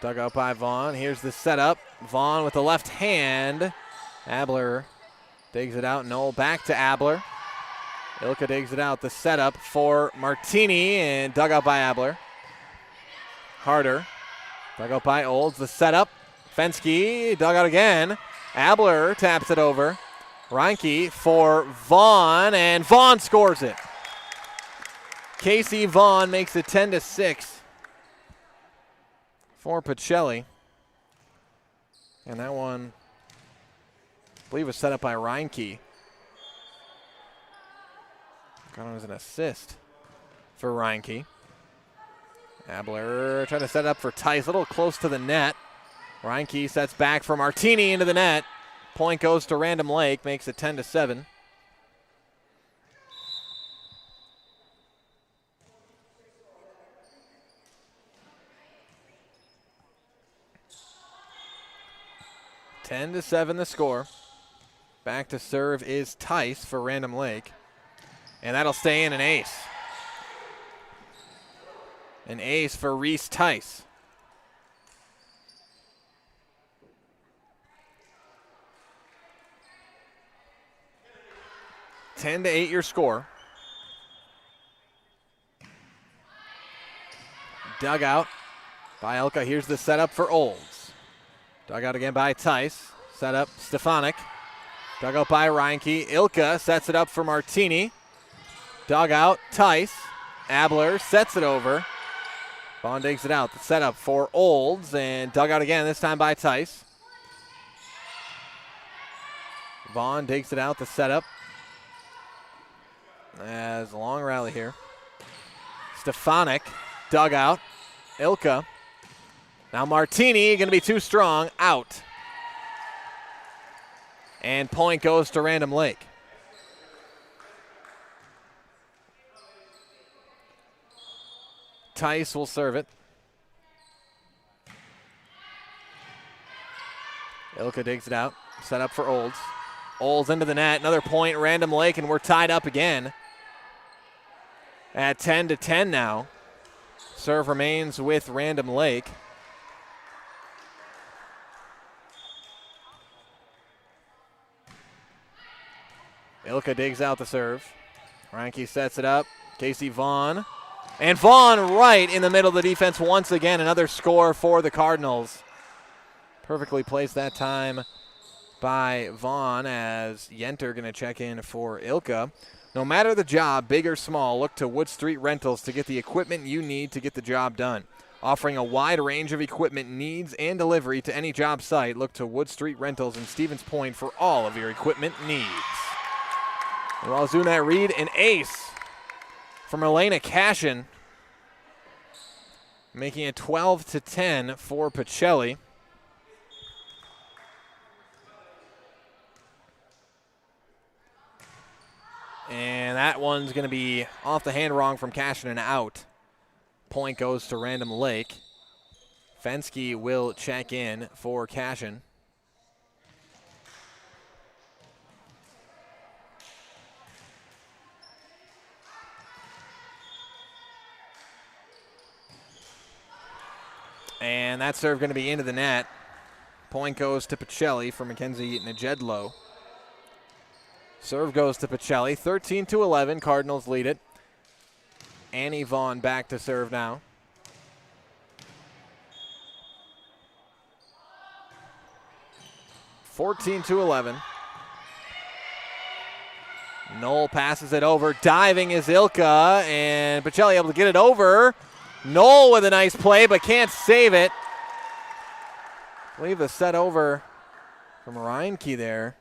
Dug out by Vaughn. Here's the setup. Vaughn with the left hand. Abler digs it out. Knoll back to Abler. Ilka digs it out. The setup for Martini and dug out by Abler. Harder. Dug out by Olds. The setup. Fensky dug out again. Abler taps it over. Reinke for Vaughn, and Vaughn scores it. Casey Vaughn makes it 10-6 for Pacelli. And that one, I believe, was set up by Reinke. Got on as an assist for Reinke. Abler trying to set it up for Tice, a little close to the net. Reinke sets back for Martini into the net. Point goes to Random Lake, makes it 10-7. The score. Back to serve is Tice for Random Lake. And that'll stay in, an ace. An ace for Reese Tice. 10-8 your score. Dugout by Ilka. Here's the setup for Olds. Dugout again by Tice. Setup Stefanik. Dugout by Reinke. Ilka sets it up for Martini. Dugout Tice. Abler sets it over. Vaughn digs it out. The setup for Olds, and dugout again, this time by Tice. Vaughn digs it out. The setup. As a long rally here. Stefanik. Dugout. Ilka. Now Martini, going to be too strong. Out. And point goes to Random Lake. Tice will serve it. Ilka digs it out. Set up for Olds. Olds into the net. Another point, Random Lake, and we're tied up again. At 10-10 now. Serve remains with Random Lake. Ilka digs out the serve. Reinke sets it up. Casey Vaughn. And Vaughn right in the middle of the defense once again. Another score for the Cardinals. Perfectly placed that time by Vaughn, as Yenter going to check in for Ilka. No matter the job, big or small, look to Wood Street Rentals to get the equipment you need to get the job done. Offering a wide range of equipment needs and delivery to any job site, look to Wood Street Rentals in Stevens Point for all of your equipment needs. While doing that read, an ace from Elena Cashin, making it 12-10 for Pacelli. And that one's going to be off the hand wrong from Cashin and out. Point goes to Random Lake. Fensky will check in for Cashin. And that serve going to be into the net. Point goes to Pacelli for Mackenzie Najedlow. Serve goes to Pacelli. 13-11. Cardinals lead it. Annie Vaughn back to serve now. (14-11). Knoll passes it over. Diving is Ilka, and Pacelli able to get it over. Knoll with a nice play, but can't save it. I believe the set over from Reinke there.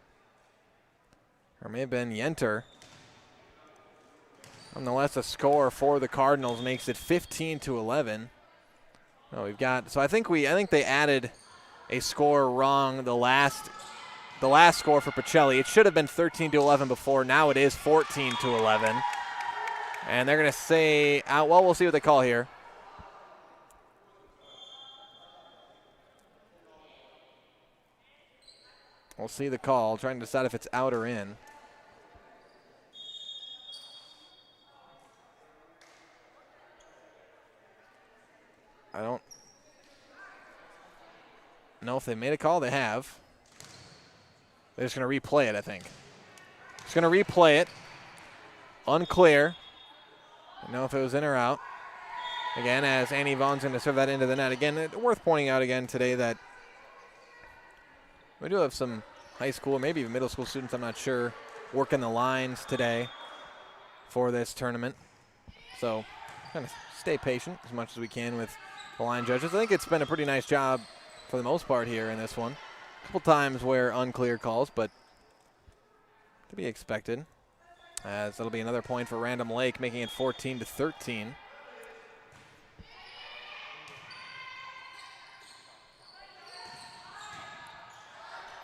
Or may have been Yenter. Nonetheless, a score for the Cardinals makes it 15-11. Oh, we've got. So I think they added a score wrong. The last score for Pacelli. It should have been 13-11 before. Now it is 14-11. And they're going to say out. Well, we'll see what they call here. We'll see the call. Trying to decide if it's out or in. I don't know if they made a call. They have. They're just going to replay it, I think. Just going to replay it. Unclear. Don't know if it was in or out. Again, as Annie Vaughn's going to serve that into the net. Again, worth pointing out again today that we do have some high school, maybe even middle school students, I'm not sure, working the lines today for this tournament. So kind of stay patient as much as we can with the line judges. I think it's been a pretty nice job for the most part here in this one. A couple times where unclear calls, but to be expected, as that'll be another point for Random Lake, making it 14-13.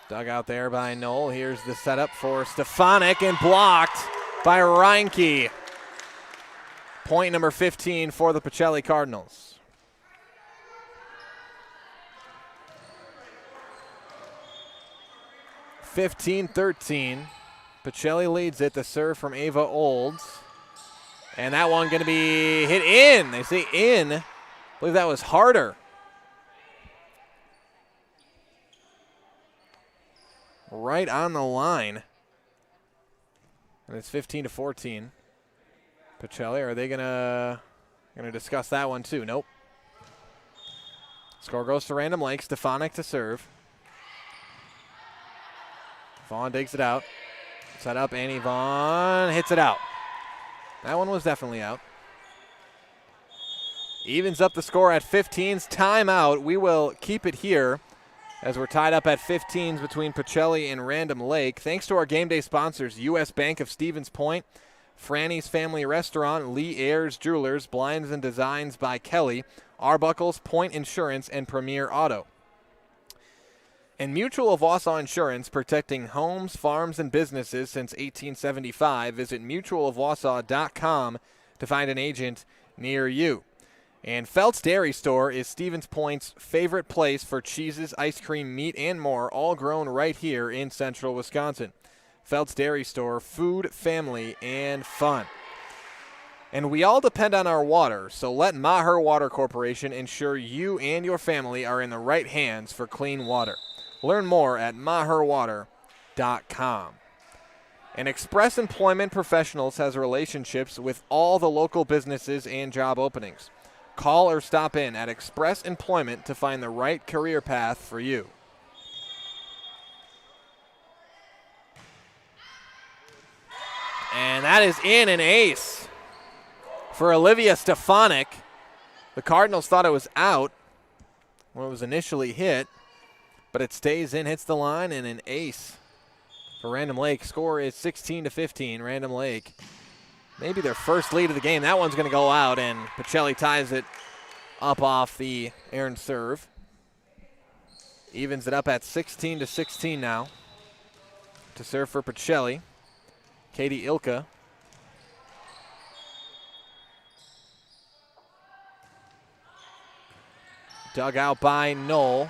Dug out there by Knoll. Here's the setup for Stefanik, and blocked by Reinke. Point number 15 for the Pacelli Cardinals. (15-13). Pacelli leads it. The serve from Ava Olds. And that one going to be hit in. They say in. I believe that was Harder. Right on the line. And it's 15-14. Pacelli, are they gonna discuss that one too? Nope. Score goes to Random Lake. Stefanik to serve. Vaughn digs it out. Set up, Annie Vaughn hits it out. That one was definitely out. Evens up the score at 15's. Timeout. We will keep it here as we're tied up at 15s between Pacelli and Random Lake. Thanks to our game day sponsors, U.S. Bank of Stevens Point, Franny's Family Restaurant, Lee Ayers Jewelers, Blinds and Designs by Kelly, Arbuckles, Point Insurance, and Premier Auto. And Mutual of Wausau Insurance, protecting homes, farms, and businesses since 1875. Visit mutualofwausau.com to find an agent near you. And Felt's Dairy Store is Stevens Point's favorite place for cheeses, ice cream, meat, and more, all grown right here in central Wisconsin. Felt's Dairy Store, food, family, and fun. And we all depend on our water, so let Maher Water Corporation ensure you and your family are in the right hands for clean water. Learn more at maherwater.com. And Express Employment Professionals has relationships with all the local businesses and job openings. Call or stop in at Express Employment to find the right career path for you. And that is in an ace for Olivia Stefanik. The Cardinals thought it was out when it was initially hit, but it stays in, hits the line, and an ace for Random Lake. Score is 16-15. Random Lake, maybe their first lead of the game. That one's going to go out, and Pacelli ties it up off the errant serve. Evens it up at 16-16 now. To serve for Pacelli, Katie Ilka. Dug out by Knoll.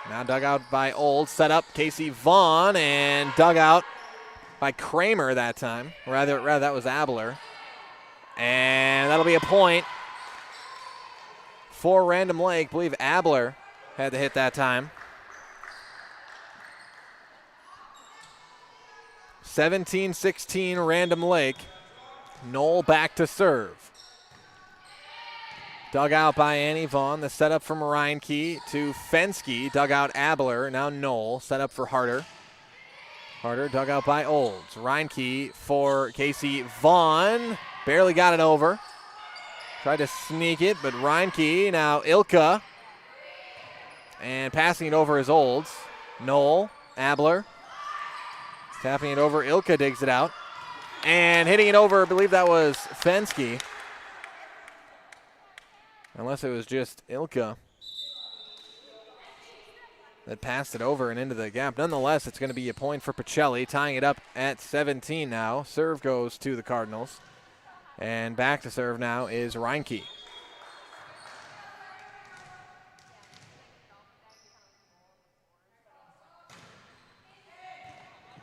Now dug out by Old. Set up Casey Vaughn, and dug out by Kramer that time. Rather that was Abler. And that'll be a point for Random Lake. I believe Abler had the hit that time. 17-16 Random Lake. Knoll back to serve. Dug out by Annie Vaughn. The setup from Reinke to Fensky. Dug out Abler. Now Knoll. Set up for Harder. Harder dug out by Olds. Reinke for Casey Vaughn. Barely got it over. Tried to sneak it, but Reinke. Now Ilka. And passing it over is Olds. Knoll. Abler. Tapping it over. Ilka digs it out. And hitting it over, I believe that was Fensky. Unless it was just Ilka that passed it over and into the gap. Nonetheless, it's going to be a point for Pacelli, tying it up at 17 now. Serve goes to the Cardinals. And back to serve now is Reinke.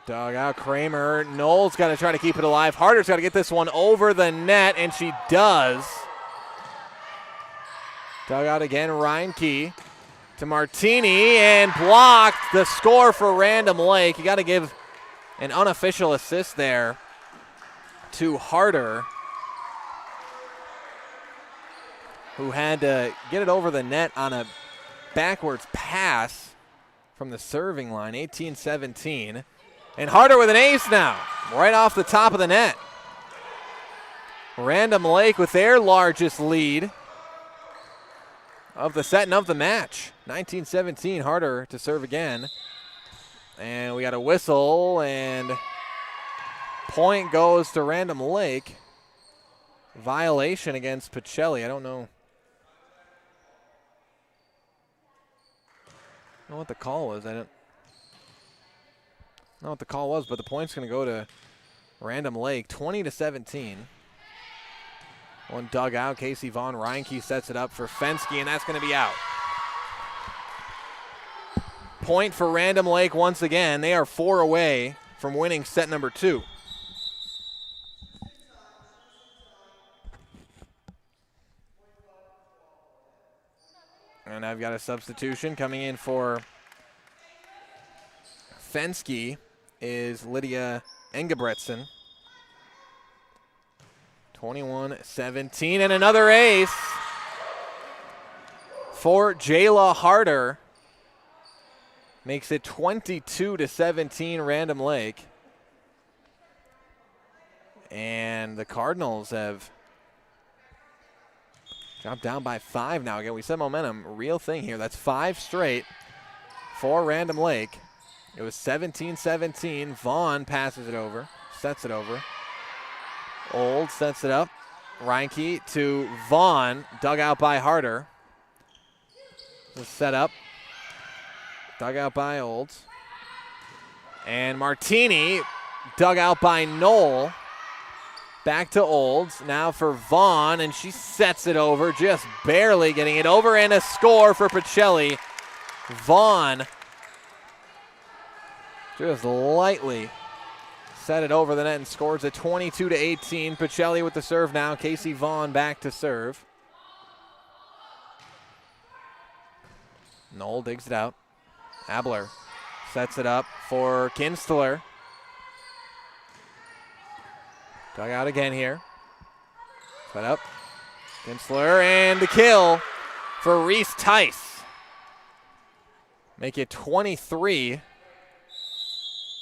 Dug out Kramer. Knoll's got to try to keep it alive. Harder's got to get this one over the net, and she does. Dug out again, Reinke to Martini, and blocked. The score for Random Lake. You got to give an unofficial assist there to Harder, who had to get it over the net on a backwards pass from the serving line, 18-17. And Harder with an ace now, right off the top of the net. Random Lake with their largest lead of the set and of the match. 19-17, Harder to serve again. And we got a whistle, and point goes to Random Lake. Violation against Pacelli. I don't know what the call was. I don't know what the call was, but the point's going to go to Random Lake, 20-17. One dug out. Casey Vaughn. Reinke sets it up for Fensky, and that's going to be out. Point for Random Lake once again. They are 4 away from winning set number 2. And I've got a substitution coming in for Fensky is Lydia Engebretson. 21-17, and another ace for Jayla Harder. Makes it 22-17 Random Lake. And the Cardinals have dropped down by 5 now. Again, we said momentum, real thing here. That's 5 straight for Random Lake. It was 17-17. Vaughn passes it over, sets it over. Old sets it up. Reinke to Vaughn, dug out by Harder. The setup, dug out by Olds. And Martini, dug out by Knoll. Back to Olds, now for Vaughn, and she sets it over, just barely getting it over, and a score for Pacelli. Vaughn just lightly set it over the net and scores at 22-18. Pacelli with the serve now. Casey Vaughn back to serve. Knoll digs it out. Abler sets it up for Kinstler. Dug out again here. Set up. Kinstler, and the kill for Reese Tice. Make it 23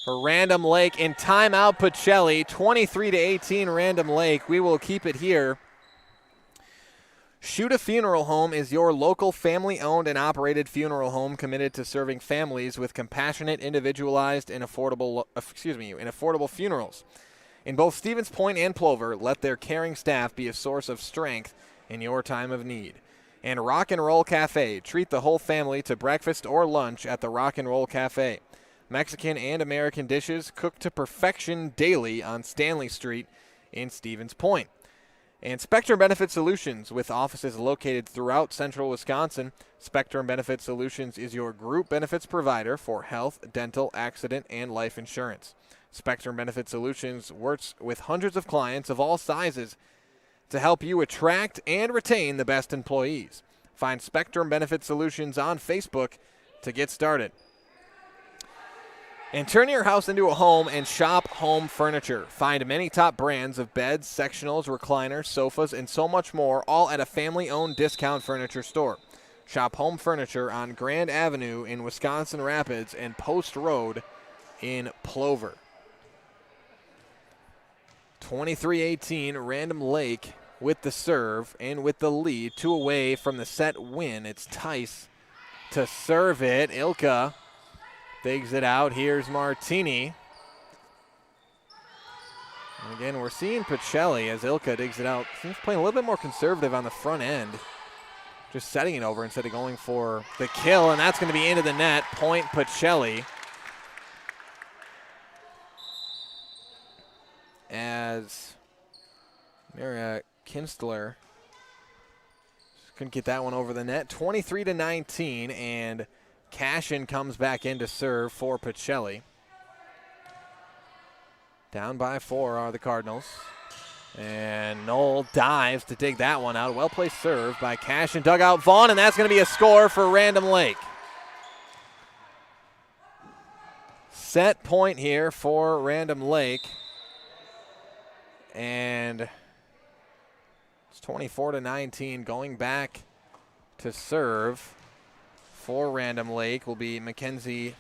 for Random Lake. In timeout, Pacelli, 23-18 Random Lake. We will keep it here. Shoot a Funeral Home is your local family-owned and operated funeral home committed to serving families with compassionate, individualized, and affordable funerals. In both Stevens Point and Plover, let their caring staff be a source of strength in your time of need. And Rock and Roll Cafe. Treat the whole family to breakfast or lunch at the Rock and Roll Cafe. Mexican and American dishes cooked to perfection daily on Stanley Street in Stevens Point. And Spectrum Benefit Solutions, with offices located throughout central Wisconsin. Spectrum Benefit Solutions is your group benefits provider for health, dental, accident, and life insurance. Spectrum Benefit Solutions works with hundreds of clients of all sizes to help you attract and retain the best employees. Find Spectrum Benefit Solutions on Facebook to get started. And turn your house into a home and shop Home Furniture. Find many top brands of beds, sectionals, recliners, sofas, and so much more, all at a family-owned discount furniture store. Shop Home Furniture on Grand Avenue in Wisconsin Rapids and Post Road in Plover. 23-18, Random Lake with the serve and with the lead. 2 away from the set win. It's Tice to serve it. Ilka digs it out. Here's Martini. And again, we're seeing Pacelli as Ilka digs it out. He's playing a little bit more conservative on the front end. Just setting it over instead of going for the kill, and that's going to be into the net. Point Pacelli. As Maria Kinstler couldn't get that one over the net. 23-19, and Cashin comes back in to serve for Pacelli. Down by 4 are the Cardinals. And Knoll dives to dig that one out. Well-placed serve by Cashin. Dug out Vaughn, and that's going to be a score for Random Lake. Set point here for Random Lake. And it's 24-19. Going back to serve for Random Lake will be Mackenzie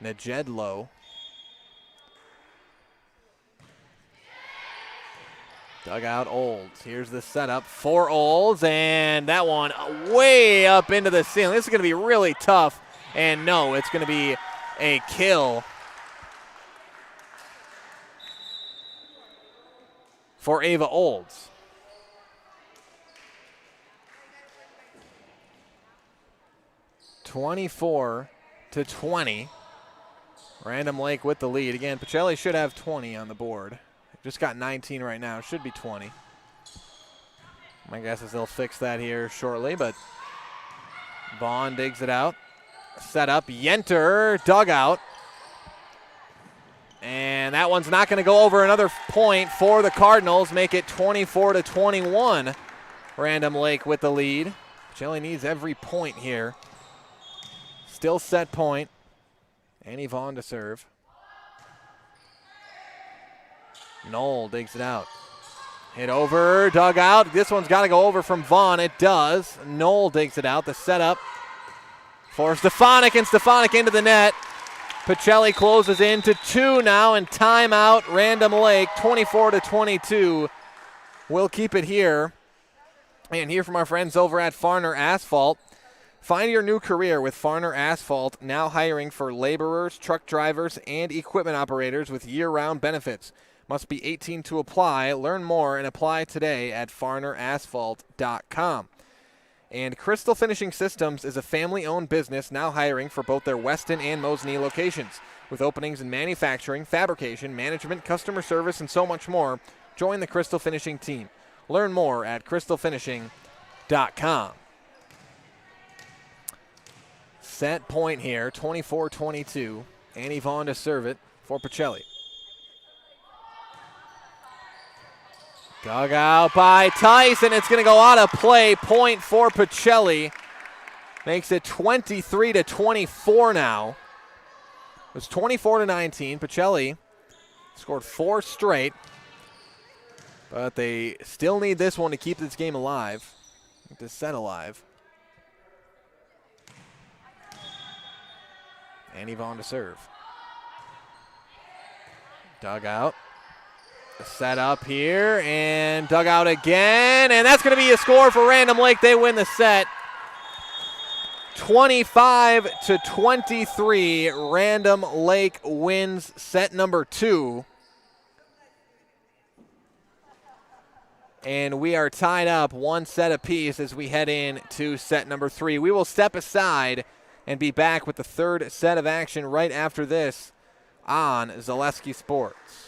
Najedlow. Dug out Olds. Here's the setup for Olds, and that one way up into the ceiling. This is going to be really tough, and no, it's going to be a kill for Ava Olds. (24-20). Random Lake with the lead. Again, Pacelli should have 20 on the board. Just got 19 right now. Should be 20. My guess is they'll fix that here shortly, but Vaughn digs it out. Set up. Yenter, dugout. And that one's not going to go over. Another point for the Cardinals. Make it 24-21. Random Lake with the lead. Pacelli needs every point here. Still set point. Annie Vaughn to serve. Knoll digs it out. Hit over, dug out. This one's got to go over from Vaughn. It does. Knoll digs it out. The setup for Stefanik, and Stefanik into the net. Pacelli closes into 2 now, and timeout, Random Lake, 24-22. We'll keep it here. And hear from our friends over at Farner Asphalt. Find your new career with Farner Asphalt, now hiring for laborers, truck drivers, and equipment operators with year-round benefits. Must be 18 to apply. Learn more and apply today at farnerasphalt.com. And Crystal Finishing Systems is a family-owned business now hiring for both their Weston and Mosinee locations. With openings in manufacturing, fabrication, management, customer service, and so much more, join the Crystal Finishing team. Learn more at crystalfinishing.com. Set point here, 24-22. Annie Vaughn to serve it for Pacelli. Dug out by Tyson. It's going to go out of play. Point for Pacelli. Makes it 23-24 now. It was 24-19. Pacelli scored 4 straight. But they still need this one to keep this game alive. Keep this set alive. Annie Vaughn to serve. Dug out. Set up here and dug out again. And that's going to be a score for Random Lake. They win the set. 25-23. Random Lake wins set number 2. And we are tied up 1 set apiece as we head into set number 3. We will step aside and be back with the 3rd set of action right after this on Zaleski Sports.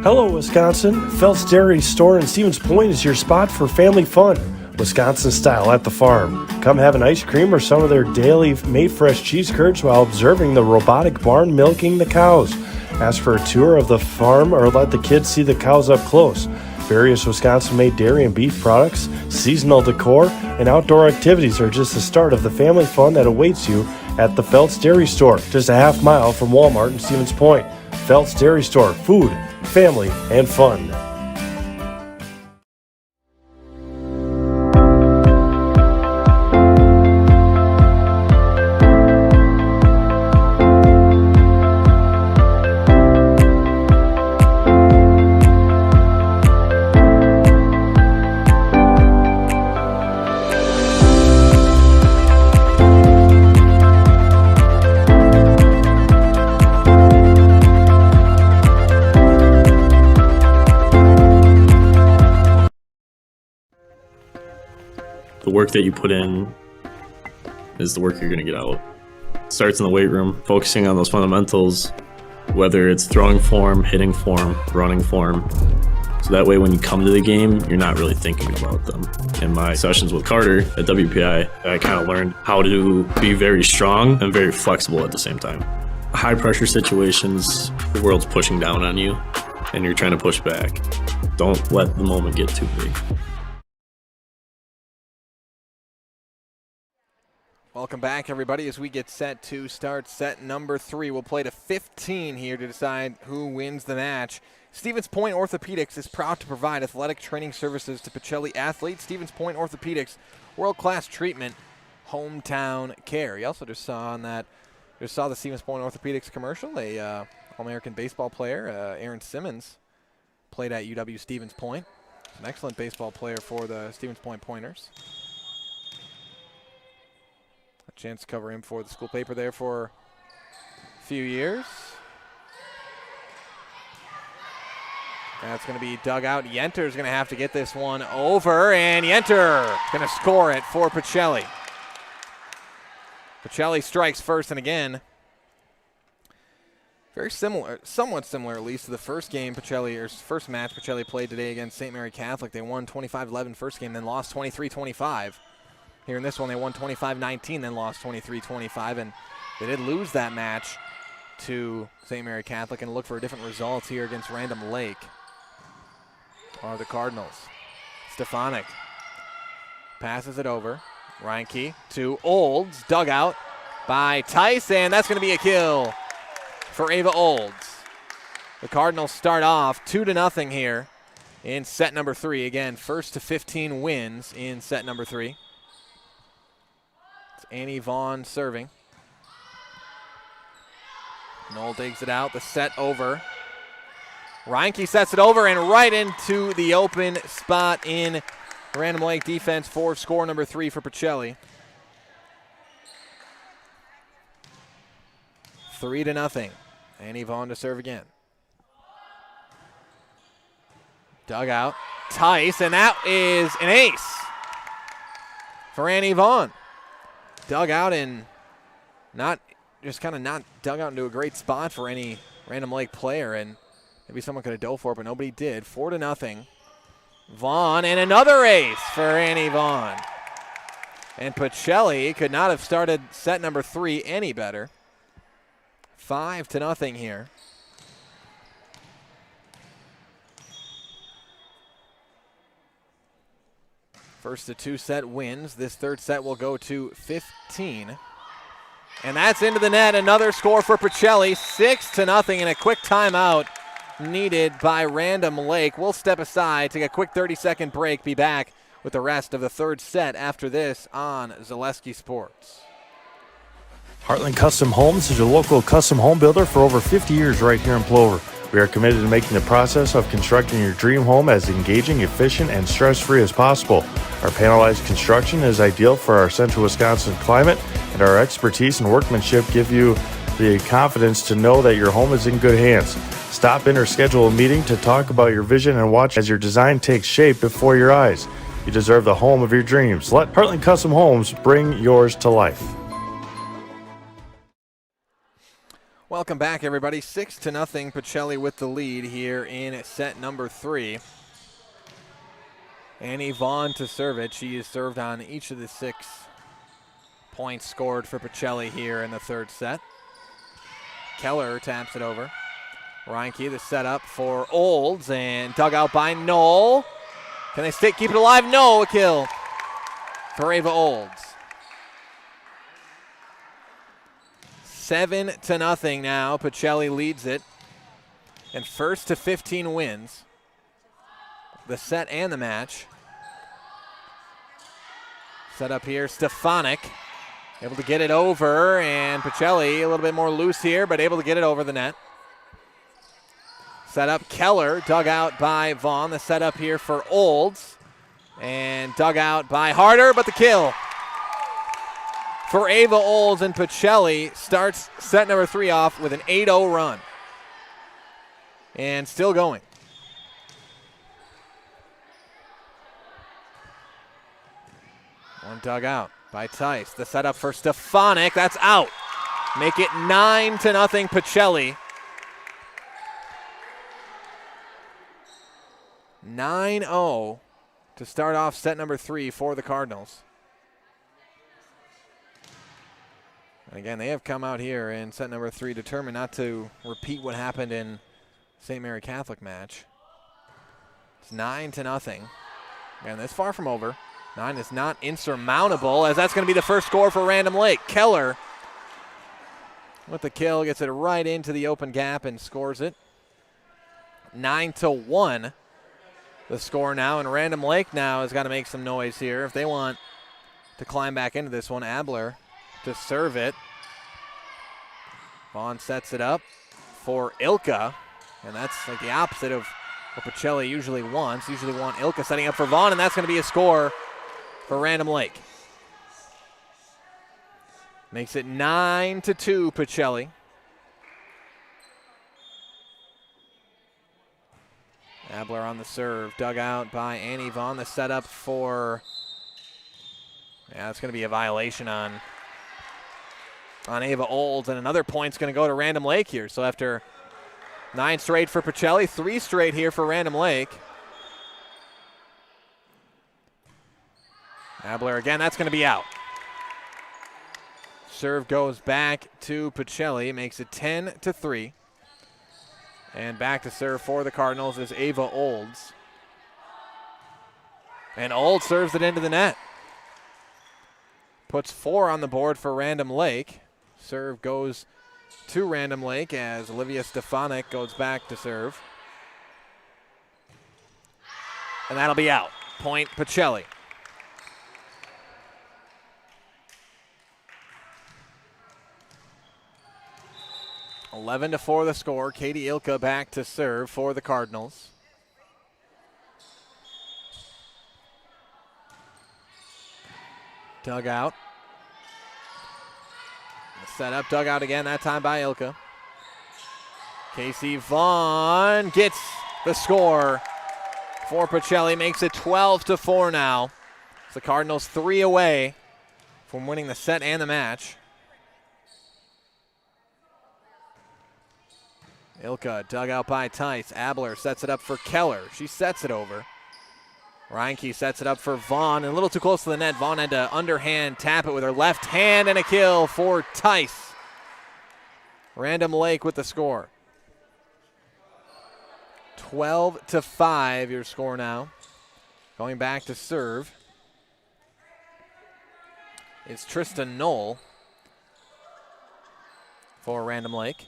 Hello, Wisconsin. Phelps Dairy Store in Stevens Point is your spot for family fun. Wisconsin style at the farm. Come have an ice cream or some of their daily made fresh cheese curds while observing the robotic barn milking the cows. Ask for a tour of the farm or let the kids see the cows up close. Various Wisconsin-made dairy and beef products, seasonal decor, and outdoor activities are just the start of the family fun that awaits you at the Phelps Dairy Store, just a half mile from Walmart in Stevens Point. Phelps Dairy Store, food, family, and fun. The work that you put in is the work you're going to get out. It starts in the weight room, focusing on those fundamentals, whether it's throwing form, hitting form, running form. So that way when you come to the game, you're not really thinking about them. In my sessions with Carter at WPI, I kind of learned how to be very strong and very flexible at the same time. High pressure situations, the world's pushing down on you and you're trying to push back. Don't let the moment get too big. Welcome back, everybody, as we get set to start set number 3. We'll play to 15 here to decide who wins the match. Stevens Point Orthopedics is proud to provide athletic training services to Pacelli athletes. Stevens Point Orthopedics, world-class treatment, hometown care. You also just saw the Stevens Point Orthopedics commercial. A All-American baseball player, Aaron Simmons, played at UW Stevens Point. An excellent baseball player for the Stevens Point Pointers. A chance to cover him for the school paper there for a few years. That's going to be dug out. Yenter's going to have to get this one over, and Yenter going to score it for Pacelli. Pacelli strikes first, and again, very similar, somewhat similar at least to the first game first match Pacelli played today against St. Mary Catholic. They won 25-11 first game, then lost 23-25. Here in this one, they won 25-19, then lost 23-25, and they did lose that match to St. Mary Catholic and look for a different result here against Random Lake. Are the Cardinals. Stefanik passes it over. Reinke to Olds, dug out by Tyson. That's going to be a kill for Ava Olds. The Cardinals start off 2-0 here in set number 3. Again, first to 15 wins in set number 3. It's Annie Vaughn serving. Knoll digs it out, the set over. Reinke sets it over and right into the open spot in Random Lake defense for score number 3 for Pacelli. 3-0. Annie Vaughn to serve again. Dug out. Tice, and that is an ace for Annie Vaughn. Dug out and not dug out into a great spot for any Random Lake player, and maybe someone could have dove for it, but nobody did. 4-0. Vaughn, and another ace for Annie Vaughn. And Pacelli could not have started set number 3 any better. 5-0 here. First to 2 set wins. This third set will go to 15. And that's into the net. Another score for Pacelli. 6-0, and a quick timeout needed by Random Lake. We'll step aside, take a quick 30-second break, be back with the rest of the third set after this on Zaleski Sports. Heartland Custom Homes is your local custom home builder for over 50 years right here in Plover. We are committed to making the process of constructing your dream home as engaging, efficient, and stress-free as possible. Our panelized construction is ideal for our central Wisconsin climate, and our expertise and workmanship give you the confidence to know that your home is in good hands. Stop in or schedule a meeting to talk about your vision and watch as your design takes shape before your eyes. You deserve the home of your dreams. Let Heartland Custom Homes bring yours to life. Welcome back, everybody. 6-0, Pacelli with the lead here in set number 3. Annie Vaughn to serve it. She has served on each of the 6 points scored for Pacelli here in the third set. Keller taps it over. Reinke, the setup for Olds, and dug out by Knoll. Can they keep it alive? No, a kill for Ava Olds. 7-0 now. Pacelli leads it. And first to 15 wins the set and the match. Set up here, Stefanik. Able to get it over, and Pacelli a little bit more loose here, but able to get it over the net. Set up Keller, dug out by Vaughn. The setup here for Olds. And dug out by Harder, but the kill for Ava Olds, and Pacelli starts set number 3 off with an 8-0 run. And still going. One dug out by Tice. The setup for Stefanik. That's out. Make it 9-0 Pacelli. 9-0 to start off set number 3 for the Cardinals. And again, they have come out here in set number 3 determined not to repeat what happened in St. Mary Catholic match. It's 9-0. Again, that's far from over. 9 is not insurmountable, as that's going to be the first score for Random Lake. Keller with the kill, gets it right into the open gap and scores it. 9-1 the score now, and Random Lake now has got to make some noise here if they want to climb back into this one. Abler to serve it. Vaughn sets it up for Ilka, and that's like the opposite of what Pacelli usually wants. Usually want Ilka setting up for Vaughn, and that's going to be a score for Random Lake. Makes it 9-2 Pacelli. Abler on the serve, dug out by Annie Vaughn. The setup for, it's going to be a violation on Ava Olds, and another point's going to go to Random Lake here. So after 9 straight for Pacelli, 3 straight here for Random Lake. Abler again, that's going to be out. Serve goes back to Pacelli, makes it 10-3. And back to serve for the Cardinals is Ava Olds. And Olds serves it into the net. Puts 4 on the board for Random Lake. Serve goes to Random Lake as Olivia Stefanik goes back to serve. And that'll be out. Point Pacelli. (11 to 4) the score. Katie Ilka back to serve for the Cardinals. Dugout. Set up, dugout again, that time by Ilka. Casey Vaughn gets the score for Pacelli, makes it 12 to 4 now. It's the Cardinals 3 away from winning the set and the match. Ilka, dugout by Tice. Abler sets it up for Keller. She sets it over. Reinke sets it up for Vaughn, and a little too close to the net. Vaughn had to underhand tap it with her left hand, and a kill for Tice. Random Lake with the score. 12 to 5 your score now. Going back to serve. It's Tristan Knoll for Random Lake.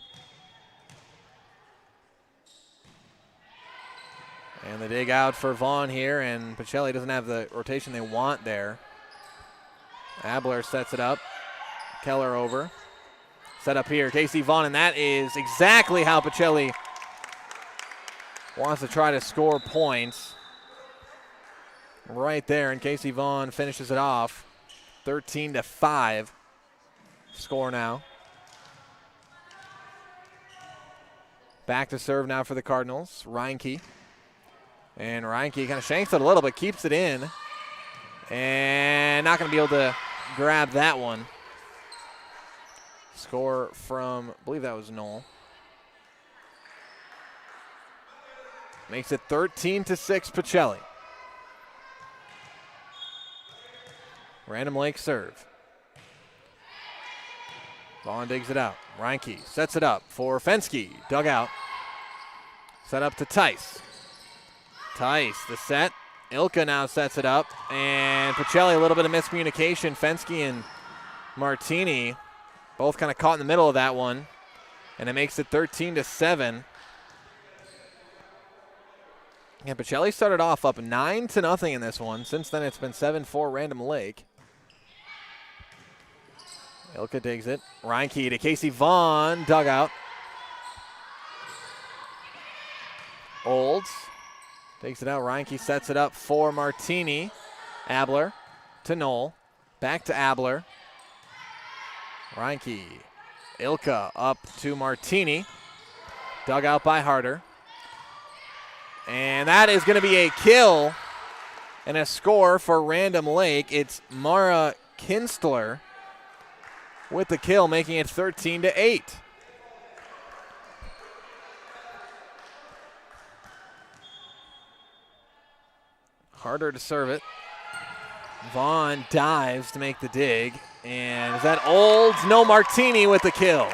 And the dig out for Vaughn here, and Pacelli doesn't have the rotation they want there. Abler sets it up. Keller over. Set up here, Casey Vaughn, and that is exactly how Pacelli wants to try to score points. Right there, and Casey Vaughn finishes it off. 13 to 5 score now. Back to serve now for the Cardinals. Reinke. And Reinke kind of shanks it a little bit, keeps it in. And not going to be able to grab that one. Score from, I believe that was Knoll. Makes it 13 to 6 Pacelli. Random Lake serve. Vaughn digs it out. Reinke sets it up for Fensky. Dugout. Set up to Tice. Tice, the set. Ilka now sets it up. And Pacelli, a little bit of miscommunication. Fensky and Martini both kind of caught in the middle of that one. And it makes it 13 to 7. And Pacelli started off up 9 to nothing in this one. Since then, it's been 7-4 Random Lake. Ilka digs it. Reinke to Casey Vaughn. Dugout. Olds. Takes it out. Reinke sets it up for Martini. Abler to Knoll. Back to Abler. Reinke. Ilka up to Martini. Dug out by Harder. And that is going to be a kill and a score for Random Lake. It's Mara Kinstler with the kill, making it 13 to 8. Harder to serve it. Vaughn dives to make the dig. And is that Olds? No, Martini with the kill.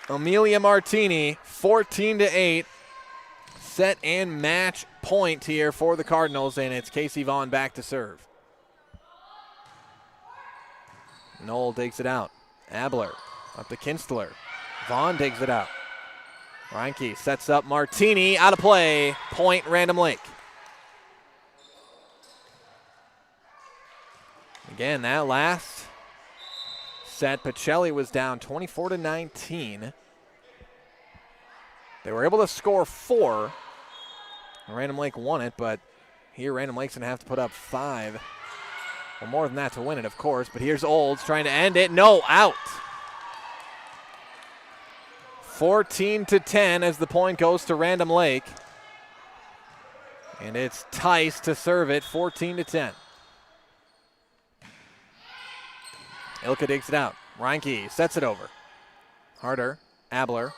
Amelia Martini, 14 to 8. Set and match point here for the Cardinals, and it's Casey Vaughn back to serve. Knoll digs it out. Abler up to Kinstler. Vaughn digs it out. Reinke sets up Martini, out of play. Point Random Lake. Again, that last set, Pacelli was down 24 to 19. They were able to score 4. Random Lake won it, but here Random Lake's going to have to put up 5. Well, more than that to win it, of course. But here's Olds trying to end it. No, out. 14 to 10 as the point goes to Random Lake. And it's Tice to serve it, 14 to 10. Ilka digs it out. Reinke sets it over. Harder, Abler,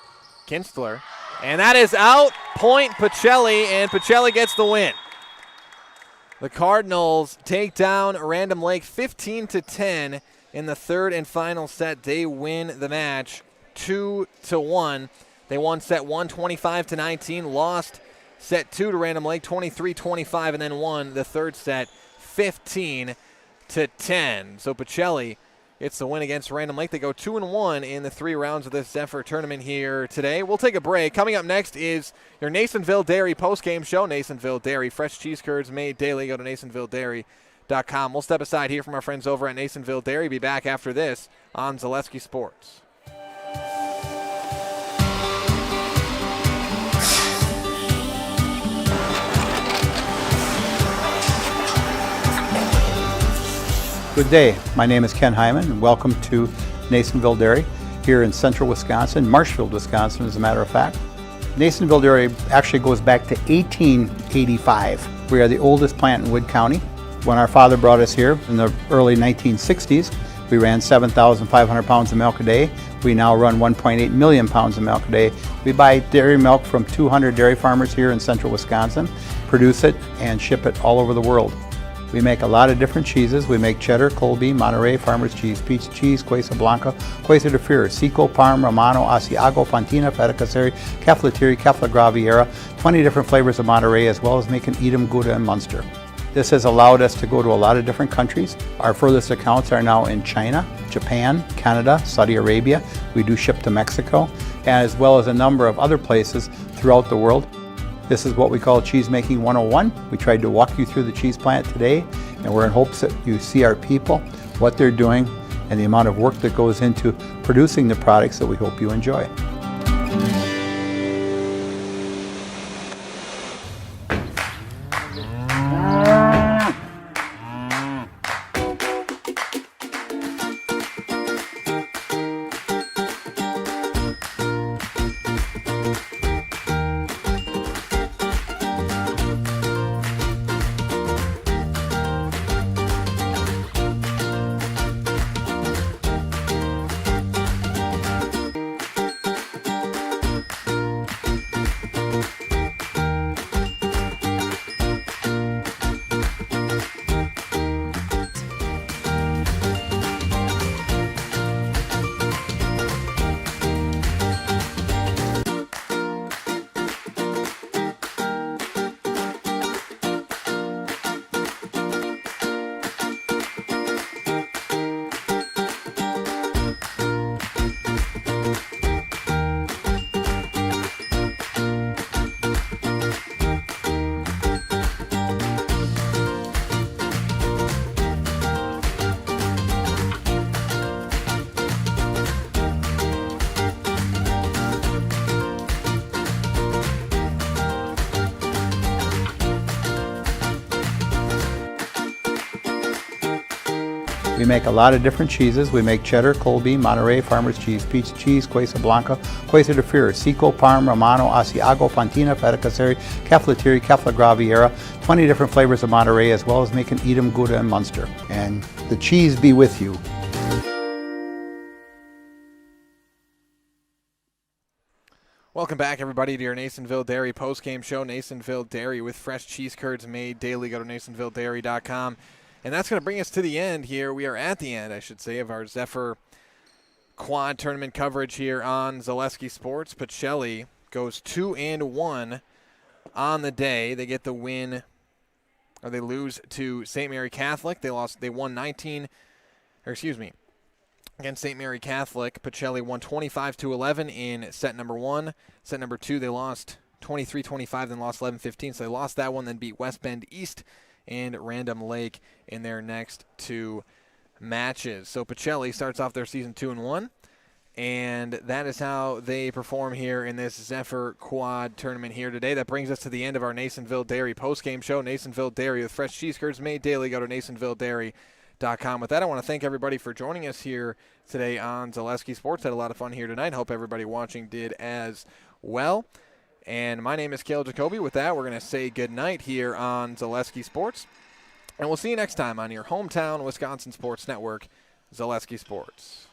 Kinstler. And that is out. Point Pacelli, and Pacelli gets the win. The Cardinals take down Random Lake 15 to 10 in the third and final set. They win the match 2-1. They won set 1 25 to 19, lost set 2 to Random Lake 23-25, and then won the third set 15 to 10. So Pacelli It's the win against Random Lake. They go 2-1 in the 3 rounds of this Zephyr tournament here today. We'll take a break. Coming up next is your Nasonville Dairy postgame show. Nasonville Dairy, fresh cheese curds made daily. Go to NasonvilleDairy.com. We'll step aside here from our friends over at Nasonville Dairy. Be back after this on Zaleski Sports. Good day. My name is Ken Hyman, and welcome to Nasonville Dairy here in central Wisconsin, Marshfield, Wisconsin, as a matter of fact. Nasonville Dairy actually goes back to 1885. We are the oldest plant in Wood County. When our father brought us here in the early 1960s, we ran 7,500 pounds of milk a day. We now run 1.8 million pounds of milk a day. We buy dairy milk from 200 dairy farmers here in central Wisconsin, produce it, and ship it all over the world. We make a lot of different cheeses. We make cheddar, Colby, Monterey, Farmer's Cheese, Peach Cheese, Quesa Blanca, Quesa de Fir, Seco, Parm, Romano, Asiago, Fontina, Feta Caseri, Caflatiri, Cafla Graviera, 20 different flavors of Monterey, as well as making Edam, Gouda, and Munster. This has allowed us to go to a lot of different countries. Our furthest accounts are now in China, Japan, Canada, Saudi Arabia. We do ship to Mexico, as well as a number of other places throughout the world. This is what we call Cheese Making 101. We tried to walk you through the cheese plant today, and we're in hopes that you see our people, what they're doing, and the amount of work that goes into producing the products that we hope you enjoy. We make a lot of different cheeses. We make cheddar, Colby, Monterey, Farmer's Cheese, Peach Cheese, Quesa Blanca, Quesa de Fir, Seco, Parm, Romano, Asiago, Fontina, Feta Caseri, Caflatiri, Cafla Graviera, 20 different flavors of Monterey, as well as making Edam, Gouda, and Munster. And the cheese be with you. Welcome back, everybody, to your Nasonville Dairy postgame show. Nasonville Dairy with fresh cheese curds made daily. Go to NasonvilleDairy.com. And that's going to bring us to the end here. We are at the end, I should say, of our Zephyr quad tournament coverage here on Zaleski Sports. Pacelli goes 2-1 on the day. They get the win, or they lose to St. Mary Catholic. They won against St. Mary Catholic. Pacelli won 25-11 in set number 1. Set number 2, they lost 23-25, then lost 11-15. So they lost that one, then beat West Bend East and Random Lake in their next 2 matches. So Pacelli starts off their season 2-1, and that is how they perform here in this Zephyr quad tournament here today. That brings us to the end of our Nasonville Dairy postgame show. Nasonville Dairy with fresh cheese curds made daily. Go to NasonvilleDairy.com. With that, I want to thank everybody for joining us here today on Zaleski Sports. Had a lot of fun here tonight. Hope everybody watching did as well. And my name is Cale Jacoby. With that, we're going to say goodnight here on Zaleski Sports. And we'll see you next time on your hometown Wisconsin Sports Network, Zaleski Sports.